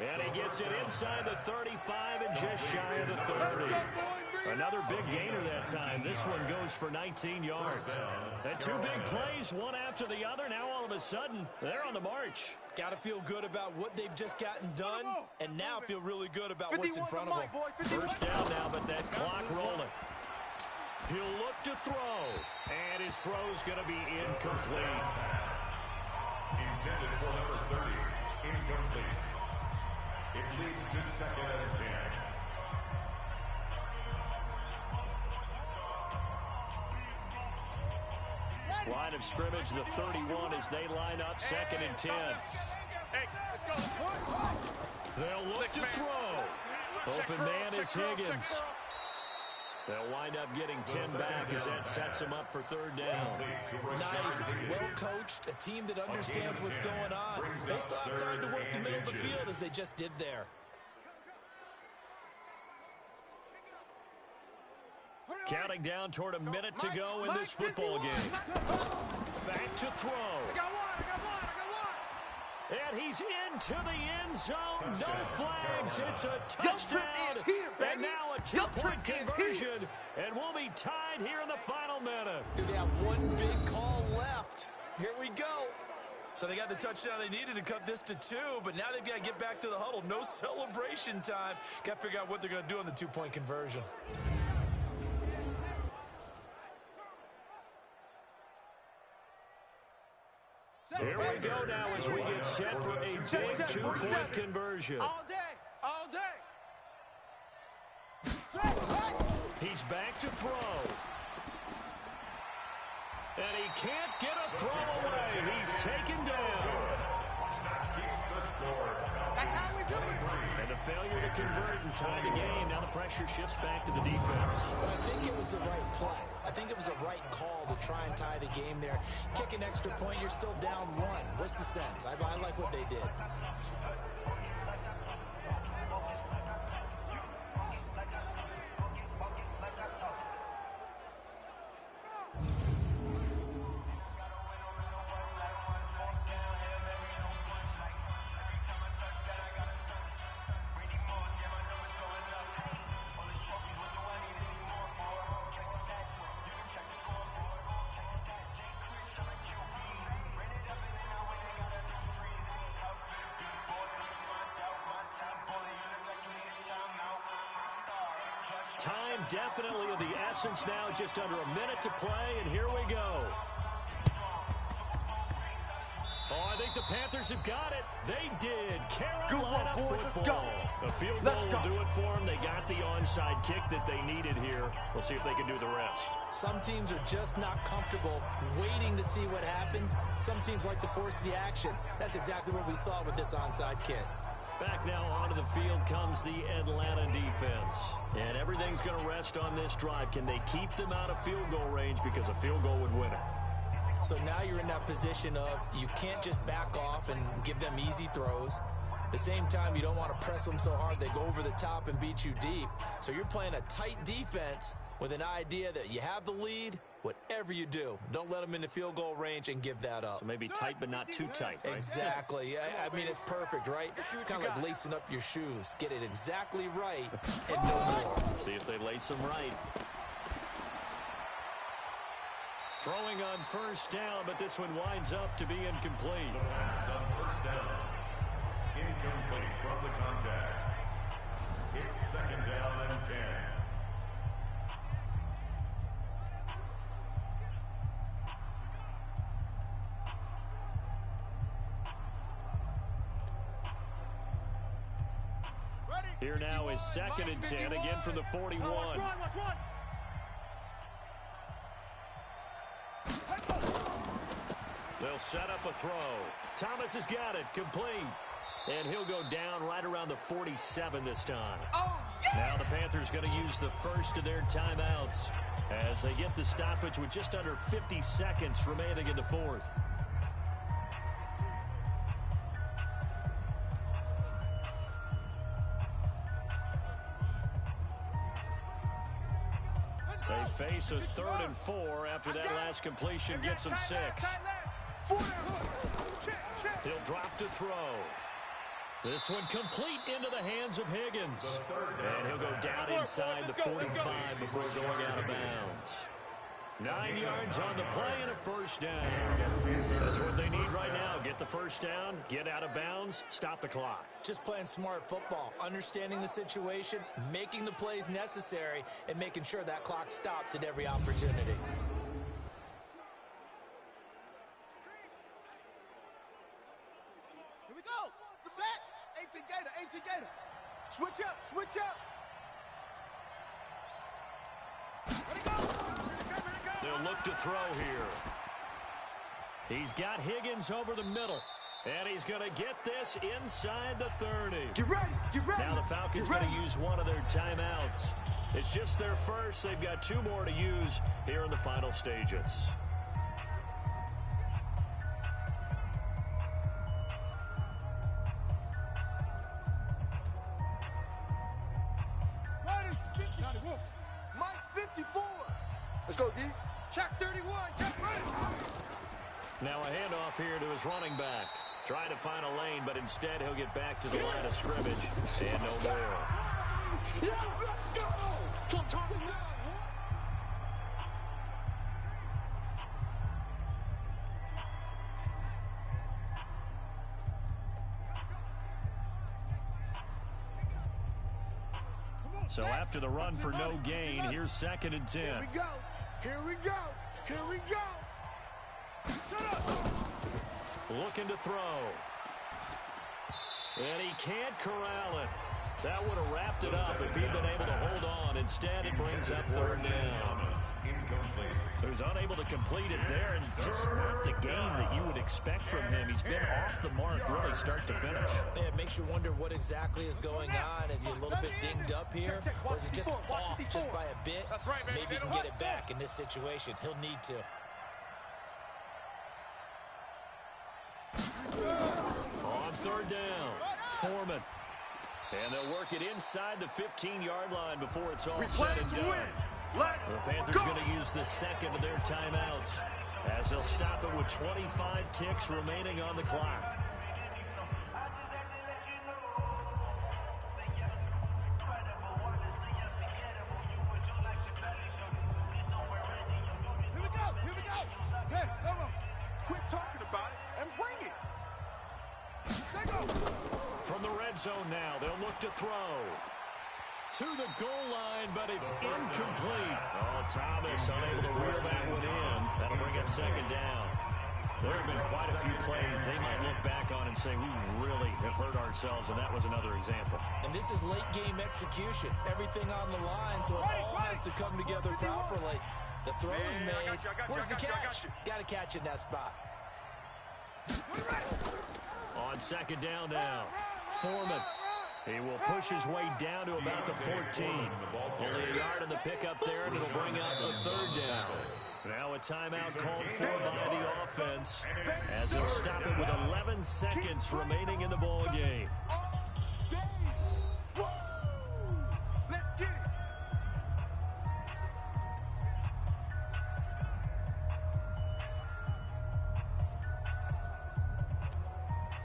A: And he gets it inside the 35 and just shy of the 30. Another big gainer that time. This one goes for 19 yards. And two big plays, one after the other. Now all of a sudden, they're on the march.
C: Got to feel good about what they've just gotten done, and now feel really good about what's in front of them.
A: First down now, but that clock rolling. He'll look to throw, and his throw's going to be incomplete.
E: Intended for number 30, incomplete. It leads to 2nd and 10.
A: Line of scrimmage, the 31 as they line up, 2nd and 10.
B: Hey, let's go.
A: They'll look to throw. Open man is Higgins. They'll wind up getting 10 back as that sets him up for 3rd down.
C: Nice, well-coached, a team that understands what's going on. They still have time to work the middle of the field as they just did there.
A: Counting down toward a minute to go in this football game. Back to throw.
H: I got one.
A: And he's into the end zone. No flags. It's a touchdown. And now a 2-point conversion. And we'll be tied here in the final minute.
C: They have one big call left. Here we go. So they got the touchdown they needed to cut this to 2, but now they've got to get back to the huddle. No celebration time. Got to figure out what they're going to do on the 2-point conversion.
A: Here we go now as we get set for a big 2-point conversion.
H: All day.
A: He's back to throw. And he can't get a throw away. He's taken down.
H: That's how we do it.
A: And a failure to convert and tie the game. Now the pressure shifts back to the defense.
C: But I think it was the right play. I think it was the right call to try and tie the game there. Kick an extra point, you're still down 1. What's the sense? I like what they did.
A: Time definitely of the essence now, just under a minute to play, and here we go. Oh, I think the Panthers have got it. They did. Carolina football. A field goal will do it for them. They got the onside kick that they needed here. We'll see if they can do the rest.
C: Some teams are just not comfortable waiting to see what happens. Some teams like to force the action. That's exactly what we saw with this onside kick.
A: Back now onto the field comes the Atlanta defense. And everything's going to rest on this drive. Can they keep them out of field goal range? Because a field goal would win it.
C: So now you're in that position of you can't just back off and give them easy throws. At the same time, you don't want to press them so hard they go over the top and beat you deep. So you're playing a tight defense with an idea that you have the lead. Whatever you do, don't let them in the field goal range and give that up.
A: So maybe tight but not too tight, right?
C: Exactly. I mean, it's perfect, right? It's kind of like lacing up your shoes. Get it exactly right and no more.
A: See if they lace them right. Throwing on first down, but this one winds up to be incomplete.
E: On first down. Incomplete from the contact. It's 2nd down and 10.
A: Here now is 2nd and 10, again from the 41. They'll set up a throw. Thomas has got it, complete. And he'll go down right around the 47 this time. Now the Panthers going to use the first of their timeouts as they get the stoppage with just under 50 seconds remaining in the fourth. They face a 3rd and 4 after that last completion gets them 6. He'll drop to throw. This one complete into the hands of Higgins. And he'll go down inside the 45 before going out of bounds. 9 yards on the play and a first down. That's what they need right now. Get the first down, get out of bounds, stop the clock.
C: Just playing smart football, understanding the situation, making the plays necessary, and making sure that clock stops at every opportunity.
H: Here we go. Set. 18 Gator. Switch up. Let it go.
A: They'll look to throw here. He's got Higgins over the middle. And he's going to get this inside the 30.
H: Get ready.
A: Now the Falcons going to use one of their timeouts. It's just their first. They've got 2 more to use here in the final stages.
H: Mike 54. Let's go, D. Check 31. Get ready.
A: Now a handoff here to his running back. Trying to find a lane, but instead he'll get back to the line of scrimmage. And no more.
H: Yeah, let's go. Come talk it down.
A: So after the run for no gain, here's 2nd and 10.
H: Here we go. Shut up.
A: Looking to throw. And he can't corral it. That would have wrapped it up if he'd been able to hold on. Instead, it brings up 3rd down. So he's unable to complete it there, and just not the game that you would expect from him. He's been off the mark really start to finish.
C: Yeah, it makes you wonder what exactly is going on. Is he a little bit dinged up here? Or is it just off just by a bit?
B: That's right, baby.
C: Maybe he can get it back in this situation. He'll need to.
A: On 3rd down, Foreman. And they'll work it inside the 15-yard line before it's all said and done. The Panthers going to use the 2nd of their timeouts as they'll stop it with 25 ticks remaining on the clock.
H: Here we go. Hey, no. Quit talking about it and bring it.
A: From the red zone now, they'll look to throw. To the goal line, but it's incomplete. Oh, Thomas unable to reel that one in. That'll bring up 2nd down. There have been quite a few plays they might look back on and say, we really have hurt ourselves, and that was another example.
C: And this is late-game execution. Everything on the line, so it all has to come together properly. The throw's made. Where's the catch? Got to catch in that spot.
A: On 2nd down now, Foreman. He will push his way down to about the 14. Only a yard in the pickup there, and it'll bring up a 3rd down. Now a timeout called for by the offense as they'll stop it with 11 seconds remaining in the ball game.
H: Let's get it.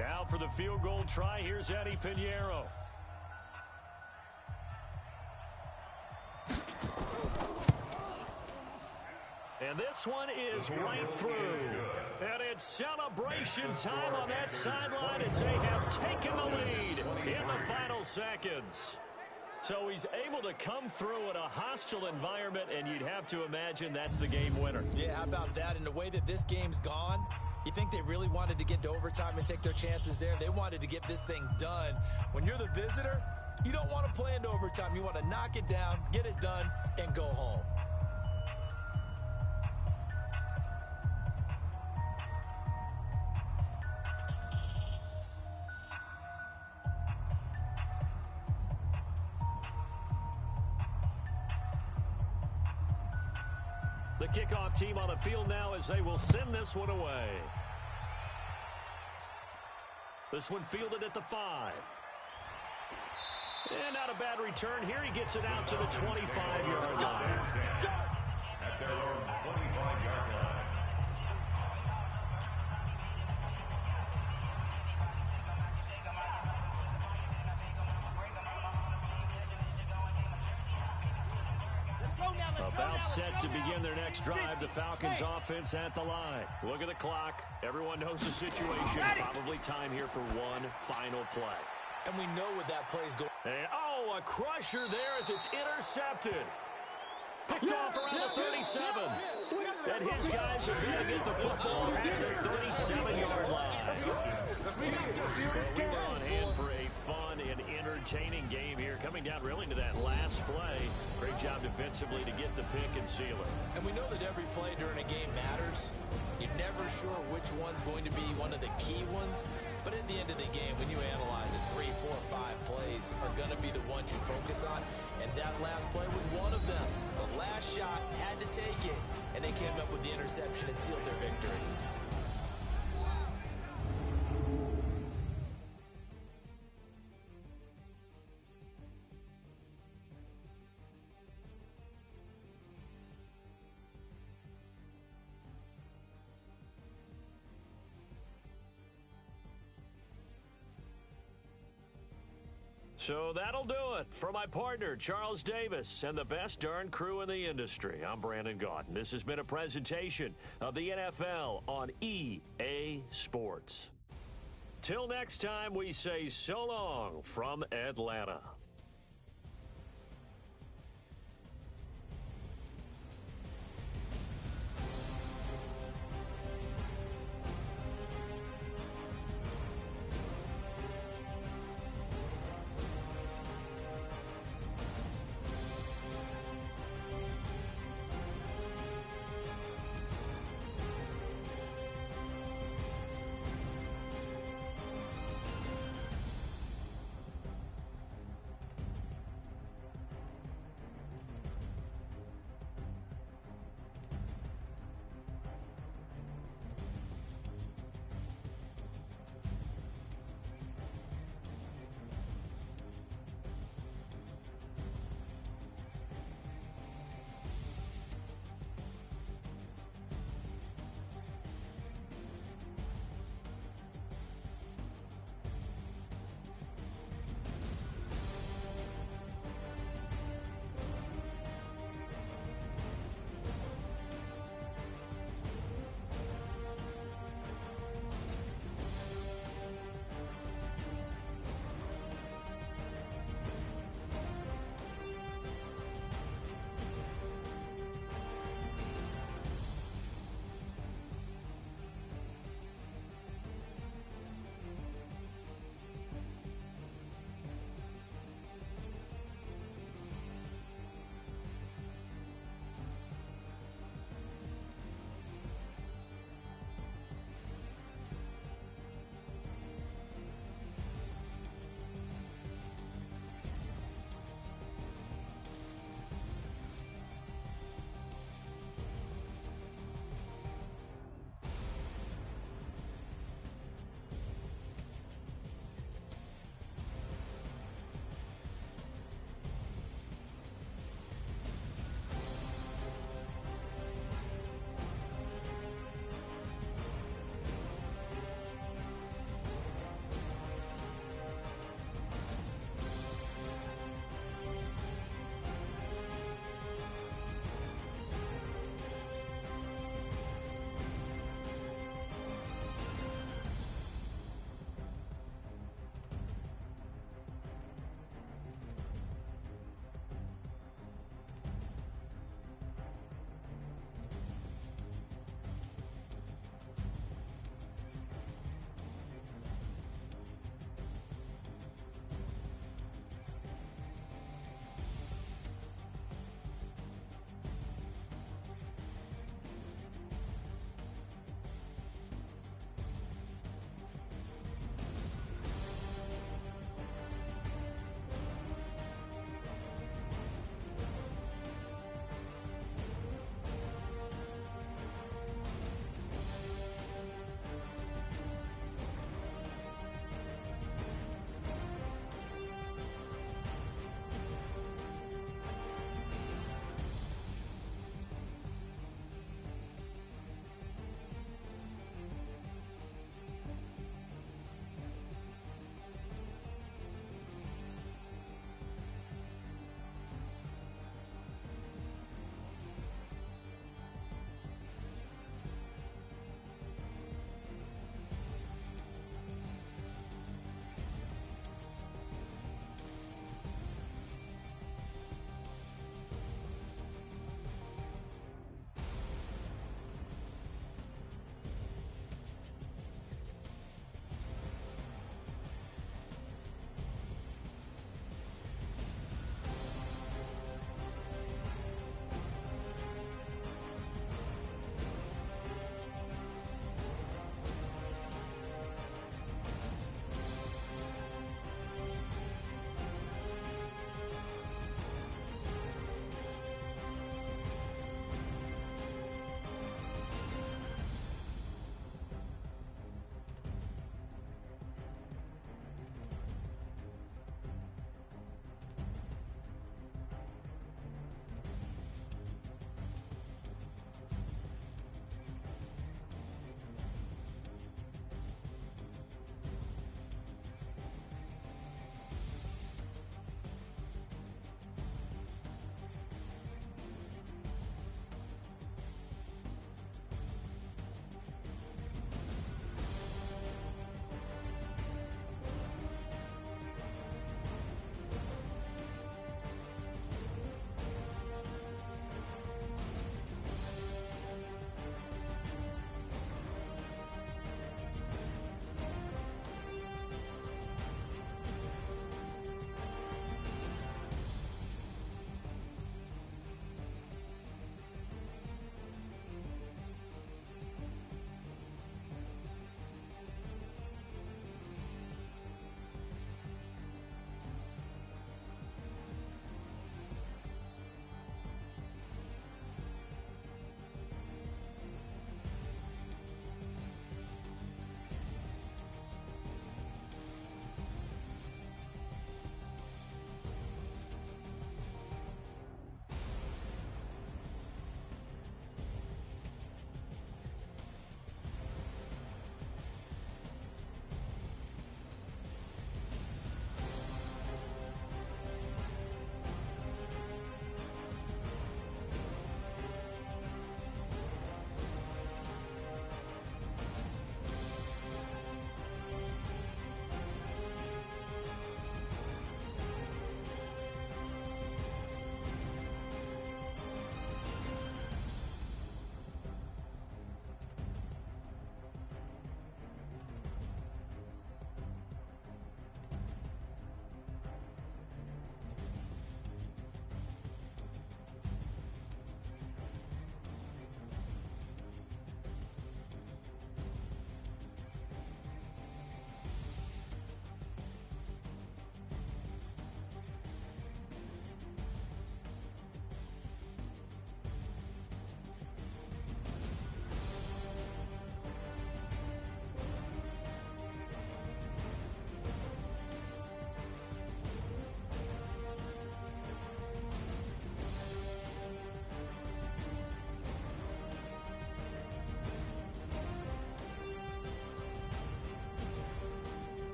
A: Now for the field goal try, here's Eddie Pinheiro. And this one is right through. And it's celebration time on that sideline as they have taken the lead in the final seconds. So he's able to come through in a hostile environment, and you'd have to imagine that's the game winner.
C: Yeah, how about that? In the way that this game's gone, you think they really wanted to get to overtime and take their chances there? They wanted to get this thing done. When you're the visitor, you don't want to play into overtime. You want to knock it down, get it done, and go home.
A: The kickoff team on the field now as they will send this one away. This one fielded at the 5. And not a bad return here. He gets it out to the 25-yard line.
E: At their own 25-yard line.
A: About set to begin their next drive, the Falcons offense at the line. Look at the clock. Everyone knows the situation. Probably time here for one final play.
C: And we know what that play is going.
A: And, oh, a crusher there as it's intercepted. Picked off around the 37. And his guys are going to get the football at the 37-yard line. We were on hand for a fun and entertaining game here, coming down really to that last play. Great job defensively to get the pick and seal it.
C: And we know that every play during a game matters. You're never sure which one's going to be one of the key ones. But at the end of the game, when you analyze it, 3, 4, 5 plays are going to be the ones you focus on. And that last play was one of them. The last shot had to take it. And they came up with the interception and sealed their victory.
A: So that'll do it for my partner, Charles Davis, and the best darn crew in the industry. I'm Brandon Gaudin. This has been a presentation of the NFL on EA Sports. Till next time, we say so long from Atlanta.